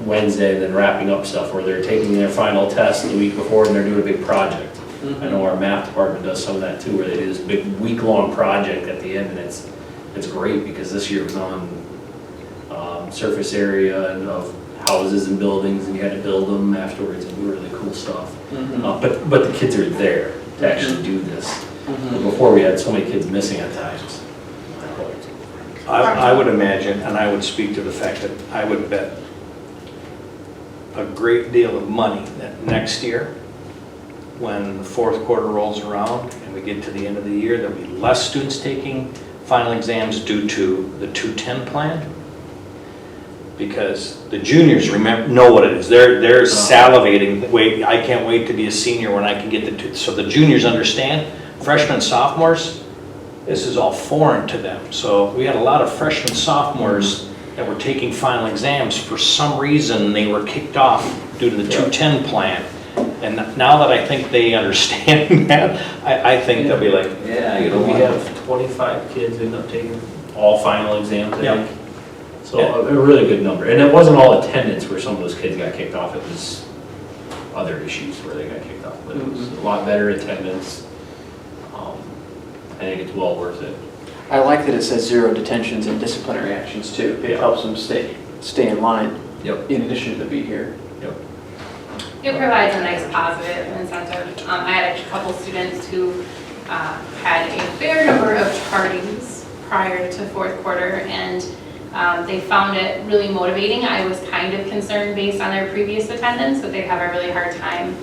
Speaker 12: Wednesday, then wrapping up stuff, where they're taking their final test the week before and they're doing a big project. I know our math department does some of that too, where they do this big week-long project at the end, and it's great because this year it was on surface area and of houses and buildings, and you had to build them afterwards and do really cool stuff. But the kids are there to actually do this. Before, we had so many kids missing at times.
Speaker 4: I would imagine, and I would speak to the fact that I would bet a great deal of money that next year, when the fourth quarter rolls around and we get to the end of the year, there'll be less students taking final exams due to the 210 plan. Because the juniors know what it is. They're salivating, wait, I can't wait to be a senior when I can get the so the juniors understand. Freshmen, sophomores, this is all foreign to them. So we had a lot of freshmen, sophomores that were taking final exams. For some reason, they were kicked off due to the 210 plan. And now that I think they understand that, I think they'll be like, yeah, you know
Speaker 12: We
Speaker 4: what?
Speaker 12: have 25 kids end up taking all final exams, I
Speaker 4: Yeah.
Speaker 12: think. So a really good number. And it wasn't all attendance where some of those kids got kicked off. It was other issues where they got kicked off. But it was a lot better attendance. I think it's well worth it.
Speaker 8: I like that it says 0 detentions and disciplinary actions too. It helps them stay in line.
Speaker 12: Yep.
Speaker 8: In addition to be here.
Speaker 12: Yep.
Speaker 15: It provides a nice positive incentive. I had a couple students who had a fair number of tardies prior to fourth quarter, and They found it really motivating. I was kind of concerned based on their previous attendance that they'd have a really hard time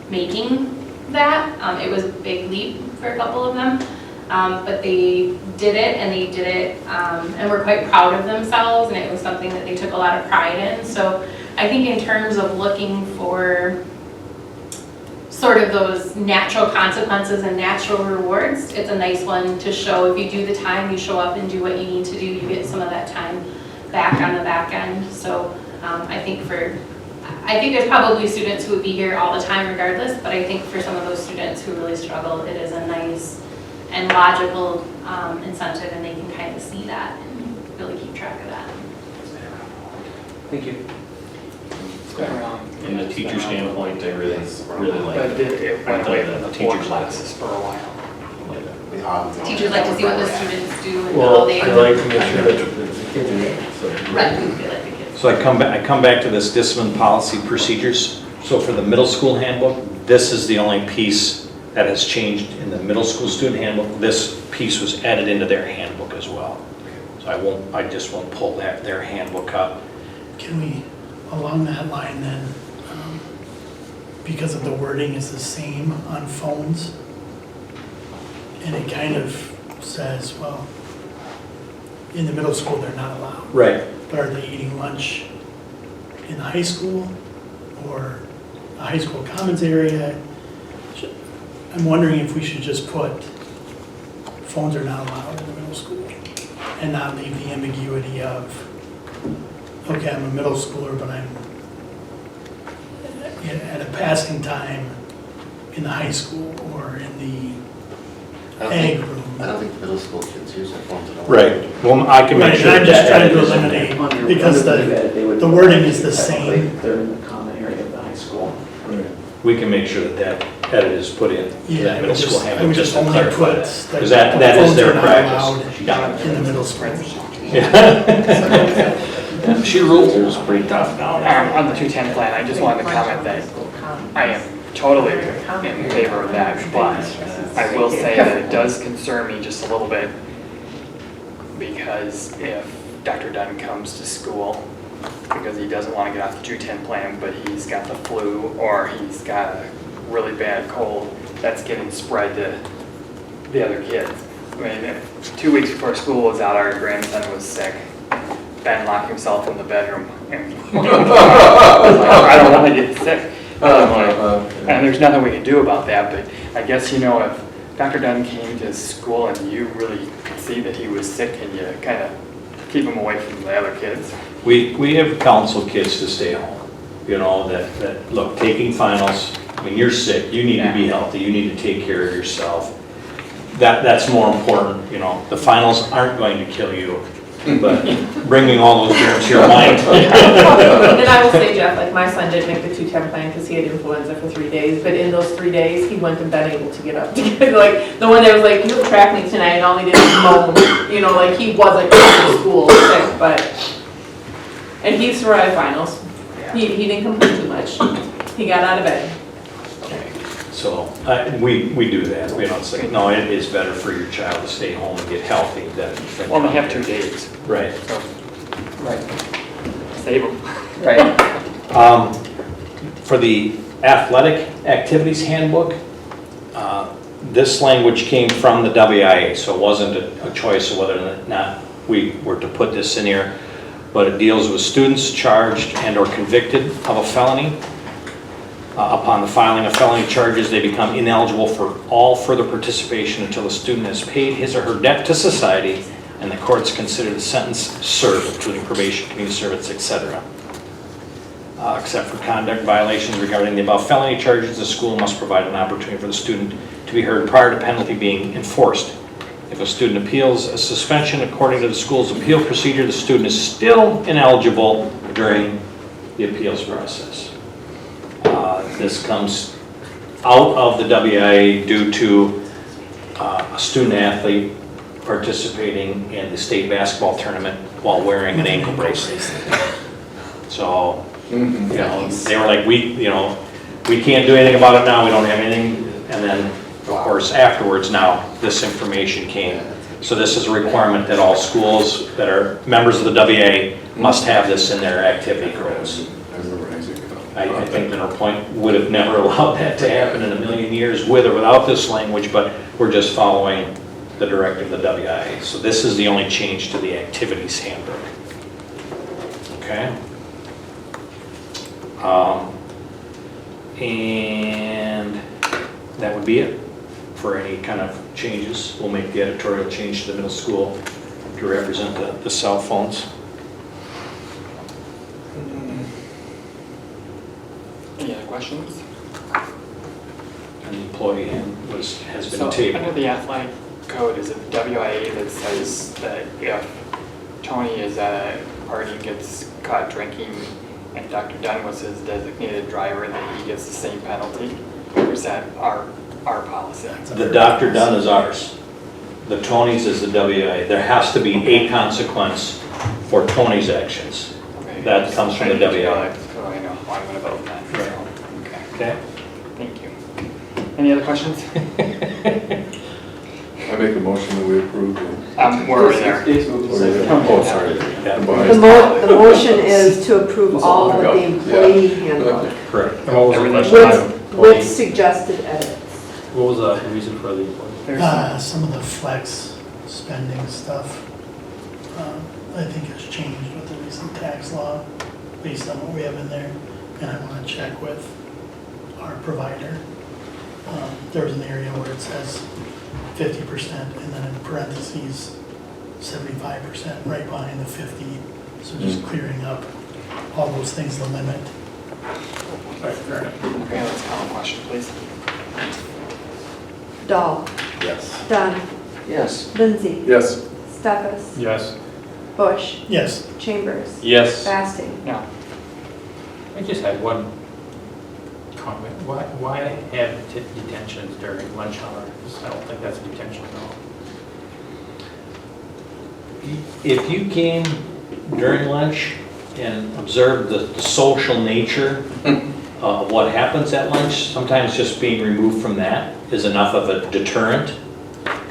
Speaker 15: making that. It was a big leap for a couple of them, but they did it, and they did it and were quite proud of themselves, and it was something that they took a lot of pride in. So I think in terms of looking for sort of those natural consequences and natural rewards, it's a nice one to show. If you do the time, you show up and do what you need to do, you get some of that time back on the back end. So I think there's probably students who would be here all the time regardless, but I think for some of those students who really struggle, it is a nice and logical incentive, and they can kind of see that and really keep track of that.
Speaker 8: Thank you.
Speaker 12: From the teacher standpoint, I really like
Speaker 3: But it went away from the
Speaker 12: teacher
Speaker 3: board classes for a while.
Speaker 15: Teachers like to see what the students do and how
Speaker 13: Well,
Speaker 15: they.
Speaker 13: I like to make sure that the kids are there, so.
Speaker 15: Right, they like the kids.
Speaker 4: So I come back to this discipline policy procedures. So for the middle school handbook, this is the only piece that has changed in the middle school student handbook. This piece was added into their handbook as well. So I just won't pull their handbook up.
Speaker 14: Can we, along that line then, because of the wording is the same on phones, and it kind of says, well, in the middle school, they're not allowed.
Speaker 4: Right.
Speaker 14: But are they eating lunch in the high school or a high school commons area? I'm wondering if we should just put phones are not allowed in the middle school and not leave the ambiguity of, okay, I'm a middle schooler, but I'm at a passing time in the high school or in the ag room.
Speaker 16: I don't think middle school kids use their phones at all.
Speaker 4: Right. Well, I can make
Speaker 14: Right,
Speaker 4: sure.
Speaker 14: and I'm just trying to
Speaker 8: Under-
Speaker 14: eliminate,
Speaker 8: under
Speaker 14: because
Speaker 8: that, they would-
Speaker 14: the wording is the same.
Speaker 8: They're in the common area of the high school.
Speaker 4: We can make sure that edit is put in
Speaker 14: Yeah,
Speaker 4: that middle school
Speaker 14: I
Speaker 4: handbook,
Speaker 14: would
Speaker 4: just
Speaker 14: just
Speaker 4: to
Speaker 14: only
Speaker 4: clarify
Speaker 14: put
Speaker 4: that. Because that is
Speaker 14: phones
Speaker 4: their
Speaker 14: are not
Speaker 4: practice.
Speaker 14: allowed in the middle school.
Speaker 4: She rules pretty tough now.
Speaker 3: On the 210 plan, I just wanted to comment that I am totally in favor of that, but I will say that it does concern me just a little bit, because if Dr. Dunn comes to school because he doesn't want to get off the 210 plan, but he's got the flu or he's got a really bad cold, that's getting spread to the other kids. I mean, if 2 weeks before school was out, our grandson was sick. Ben locked himself in the bedroom and I don't want to get sick. And there's nothing we can do about that, but I guess, if Dr. Dunn came to school and you really could see that he was sick, and you kind of keep him away from the other kids.
Speaker 4: We have counseled kids to stay home, that look, taking finals, when you're sick, you need to be healthy, you need to take care of yourself. That's more important, the finals aren't going to kill you, but bringing all those germs to your mind.
Speaker 1: And I will say, Jeff, like my son did make the 210 plan because he had influenza for 3 days, but in those 3 days, he went and been able to get up. Like the one that was like, you have track meet tonight, and all he did was moan, like he wasn't going to school sick, and he survived finals. He didn't complain too much. He got out of bed.
Speaker 4: So we do that. It's like, no, it is better for your child to stay home and get healthy than.
Speaker 3: Well, they have 2 days.
Speaker 4: Right.
Speaker 3: So, right. Save them. Right.
Speaker 4: For the athletic activities handbook, this language came from the WIA, so it wasn't a choice of whether or not we were to put this in here, but it deals with students charged and or convicted of a felony. Upon the filing of felony charges, they become ineligible for all further participation until the student has paid his or her debt to society and the courts consider the sentence served, including probation, community service, etc. Except for conduct violations regarding the above felony charges, the school must provide an opportunity for the student to be heard prior to penalty being enforced. If a student appeals a suspension according to the school's appeal procedure, the student is still ineligible during the appeals process. This comes out of the WIA due to a student athlete participating in the state basketball tournament while wearing an ankle bracelet. So, they were like, we can't do anything about it now, we don't have anything. And then, of course, afterwards now, this information came. So this is a requirement that all schools that are members of the WA must have this in their activity codes.
Speaker 11: I remember Isaac.
Speaker 4: I think Mineral Point would have never allowed that to happen in a million years with or without this language, but we're just following the directive of the WIA. So this is the only change to the activities handbook. Okay? And that would be it for any kind of changes. We'll make the editorial change to the middle school to represent the cell phones.
Speaker 3: Any other questions?
Speaker 4: And the employee has been
Speaker 3: So
Speaker 4: tabled.
Speaker 3: under the athletic code, is it the WIA that says that if Tony is at a party and gets caught drinking and Dr. Dunn was his designated driver, that he gets the same penalty? Or is that our policy?
Speaker 4: The Dr. Dunn is ours. The Tony's is the WIA. There has to be a consequence for Tony's actions.
Speaker 3: Okay.
Speaker 4: That comes from the WIA.
Speaker 3: So I know how I'm going to vote then.
Speaker 4: Right.
Speaker 3: So, okay.
Speaker 4: Okay?
Speaker 3: Thank you. Any other questions?
Speaker 11: I make a motion that we approve the.
Speaker 3: We're already there.
Speaker 11: Oh, sorry.
Speaker 2: The motion is to approve all of the employee handbook
Speaker 4: Correct.
Speaker 13: And what was the
Speaker 3: Everything
Speaker 13: question?
Speaker 2: with suggested edits.
Speaker 13: What was the reason for the employee?
Speaker 14: Some of the flex spending stuff, I think has changed with the recent tax law based on what we have in there. And I want to check with our provider. There was an area where it says 50% and then in parentheses, 75% right behind the 50. So just clearing up all those things, the limit.
Speaker 3: Okay, let's call a question, please.
Speaker 2: Dahl,
Speaker 16: Yes.
Speaker 2: Dunn,
Speaker 8: Yes.
Speaker 2: Lindsay,
Speaker 11: Yes.
Speaker 2: Stefas,
Speaker 13: Yes.
Speaker 2: Bush,
Speaker 14: Yes.
Speaker 2: Chambers,
Speaker 13: Yes.
Speaker 2: Basting.
Speaker 3: No.
Speaker 13: I just had one comment. Why have detentions during lunch hours? I don't think that's detention at all.
Speaker 4: If you came during lunch and observed the social nature of what happens at lunch, sometimes just being removed from that is enough of a deterrent.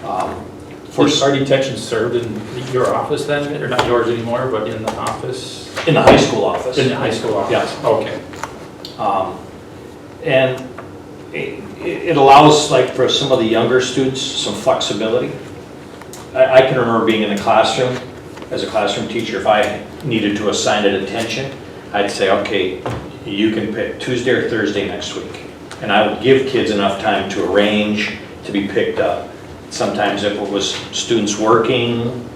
Speaker 13: Are detentions served in your office then, or not yours anymore, but in the office?
Speaker 4: In the high school office.
Speaker 13: In the high school office?
Speaker 4: Yes.
Speaker 13: Okay.
Speaker 4: And it allows, like, for some of the younger students, some flexibility. I can remember being in the classroom, as a classroom teacher, if I needed to assign a detention, I'd say, okay, you can pick Tuesday or Thursday next week. And I would give kids enough time to arrange to be picked up. Sometimes if it was students working,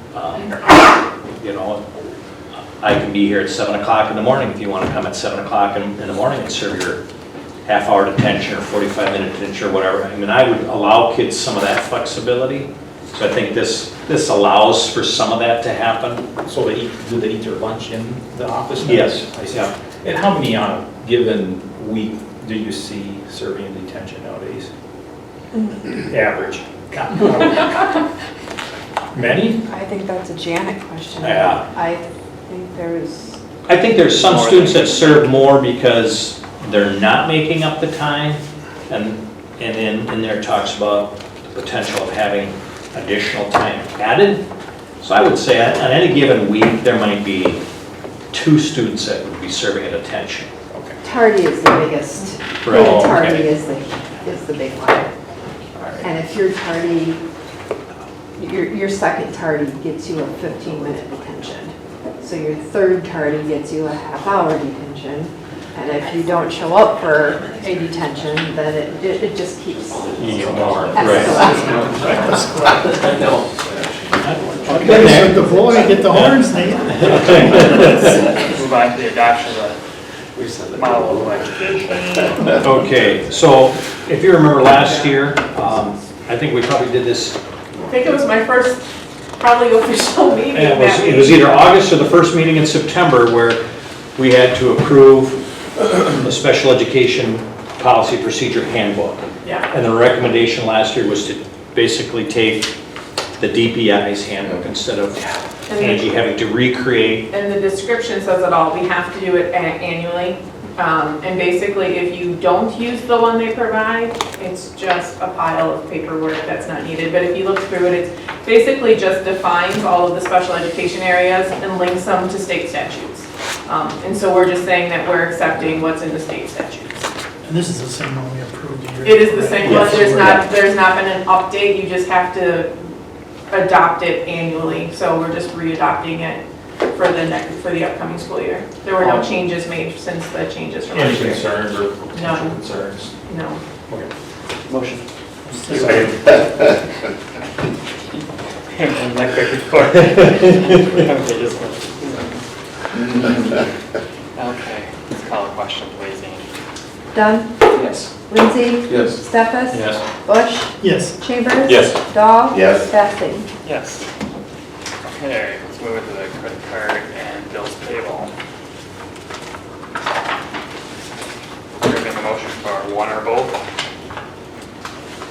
Speaker 4: I can be here at 7 o'clock in the morning if you want to come at 7 o'clock in the morning and serve your half-hour detention or 45-minute detention or whatever. I mean, I would allow kids some of that flexibility. So I think this allows for some of that to happen.
Speaker 13: So do they eat their lunch in the office?
Speaker 4: Yes.
Speaker 13: I see.
Speaker 4: Yeah.
Speaker 13: And how many on a given week do you see serving in detention nowadays? Average. Many?
Speaker 2: I think that's a Janet question.
Speaker 4: Yeah.
Speaker 2: I think
Speaker 4: I think there's some students that serve more because they're not making up the time, and in there talks about the potential of having additional time added. So I would say on any given week, there might be 2 students that would be serving at attention.
Speaker 13: Okay.
Speaker 2: tardy is the biggest,
Speaker 4: Right.
Speaker 2: being tardy
Speaker 4: Okay.
Speaker 2: is the big one. And if you're tardy, your second tardy gets you a 15-minute detention. So your third tardy gets you a half-hour detention. And if you don't show up for a detention, then it just keeps
Speaker 4: You get more,
Speaker 2: escalating.
Speaker 14: Okay, so the boy, get the horns, Nate.
Speaker 3: Move on to the adoption of the model of education.
Speaker 4: Okay, so if you remember last year, I think we probably did this,
Speaker 1: I think it was my first probably official meeting.
Speaker 4: it
Speaker 1: that
Speaker 4: was
Speaker 1: week.
Speaker 4: either August or the first meeting in September where we had to approve the special education policy procedure handbook.
Speaker 1: Yeah.
Speaker 4: And the recommendation last year was to basically take the DPI's handbook instead of Angie having to recreate.
Speaker 1: And the description says it all. We have to do it annually. And basically, if you don't use the one they provide, it's just a pile of paperwork that's not needed. But if you look through it, it's basically just defines all of the special education areas and links them to state statutes. And so we're just saying that we're accepting what's in the state statutes.
Speaker 14: And this is the same one we approved a year ago.
Speaker 1: It is the same one,
Speaker 14: Yes.
Speaker 1: there's not been an update, you just have to adopt it annually. So we're just re-adopting it for the upcoming school year. There were no changes made since the changes from
Speaker 4: Any
Speaker 1: last year.
Speaker 4: concerns or potential
Speaker 1: None.
Speaker 4: concerns?
Speaker 1: No.
Speaker 4: Okay.
Speaker 8: Motion.
Speaker 4: Second.
Speaker 3: And my quick report. Okay, just okay, let's call a question, please, Amy.
Speaker 2: Dunn,
Speaker 8: Yes.
Speaker 2: Lindsay,
Speaker 11: Yes.
Speaker 2: Stefas.
Speaker 4: Yes.
Speaker 2: Bush,
Speaker 14: Yes.
Speaker 2: Chambers.
Speaker 4: Yes.
Speaker 2: Dahl.
Speaker 16: Yes.
Speaker 2: Basting.
Speaker 3: Yes. Okay, let's move into the credit card and bills payable. We're making a motion for one or both.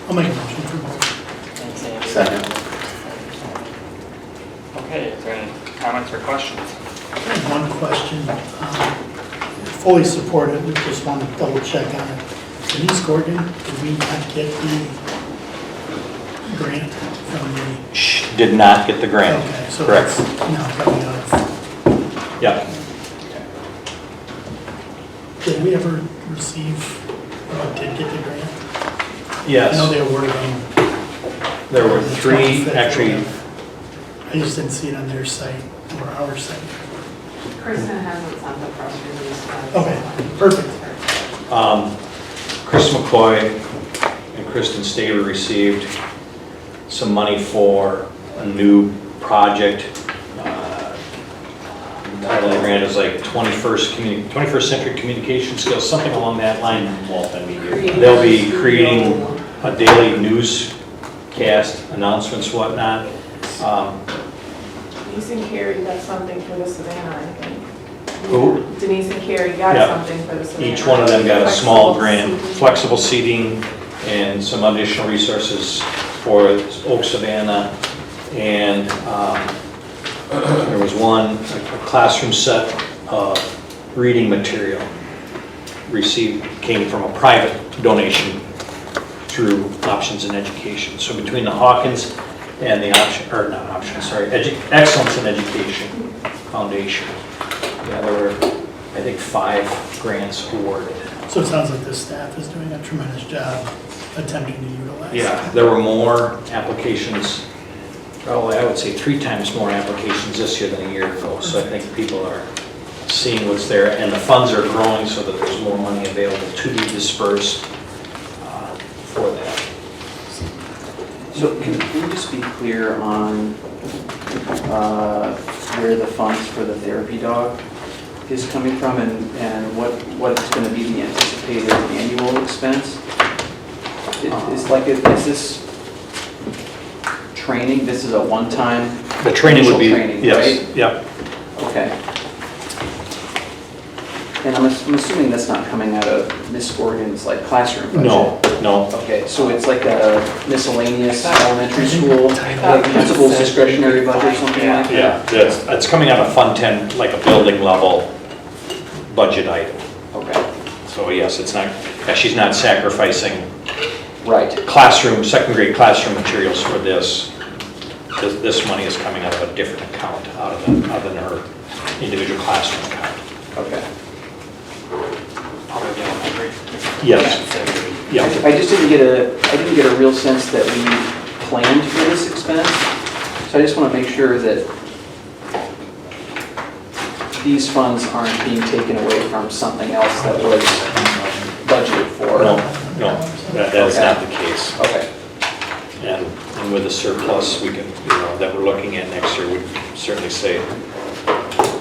Speaker 14: I'll make a motion for both.
Speaker 3: Thanks, Andy.
Speaker 16: Second.
Speaker 3: Okay, is there any comments or questions?
Speaker 14: I have one question. Fully support it, we just want to double check on it. Denise Gordon, did we not get the grant from the?
Speaker 4: Did not get the grant.
Speaker 14: Okay, so
Speaker 4: Correct.
Speaker 14: it's now coming out of,
Speaker 4: Yep.
Speaker 14: did we ever receive, did get the grant? I know
Speaker 4: Yes.
Speaker 14: they awarded them.
Speaker 4: There were
Speaker 14: the
Speaker 4: three,
Speaker 14: 25th,
Speaker 4: actually,
Speaker 14: I just didn't see it on their site or our site.
Speaker 2: Kristen hasn't sent the press release.
Speaker 14: Okay, perfect.
Speaker 4: Chris McCoy and Kristen Staver received some money for a new project. The title of the grant is like 21st century communication skills, something along that line. They'll be creating a daily newscast, announcements, whatnot.
Speaker 1: Denise and Carrie got something for the Savannah, I think.
Speaker 4: Who?
Speaker 1: Denise and Carrie got
Speaker 4: Yeah.
Speaker 1: something for the Savannah.
Speaker 4: Each one of them got a small grant,
Speaker 1: Flexible
Speaker 4: flexible seating, and some additional resources for Oak Savannah. And there was one, a classroom set of reading material came from a private donation through Options in Education. So between the Hawkins and the Excellence in Education Foundation, yeah, there were, I think, 5 grants awarded.
Speaker 14: So it sounds like the staff is doing a tremendous job attempting to utilize.
Speaker 4: Yeah, there were more applications, probably I would say 3 times more applications this year than a year ago. So I think people are seeing what's there, and the funds are growing so that there's more money available to be dispersed for that.
Speaker 8: So can we just be clear on where the funds for the therapy dog is coming from and what it's going to be the anticipated annual expense? Is this training, this is a one-time?
Speaker 4: The training would be,
Speaker 8: initial training,
Speaker 4: yes,
Speaker 8: right?
Speaker 4: yep.
Speaker 8: Okay. And I'm assuming that's not coming out of Miss Gordon's like classroom budget?
Speaker 4: No.
Speaker 8: Okay, so it's like a miscellaneous elementary school, like principal's discretionary budget or something like that?
Speaker 4: Yeah, it's coming out of Fund 10, like a building level budget item.
Speaker 8: Okay,
Speaker 4: So yes, it's not, she's not sacrificing
Speaker 8: right.
Speaker 4: classroom, second grade classroom materials for this. This money is coming out of a different account, other than her individual classroom account.
Speaker 8: Okay.
Speaker 3: Probably elementary.
Speaker 4: Yes. Yeah.
Speaker 8: I just didn't get a real sense that we planned for this expense. So I just want to make sure that these funds aren't being taken away from something else that was budgeted for.
Speaker 4: No, that is not the case.
Speaker 8: Okay.
Speaker 4: And with the surplus that we're looking at next year, we'd certainly say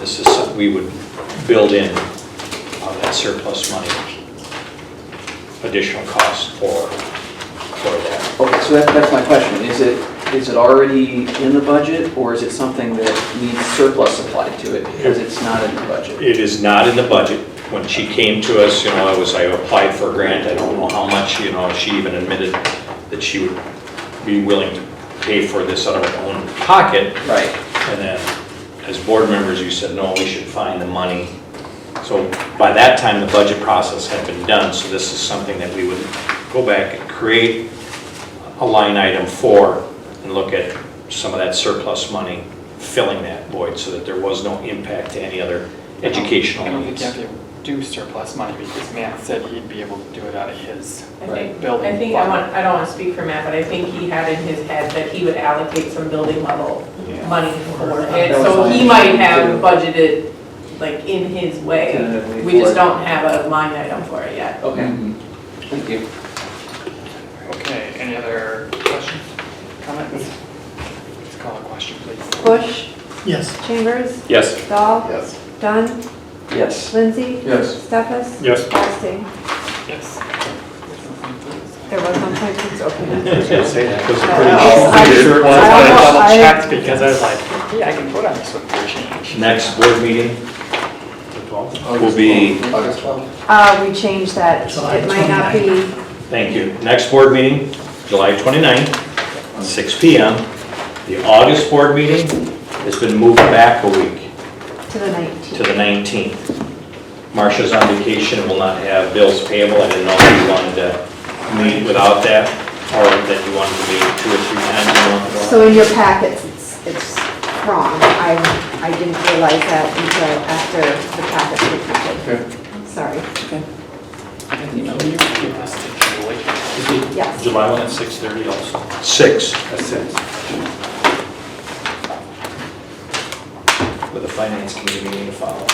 Speaker 4: this is something we would build in that surplus money, additional cost for that.
Speaker 8: Okay, so that's my question. Is it already in the budget, or is it something that needs surplus applied to it because it's not in the budget?
Speaker 4: It is not in the budget. When she came to us, I applied for a grant. I don't know how much, she even admitted that she would be willing to pay for this out of her own pocket.
Speaker 8: Right.
Speaker 4: And then, as board members, you said, no, we should find the money So by that time, the budget process had been done, so this is something that we would go back and create a line item for and look at some of that surplus money, filling that void so that there was no impact to any other educational
Speaker 3: I don't think
Speaker 4: needs.
Speaker 3: you have to do surplus money because Matt said he'd be able to do it out of his
Speaker 1: I think,
Speaker 3: building.
Speaker 1: I think, I don't want to speak for Matt, but I think he had in his head that he would allocate some building level money for it.
Speaker 8: That was
Speaker 1: So he
Speaker 8: fine.
Speaker 1: might have budgeted like in his way.
Speaker 8: Tentatively
Speaker 1: We
Speaker 8: for
Speaker 1: just
Speaker 8: it.
Speaker 1: don't have a line item for it yet.
Speaker 8: Okay, thank you.
Speaker 3: Okay, any other questions, comments? Let's call a question, please.
Speaker 2: Bush,
Speaker 14: Yes.
Speaker 2: Chambers,
Speaker 4: Yes.
Speaker 2: Dahl,
Speaker 16: Yes.
Speaker 2: Dunn,
Speaker 8: Yes.
Speaker 2: Lindsay,
Speaker 11: Yes.
Speaker 2: Stefas.
Speaker 4: Yes.
Speaker 2: Austin.
Speaker 3: Yes.
Speaker 2: There was one point it's open.
Speaker 4: Say that.
Speaker 2: I-
Speaker 3: Well,
Speaker 2: I
Speaker 3: that's why I
Speaker 2: almost-
Speaker 3: double
Speaker 2: I-
Speaker 3: checked because I was like, yeah, I can vote on this one for a change.
Speaker 4: Next board meeting will be,
Speaker 16: August 12th.
Speaker 2: We changed that.
Speaker 14: July
Speaker 2: It might not be
Speaker 4: thank you, next board meeting, July 29th, 6 PM. The August board meeting has been moved back a week
Speaker 2: to the 19th.
Speaker 4: to the 19th. Marcia's on vacation and will not have bills payable. I didn't know if you wanted to meet without that, or that you wanted to meet 2 or 3 times a month.
Speaker 2: So in your packets, it's wrong. I didn't realize that until after the packets were printed. Sorry.
Speaker 3: Can you give this to Julie?
Speaker 2: Yes.
Speaker 13: July 1 at 6:30 also.
Speaker 4: 6,
Speaker 13: That's it.
Speaker 4: with a finance committee meeting to follow.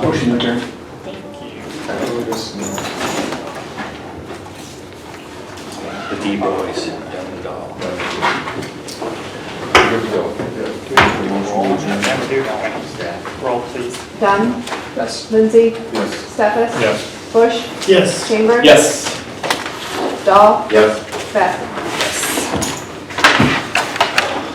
Speaker 8: Motion adjourned.
Speaker 4: The D boys, Dunn and Dahl.
Speaker 11: Good to go. Yeah.
Speaker 3: Never do that. Roll, please.
Speaker 2: Dunn,
Speaker 8: Yes.
Speaker 2: Lindsay,
Speaker 11: Yes.
Speaker 2: Stefas.
Speaker 13: Yes.
Speaker 2: Bush,
Speaker 14: Yes.
Speaker 2: Chambers.
Speaker 3: Yes.
Speaker 2: Dahl,
Speaker 16: Yes.
Speaker 2: Bassett.